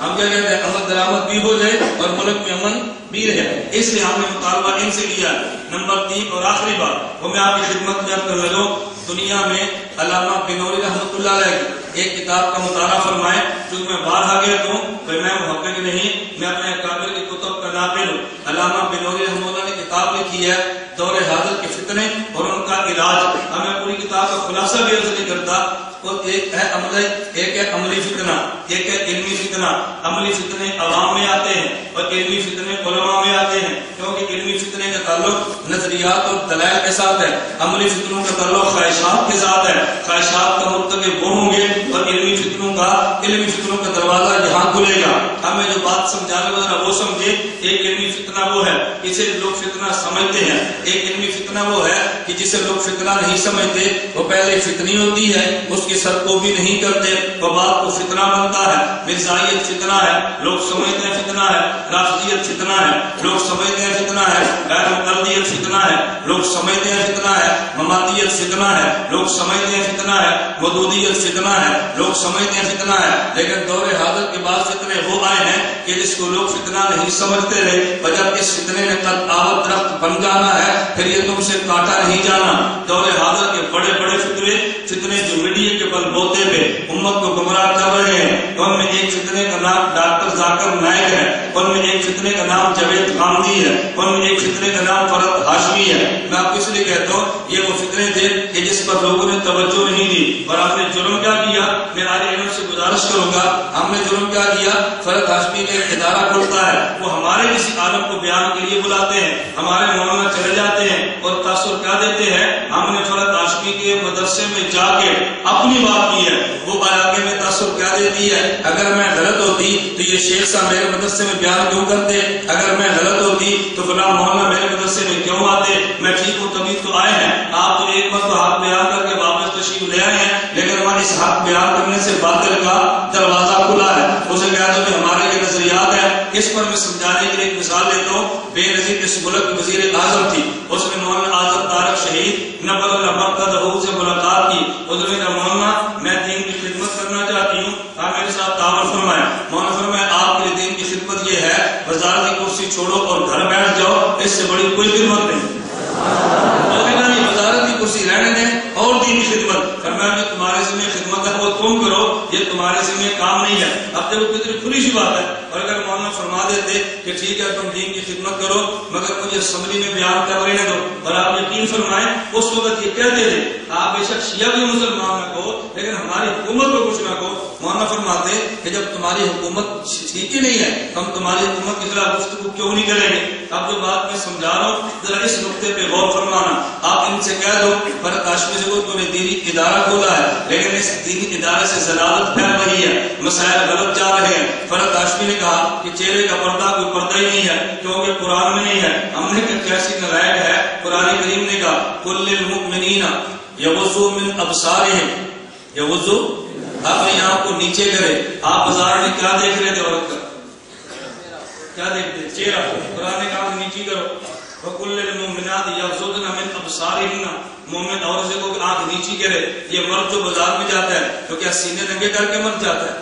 ہم کیا کہتے ہیں؟ عمل درآمد بھی ہو جائے اور ملک میں امن بھی رہے، اس لیے ہم نے مطالبہ ان سے کیا۔ نمبر 3 اور آخری بات وہ میں آپ کی خدمت میں کر لگا، دنیا میں علامہ بنوری رحمۃ اللہ علیہ کی ایک کتاب کا مطالعہ فرمائیں، چونکہ میں باہر آ گیا ہوں، میں محقق نہیں، میں اپنے اکابر کی کتب کا ناقل ہوں۔ علامہ بنوری رحمۃ اللہ نے کتاب لکھی ہے دور حاضر کے فتنے اور ان کا علاج۔ اب میں پوری کتاب کا خلاصہ بھی عرض نہیں کرتا، اور ایک ہے عملی فتنہ، ایک ہے علمی فتنہ۔ عملی فتنے عوام میں آتے ہیں اور علمی فتنے علماء میں آتے ہیں، کیونکہ علمی فتنے کا تعلق نظریات اور دلائل کے ساتھ ہے، عملی فتنوں کا تعلق خواہشات کے ساتھ ہے۔ خواہشات کا مرتکب وہ ہوں گے اور علمی فتنوں کا دروازہ یہاں کھلے گا۔ ہمیں جو بات سمجھانے والا وہ سمجھے، ایک علمی فتنہ وہ ہے جسے لوگ فتنہ سمجھتے ہیں، ایک علمی فتنہ وہ ہے کہ جسے لوگ فتنہ نہیں سمجھتے، وہ پہلے فتنی ہوتی ہے، اس کی سر کو بھی نہیں کرتے، وہ بات کو فتنہ بنتا ہے۔ مرزائیت فتنہ ہے، لوگ سمجھتے ہیں فتنہ ہے۔ رافضیت فتنہ ہے، لوگ سمجھتے ہیں فتنہ ہے۔ غیر مقلدیت فتنہ ہے، لوگ سمجھتے ہیں فتنہ ہے۔ مماتیت فتنہ ہے، لوگ سمجھتے ہیں فتنہ ہے۔ مودودیت فتنہ ہے، لوگ سمجھتے ہیں فتنہ ہے۔ لیکن دور حاضر کے بعد فتنے وہ آئے ہیں کہ جس کو لوگ فتنہ نہیں سمجھتے رہے، اور جب اس فتنے نے قد آوت درخت بن جانا ہے پھر یہ تم سے کاٹا نہیں جانا۔ دور حاضر کے بڑے بڑے فتنے جو میڈیا کے بل بوتے پہ امت کو گمراہ کر رہے ہیں، ان میں ایک فتنے کا نام ڈاکٹر ذاکر نائک ہے، ان میں ایک فتنے کا نام جاوید غامدی ہے، ان میں ایک فتنے کا نام فرد ہاشمی ہے۔ میں آپ کو اس لیے کہتا ہوں یہ وہ فتنے تھے کہ جس پر لوگوں نے توجہ نہیں دی، اور آپ نے جرم کیا کیا؟ میں آج علم سے گزارش کروں گا، ہم نے جرم کیا کیا؟ فرد ہاشمی کا ایک ادارہ کھلتا ہے، وہ ہمارے کسی عالم کو بیان کے لیے بلاتے ہیں، ہمارے مولانا چلے جاتے ہیں اور تاثر کیا دیتے ہیں؟ ہم نے فرد ہاشمی کے مدرسے میں جا کے اپنی بات کی ہے، وہ علاقے میں تاثر کیا دیتی ہے؟ اگر میں غلط ہوتی تو یہ شیخ صاحب میرے مدرسے میں بیان کیوں کرتے؟ اگر میں غلط ہوتی تو فلاں مولانا میرے مدرسے میں کیوں آتے؟ میں ٹھیک ہوں تبھی تو آئے ہیں۔ آپ تو ایک مرتبہ حق بیان کر کے واپس تشریف لے آئے ہیں، لیکن ہمارے اس حق بیان کرنے سے باطل کا دروازہ کھلا ہے۔ اسے کہتے ہیں کہ ہمارے کے نظریات ہیں۔ اس پر میں سمجھانے کے لیے ایک مثال دیتا ہوں۔ بے نظیر اس ملک کی وزیر اعظم تھی، اس نے مولانا آزم طارق شہید نبل اللہ مقتدہ سے ملاقات کی۔ اس نے کہا مولانا میں دین کی خدمت کرنا چاہتی ہوں، آپ میرے ساتھ تعاون فرمائیں۔ مولانا فرمایا آپ کے دین کی خدمت یہ ہے وزارت کی کرسی چھوڑو اور گھر بیٹھ جاؤ، اس سے بڑی کوئی خدمت نہیں۔ وزارت کی کرسی رہنے دیں اور دین کی خدمت۔ فرمایا جو تمہارے ذمہ خدمت ہے وہ تم کرو، یہ تمہارے ذمہ کام نہیں ہے۔ اب دیکھو کتنی کھلی سی بات ہے، اور اگر مولانا فرما دیتے کہ ٹھیک ہے تم دین کی خدمت کرو مگر مجھے اسمبلی میں بیان کر رہنے دو، اور آپ یقین فرمائیں اس وقت یہ کہتے تھے آپ بے شک شیعہ بھی مسلمان نہ کہو لیکن ہماری حکومت کو کچھ نہ کہو۔ مولانا فرماتے کہ جب تمہاری حکومت ٹھیک ہی نہیں ہے تو ہم تمہاری حکومت کی خلاف گفتگو کیوں نہیں کریں گے؟ اب جو بات میں سمجھا رہا ہوں ذرا اس نقطے پہ غور فرمانا۔ آپ ان سے کہہ دو فرد ہاشمی سے تو نے دینی ادارہ کھولا ہے لیکن اس دینی ادارے سے ضلالت پھیل رہی ہے، مسائل غلط جا رہے ہیں۔ فرد ہاشمی نے کہا کہ چہرے کا پردہ کوئی پردہ ہی نہیں ہے کیونکہ قرآن میں نہیں ہے۔ ہم نے کہا کیسی نلائق ہے، قرآن کریم نے کہا کل للمؤمنین یغضوا من ابصارہم، یغضوا اپنی آنکھ کو نیچے کرے۔ آپ بازار میں کیا دیکھ رہے تھے عورت کا؟ کیا دیکھتے؟ چہرہ۔ قرآن نے کہا نیچی کرو۔ وَقُلْ لِلْمُؤْمِنَاتِ يَغْضُضْنَ مِنْ أَبْصَارِهِنَّ، مومن عورت سے کو آنکھ نیچی کرے۔ یہ مرد جو بازار میں جاتا ہے تو کیا سینے ننگے کر کے مرد جاتا ہے؟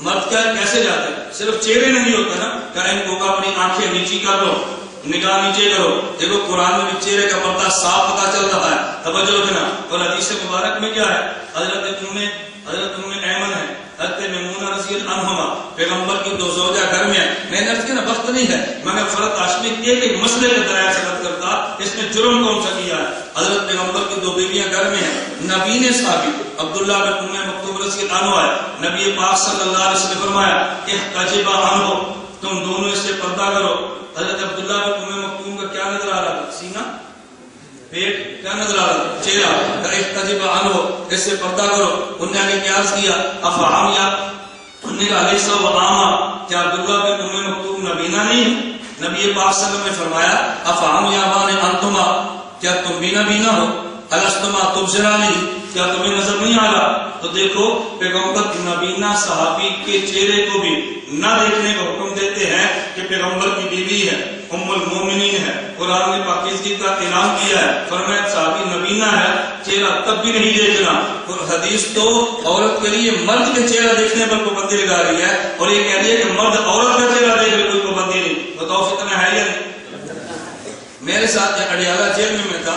مرد کیا کیسے جاتا ہے؟ صرف چہرے نہیں ہوتا نا، کہ ان کو اپنی آنکھیں نیچی کر لو، نگاہ نیچے کرو۔ دیکھو قرآن میں بھی چہرے کا پردہ صاف پتہ چل رہا ہے، توجہ رکھنا۔ اور حدیث مبارک میں کیا ہے؟ حضرت ام ایمن ہے، حضرت میمونہ رضی اللہ عنہما، پیغمبر کی دو زوجہ گھر میں ہے۔ میں نے عرض کیا نا وقت نہیں ہے، میں نے فرد ہاشمی ایک مسئلے کے دلائل سے رد کرتا، اس نے جرم کون سا کیا ہے؟ حضرت پیغمبر کی دو بیویاں گھر میں ہیں۔ نبی نے صحابی عبداللہ بن ام مکتوم رضی اللہ عنہ ہے، نبی پاک صلی اللہ علیہ وسلم نے فرمایا احتجبا عنہ، تم دونوں اس سے پردہ کرو۔ حضرت عبداللہ بن ام مکتوم کا کیا نظر آ رہا تھا؟ سینہ، پیٹ، کیا نظر آ رہا تھا؟ چہرہ۔ احتجبا عنہ، اس سے پردہ کرو۔ انہوں نے کیا عرض کیا؟ افعامیا، انہوں نے کہا علیہ و عامہ، کیا عبداللہ بن ام مکتوم نبینا نہیں ہے؟ نبی پاک صلی اللہ علیہ وسلم نے فرمایا افعامیا وان انتما، کیا تم بھی نبینا ہو؟ الستما تبصرانی، کیا تمہیں نظر نہیں آ رہا؟ تو دیکھو پیغمبر نبینا صحابی کے چہرے کو بھی نہ دیکھنے کا حکم دیتے ہیں کہ پیغمبر کی بیوی ہے، ام المومنین ہے، قرآن نے پاکیزگی کا اعلان کیا ہے، فرمایا صحابی نبینا ہے، چہرہ تب بھی نہیں دیکھنا۔ اور حدیث تو عورت کے لیے مرد کے چہرہ دیکھنے پر پابندی لگا رہی ہے، اور یہ کہہ رہی ہے کہ مرد عورت کا چہرہ دیکھ رہے کوئی پابندی نہیں۔ بتاؤ فتنہ ہے یا نہیں؟ میرے ساتھ اڈیالہ جیل میں تھا،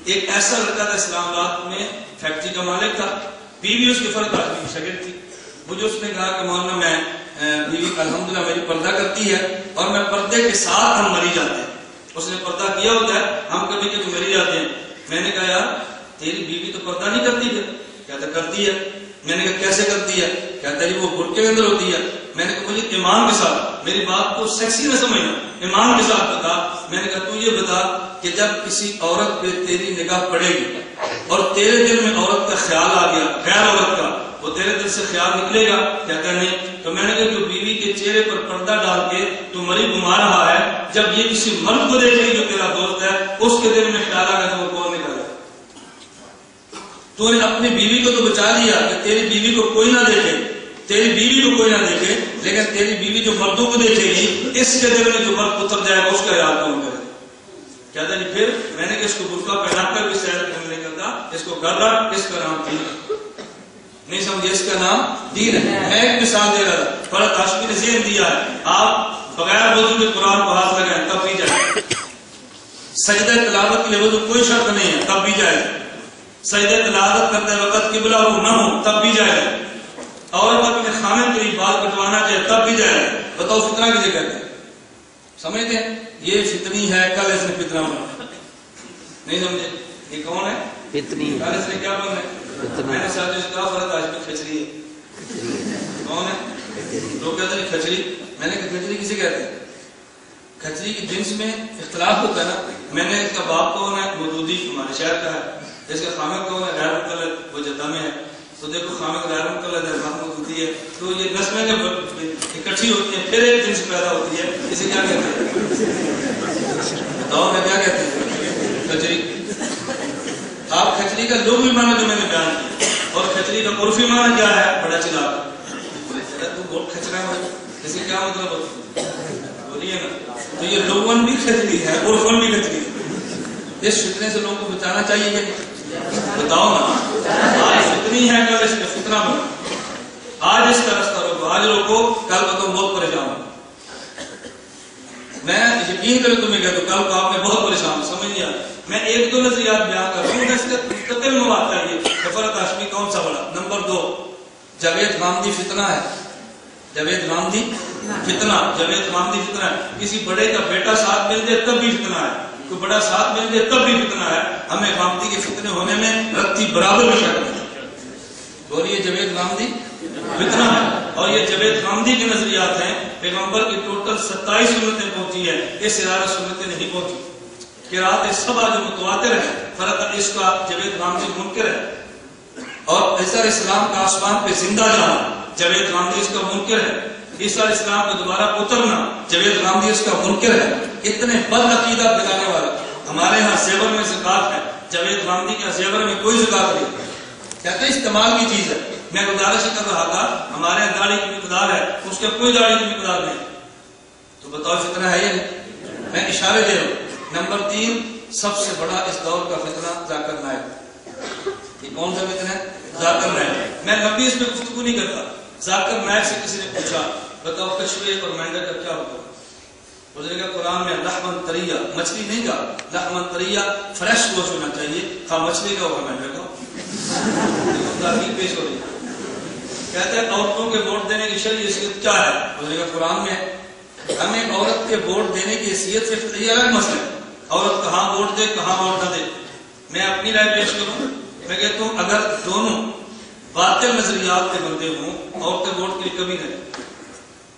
ایک ایسا لڑکا تھا اسلام آباد میں فیکٹری کا مالک تھا، بیوی اس کے فرد آدمی کی شاگرد تھی. مجھے اس نے کہا کہ مولانا میں بیوی الحمدللہ میری پردہ کرتی ہے اور میں پردے کے ساتھ ہم مری جاتے ہیں. اس نے پردہ کیا ہوتا ہے، ہم کبھی کبھی مری جاتے ہیں. میں نے کہا یار تیری بیوی تو پردہ نہیں کرتی ہے. کہتا کرتی ہے. میں نے کہا کیسے کرتی ہے؟ کہتا ہے وہ برقعے کے اندر ہوتی ہے. میں نے کہا مجھے ایمان کے ساتھ، میری بات کو سیکسی نہ سمجھنا، ایمان کے ساتھ بتا. میں نے کہا تو یہ بتا کہ جب کسی عورت پہ تیری نگاہ پڑے گی اور تیرے دل میں عورت کا خیال آ گیا، غیر عورت کا، وہ تیرے دل سے خیال نکلے گا؟ کہتا ہے نہیں. تو میں نے کہا جو بیوی کے چہرے پر پردہ ڈال کے تو مری گھما رہا ہے، جب یہ کسی مرد کو دیکھے جو تیرا دوست ہے اس کے دل میں خیال آ گیا تو وہ کون نکلے گا؟ تو نے اپنی بیوی کو تو بچا لیا کہ تیری بیوی کو کوئی نہ دیکھے، تیری بیوی کو کوئی نہ دیکھے، لیکن تیری بیوی جو مردوں کو دیکھے گی اس کے دل میں جو مرد اتر جائے گا اس کا یاد کون کرے؟ کہتا جی پھر میں نے کہ اس کو برقع پہنا کر بھی سیر کرنے نہیں کرتا، اس کو گھر رکھ، اس کا نام دین ہے. نہیں سمجھے؟ اس کا نام دین ہے. میں ایک مثال دے رہا تھا، بڑا تاشمی نے ذہن دیا ہے، آپ بغیر وضو کے قرآن کو ہاتھ لگائیں تب بھی جائے. سجدہ تلاوت کے لیے وضو کوئی شرط نہیں ہے تب بھی جائے. سجدہ تلاوت کرتے وقت قبلہ رخ نہ ہو تب بھی جائے. عورت اپنے خامن کے لیے بال کٹوانا چاہے تب بھی جائے. بتاؤ فتنہ کسے کہتے ہیں؟ سمجھتے ہیں؟ یہ فتنی ہے، کل اس نے فتنہ بنا. نہیں سمجھے؟ یہ کون ہے؟ فتنی. کل اس نے کیا بنا ہے؟ میں نے ساتھ سے کہا فرد آج میں کھچری ہے. کون ہے؟ لوگ کہتے ہیں کھچری. میں نے کہا کھچری کسے کہتے ہیں؟ کھچری کی جنس میں اختلاف ہوتا ہے نا. میں نے اس کا باپ کون ہے؟ مودودی ہمارے شہر کا ہے. جس کا خامد کون ہے؟ غیر مقلد، وہ جدہ میں ہے. تو دیکھو خامد غیر مقلد ہے، محمود ہوتی ہے، تو یہ نسلیں جب اکٹھی ہوتی ہیں پھر ایک جنس پیدا ہوتی ہے. اسے کیا کہتے ہیں؟ بتاؤ میں کیا کہتے ہیں؟ کھچری. آپ کھچری کا لغوی معنی جو میں نے بیان کیا اور کھچری کا عرفی معنی کیا ہے؟ بڑا چلاک. تو بہت کھچرا ہے، اس کا کیا مطلب ہوتا ہے؟ بولیے نا. تو یہ لغون بھی کھچری ہے، عرفن بھی کھچری ہے. اس فتنے سے لوگوں کو بچانا چاہیے کہ بتاؤ نا. آج فتنی ہے، کل اس کا فتنہ بنا. آج اس کا رستہ روکو، آج روکو، کل کو تم بہت پریشان ہو. میں یقین کروں تمہیں کہتا ہوں کل کو آپ نے بہت پریشان ہو. سمجھ لیا؟ میں ایک دو نظریات بیان کر رہا ہوں، اس کا مستقل مواد چاہیے. فرد ہاشمی کون سا بڑا؟ نمبر 2 جاوید غامدی فتنہ ہے. جاوید غامدی فتنہ، جاوید غامدی فتنہ ہے. کسی بڑے کا بیٹا ساتھ مل جائے تب بھی فتنہ ہے، کوئی بڑا ساتھ مل جائے تب بھی فتنہ ہے. ہمیں غامدی کے فتنے ہونے میں رتی برابر بھی شک ہے. بولیے جاوید غامدی فتنہ ہے. اور یہ جاوید غامدی کے نظریات ہیں. پیغمبر کی ٹوٹل 27 سنتیں پہنچی ہے، اس 11 سنتیں نہیں پہنچی. قرات سبع جو متواتر ہے، فرق اس کا جاوید غامدی منکر ہے. اور عیسیٰ علیہ السلام کا آسمان پہ زندہ جانا جاوید غامدی اس کا منکر ہے. عیسیٰ علیہ السلام کا دوبارہ اترنا جاوید غامدی اس کا منکر ہے. اتنے بد عقیدہ پھیلانے والا. ہمارے ہاں زیور میں زکات ہے، جاوید غامدی کا زیور میں کوئی زکات نہیں. کہتے ہیں استعمال کی چیز ہے. میں گزارش کر رہا تھا، ہمارے یہاں داڑھی کی مقدار ہے، اس کا کوئی داڑھی کی مقدار نہیں. تو بتاؤ فتنہ ہے یا نہیں؟ میں اشارے دے رہا ہوں. نمبر 3 سب سے بڑا اس دور کا فتنہ ذاکر نائک. یہ کون سا فتنہ ہے؟ ذاکر نائک. میں لمبی اس میں گفتگو نہیں کرتا. ذاکر نائک سے کسی نے پوچھا بتاؤ کچھوے اور مینڈک کا کیا ہوتا ہے؟ اس نے کہا قرآن میں لحمن طریہ، مچھلی نہیں کہا، لحمن طریہ فریش گوشت ہونا چاہیے، خواہ مچھلی کا ہو مینڈک کا. تحقیق پیش ہو رہی ہے. کہتے ہیں عورتوں کے ووٹ دینے کی شرعی حیثیت کیا ہے؟ اس نے کہا قرآن میں. ہمیں عورت کے ووٹ دینے کی حیثیت سے یہ الگ مسئلہ ہے. عورت کہاں ووٹ دے کہاں ووٹ نہ دے. میں اپنی رائے پیش کروں. میں کہتا ہوں اگر دونوں باطل نظریات کے بندے ہوں عورت ووٹ کی کمی نہیں.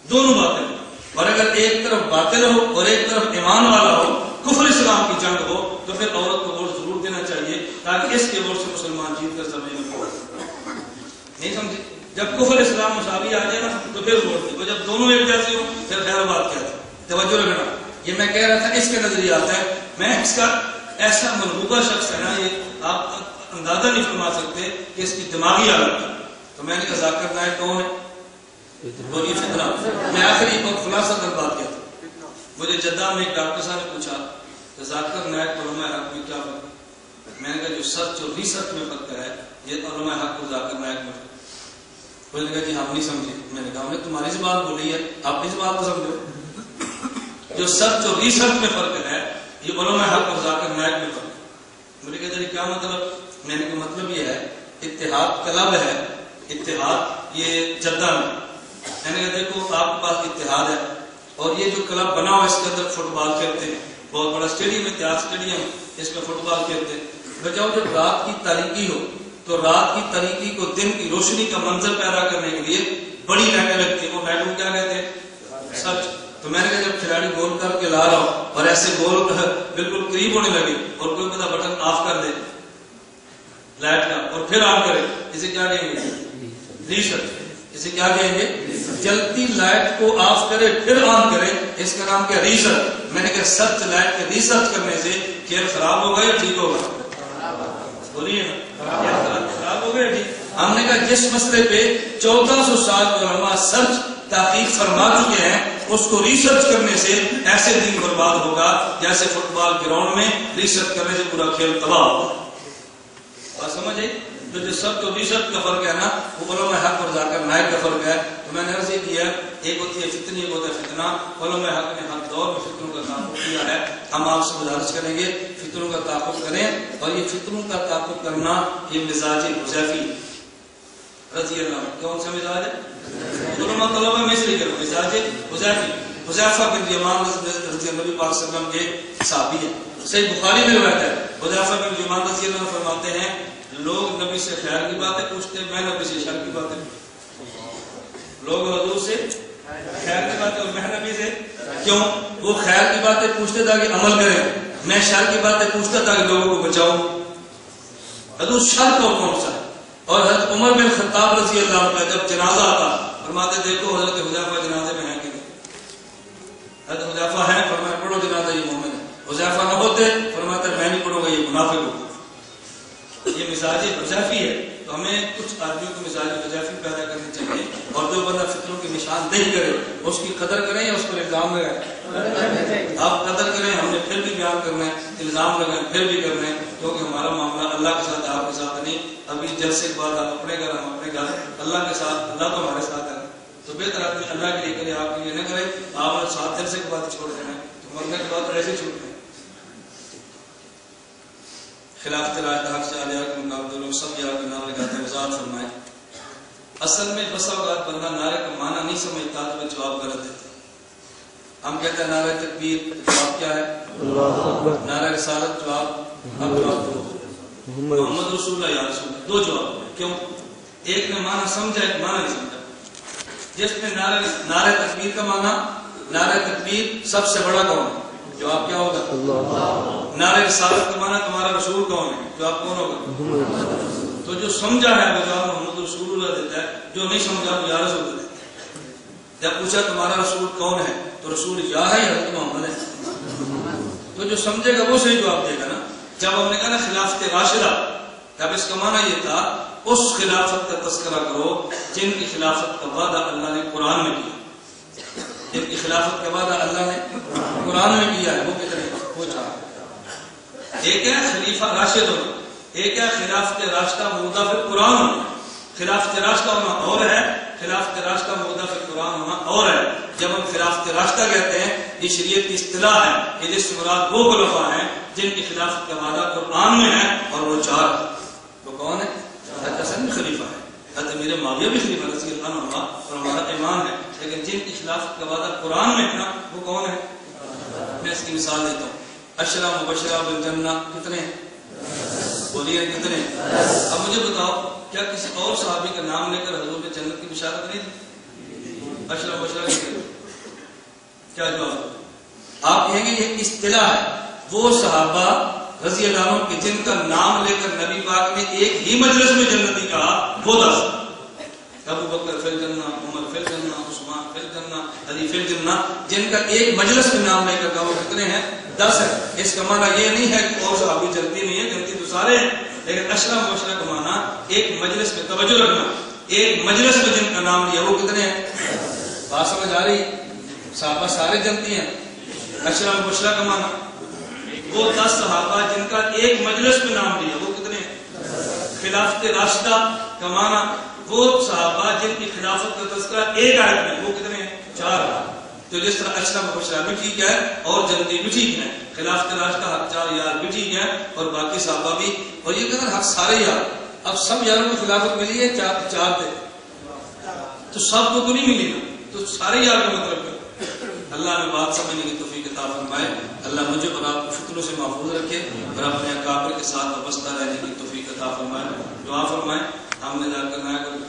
دونوں باطل. اور اگر ایک طرف باطل ہو اور ایک طرف ایمان والا ہو، کفر اسلام کی جنگ ہو، تو پھر عورت کو ووٹ ضرور دینا چاہیے تاکہ اس کے ووٹ سے مسلمان جیت کر سمجھے. نہیں سمجھے؟ جب کفر اسلام مساوی آ جائے نا تو پھر ووٹ دے. جب دونوں ایک جیسے ہو پھر خیر بات کیا تھی. توجہ رکھنا. یہ میں کہہ رہا تھا اس کے نظریات ہے. میں اس کا ایسا منحوبہ شخص ہے نا، یہ آپ اندازہ نہیں فرما سکتے کہ اس کی دماغی حالت ہے. تو میں نے کہا ذاکر نائک کون ہے؟ وہ یہ فتنہ. میں آخری ایک اور خلاصہ کر بات کیا تھا. مجھے جدہ میں ایک ڈاکٹر صاحب نے پوچھا کہ ذاکر نائک اور علماء حق میں کیا فرق ہے؟ میں نے کہا جو سچ اور ریسرچ میں فرق ہے یہ علماء حق اور ذاکر نائک میں. وہ نے کہا جی ہم نہیں سمجھے. میں نے کہا ہم نے تمہاری سے بات بولی ہے، آپ اپنی سے بات کو سمجھو. جو سچ اور ریسرچ میں فرق ہے یہ علماء حق اور ذاکر نائک میں فرق ہے. مجھے کہتے ہیں کیا مطلب؟ میں نے کہا مطلب یہ ہے اتحاد کلب ہے، اتحاد یہ جدہ میں نے کہا دیکھو آپ کے پاس اتحاد ہے اور یہ جو کلب بنا ہوا اس کے اندر فٹ بال کھیلتے ہیں، بہت بڑا اسٹیڈیم ہے، اتحاد اسٹیڈیم، اس میں فٹ بال کھیلتے ہیں۔ بچاؤ جب رات کی تاریکی ہو تو رات کی تاریکی کو دن کی روشنی کا منظر پیدا کرنے کے لیے بڑی لائٹیں لگتی ہیں، وہ لائٹوں کو کیا کہتے ہیں؟ سچ۔ تو میں نے کہا جب کھلاڑی گول کر کے لا رہا ہو اور ایسے گول بالکل قریب ہونے لگے اور کوئی بندہ بٹن آف کر دے لائٹ کا اور پھر آن کرے، اسے کیا کہیں گے؟ ریسٹ۔ اسے کیا کہیں گے؟ جلتی لائٹ کو آف کرے پھر آن کرے، اس کا نام کیا؟ ریسٹ۔ میں نے کہا سچ لائٹ کے ریسرچ کرنے سے کھیل خراب ہوگا یا ٹھیک ہوگا؟ بولیے نا، خراب ہو گیا۔ ہم نے کہا جس مسئلے پہ 1400 سال کے علماء سرچ تحقیق فرما چکے ہیں اس کو ریسرچ کرنے سے ایسے دن برباد ہوگا جیسے فٹ بال گراؤنڈ میں ریسرچ کرنے سے پورا کھیل تباہ ہوگا۔ بات سمجھ آئی؟ جو سب تو ریسرچ کا فرق ہے نا، وہ علماء حق اور ذاکر نائب کا فرق ہے۔ تو میں نے عرض یہ کیا ایک ہوتی ہے فتنی، ایک ہوتا ہے فتنہ۔ علماء حق نے ہر دور میں فتنوں کا تعاقب کیا ہے، ہم آپ سے گزارش کریں گے فتنوں کا تعاقب کریں، اور یہ فتنوں کا تعاقب کرنا یہ مزاج حذیفی رضی اللہ عنہ، کون سا مزاج ہے؟ علماء طلبہ میں سے کرو مزاج حذیفی۔ حذیفہ بن یمان رضی اللہ نبی پاک صلی اللہ علیہ وسلم کے صحابی ہیں، صحیح بخاری میں روایت ہے۔ حذیفہ بن یمان رضی اللہ عنہ فرماتے ہیں لوگ نبی سے خیر کی باتیں پوچھتے، میں نبی سے شر کی باتیں پوچھتے۔ لوگ حضور سے خیر کی باتیں اور میں نبی سے کیوں؟ وہ خیر کی باتیں پوچھتے تاکہ عمل کریں، میں شر کی باتیں پوچھتا تاکہ لوگوں کو بچاؤں۔ حضور شر کو کون سا ہے؟ اور حضرت عمر بن خطاب رضی اللہ عنہ جب جنازہ آتا فرماتے دیکھو حضرت حذیفہ جنازے میں ہیں کہ نہیں؟ حضرت حذیفہ ہیں، فرمایا پڑھو جنازہ یہ مومن ہے۔ حذیفہ نہ ہوتے فرماتے میں نہیں پڑھوں گا یہ منافق ہوگا۔ یہ مزاج حذیفی ہے، تو ہمیں کچھ آدمیوں کو مزاج حذیفی پیدا کرنی چاہیے، اور جو بندہ فطروں کی نشاندہی کرے اس کی قدر کریں یا اس پر الزام لگائیں؟ آپ قدر کریں، ہم نے پھر بھی بیان کرنا ہے، الزام لگائیں پھر بھی کرنا ہے، کیونکہ ہمارا معاملہ اللہ کے ساتھ ہے، آپ کے ساتھ نہیں۔ ابھی جلسے کے بعد آپ اپنے گھر ہم اپنے گھر، اللہ کے ساتھ، اللہ تو ہمارے ساتھ ہے، تو بہتر آدمی اللہ کے لیے کرے، آپ کے لیے نہ کرے۔ آپ نے 7 جلسے کے بعد چھوڑ دینا ہے تو مرنے کے بعد ایسے چھوٹ دیں۔ خلافت راشدہ حق سے علیہ کے مقابلے لوگ سب یہاں کے نام لگاتے ہیں، وضاحت فرمائیں۔ اصل میں بسا اوقات بندہ نعرے کا معنی نہیں سمجھتا تو وہ جواب غلط دیتے ہیں۔ ہم کہتے ہیں نعرہ تکبیر، جواب کیا ہے؟ نعرہ رسالت، جواب اب جواب دو، محمد رسول اللہ یا رسول اللہ، 2 جواب۔ کیوں؟ ایک نے معنی سمجھا، ایک معنی نہیں سمجھا۔ جس نے نعرہ تکبیر کا معنی، نعرہ تکبیر سب سے بڑا کون ہے؟ جواب کیا ہوگا؟ نعرہ رسالت کا معنی تمہارا رسول کون ہے؟ جواب کون ہوگا؟ تو جو سمجھا ہے وہ جواب محمد رسول اللہ دیتا ہے، جو نہیں سمجھا تو یا رسول اللہ دیتا ہے۔ جب پوچھا تمہارا رسول کون ہے تو رسول یا ہے یا حضرت محمد ہے، تو جو سمجھے گا وہ صحیح جواب دے گا نا۔ جب ہم نے کہا نا خلافت راشدہ، تب اس کا معنی یہ تھا اس خلافت کا تذکرہ کرو جن کی خلافت کا وعدہ اللہ نے قرآن میں کیا، جن کی خلافت کا وعدہ اللہ نے قرآن میں کیا ہے۔ وہ کتنے؟ وہ 4۔ ایک ہے خلیفہ راشد ہونا، ایک ہے خلافت راشدہ موجودہ فی قرآن ہونا۔ خلافت راشدہ ہونا اور ہے، خلافت راشدہ موجودہ فی قرآن ہونا اور ہے۔ جب ہم خلافت راشدہ کہتے ہیں یہ شریعت کی اصطلاح ہے کہ جس سے مراد وہ خلفاء ہیں جن کی خلافت کا وعدہ قرآن میں ہے، اور وہ 4۔ وہ کون ہے؟ حضرت حسن خلیفہ ہے، حضرت امیر معاویہ بھی خلیفہ رضی اللہ عنہ اور ہمارا ایمان ہے، لیکن جن کی خلافت کا وعدہ قرآن میں ہے نا وہ کون ہے؟ میں اس کی مثال دیتا ہوں۔ اشرا مبشرہ بالجنہ کتنے ہیں؟ بولیے کتنے؟ اب مجھے بتاؤ کیا کسی اور صحابی کا نام لے کر حضور نے جنت کی بشارت نہیں دی؟ اشرا مبشرہ کتنے؟ کیا جواب؟ آپ کہیں گے یہ اصطلاح ہے، وہ صحابہ رضی اللہ عنہ کے جن کا نام لے کر نبی پاک نے ایک ہی مجلس میں جنتی کہا وہ 10۔ ابو بکر فی الجنہ، عمر فی الجنہ، عثمان فی الجنہ، علی فی الجنہ، جن کا ایک مجلس میں نام لے کر کہا وہ کتنے ہیں؟ 10 ہے۔ اس کا معنی یہ نہیں ہے کہ اور صحابی جنتی نہیں ہے، جنتی تو سارے ہیں، لیکن اشرا مبشرہ کا معنی ایک مجلس میں، توجہ رکھنا، ایک مجلس میں جن کا نام لیا وہ کتنے ہیں؟ بات سمجھ آ رہی؟ صحابہ سارے جنتی ہیں۔ اشرا مبشرہ کا معنی وہ 10 صحابہ جن کا ایک مجلس میں نام لیا وہ کتنے ہیں؟ خلافت راشدہ کا معنی وہ صحابہ جن کی خلافت کا تذکرہ ایک آیت میں وہ کتنے ہیں؟ 4۔ تو جس طرح اشرا مبشرہ بھی ٹھیک ہے اور جنتی بھی ٹھیک ہے، خلاف تلاش کا حق 4 یار بھی ٹھیک ہے اور باقی صحابہ بھی، اور یہ کہ حق سارے یار، اب سب یاروں کو خلافت ملی ہے 4 تھے تو سب کو نہیں ملی نا، تو سارے یار کا مطلب ہے اللہ میں بات سمجھنے کی توفیق عطا فرمائے، اللہ مجھے اور آپ کو فتنوں سے محفوظ رکھے اور اپنے اکابر کے ساتھ وابستہ رہنے کی توفیق عطا فرمائے، دعا فرمائے۔ ہم نے جا کر نہ کوئی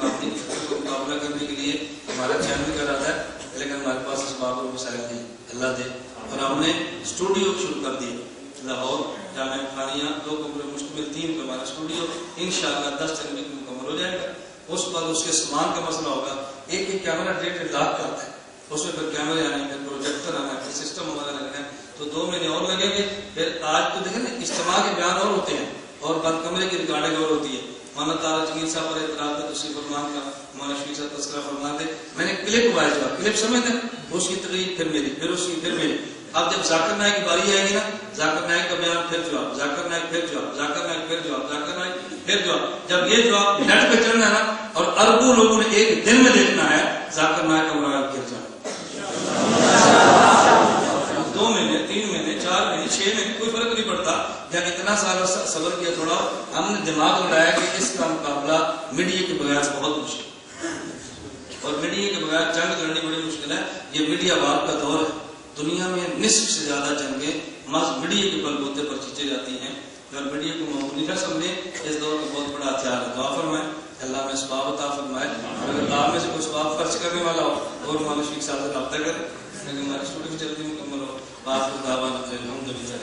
کو مقابلہ کرنے کے لیے ہمارا چینل کا ارادہ ہے، لیکن ہمارے پاس اسباب اور وسائل نہیں، اللہ دے، اور ہم نے اسٹوڈیو شروع کر دیا لاہور جامعہ خانیہ 2 کمرے مشتمل 3 کا ہمارا اسٹوڈیو انشاءاللہ 10 جنوری کو مکمل ہو جائے گا۔ اس بعد اس کے سامان کا مسئلہ ہوگا، ایک کیمرہ 1.5 لاکھ کا آتا ہے، اس میں پھر کیمرے آنے ہیں، پروجیکٹر آنا ہے، پھر سسٹم وغیرہ لگنا ہے، تو 2 مہینے اور لگیں گے۔ پھر آج تو دیکھیں نا اجتماع کے بیان اور ہوتے ہیں اور بند کمرے کی ریکارڈنگ اور ہوتی ہے، مولانا تعالیٰ جگیر صاحب پر اعتراض ہے تشریف فرمان کا، مولانا شفیع صاحب تذکرہ فرماتے، میں نے کلپ وائز ہوا، کلپ سمجھتے ہیں، اس کی تقریر پھر میری، پھر اس کی، پھر میری۔ اب جب ذاکر نائک کی باری آئے گی نا، ذاکر نائک کا بیان پھر جواب، ذاکر نائک پھر جواب، ذاکر نائک پھر جواب، ذاکر نائک پھر جواب، جب یہ جواب نیٹ پہ چلنا ہے نا اور اربوں لوگوں نے ایک دن میں دیکھنا ہے، ذاکر نائک کا مراقب گر جانا۔ 2 مہینے 3 مہینے 4 مہینے 6 مہینے کوئی فرق نہیں پڑتا، جب اتنا سارا صبر کیا تھوڑا، ہم نے دماغ لڑایا کہ اس کا مقابلہ میڈیا کے بغیر بہت مشکل، اور میڈیا کے بغیر جنگ لڑنی بڑی مشکل ہے۔ یہ میڈیا وار کا دور ہے، دنیا میں نصف سے زیادہ جنگیں محض میڈیا کے بل بوتے پر کھینچی جاتی ہیں، اگر میڈیا کو معمولی نہ سمجھے، اس دور کا بہت بڑا ہتھیار ہے۔ دعا فرمائے اللہ میں اسباب عطا فرمائے، اگر آپ میں سے کوئی اسباب خرچ کرنے والا ہو اور مولانا شفیع صاحب سے رابطہ کرے، لیکن ہماری اسٹوڈیو جلدی مکمل ہو۔ آپ کو دعویٰ الحمدللہ۔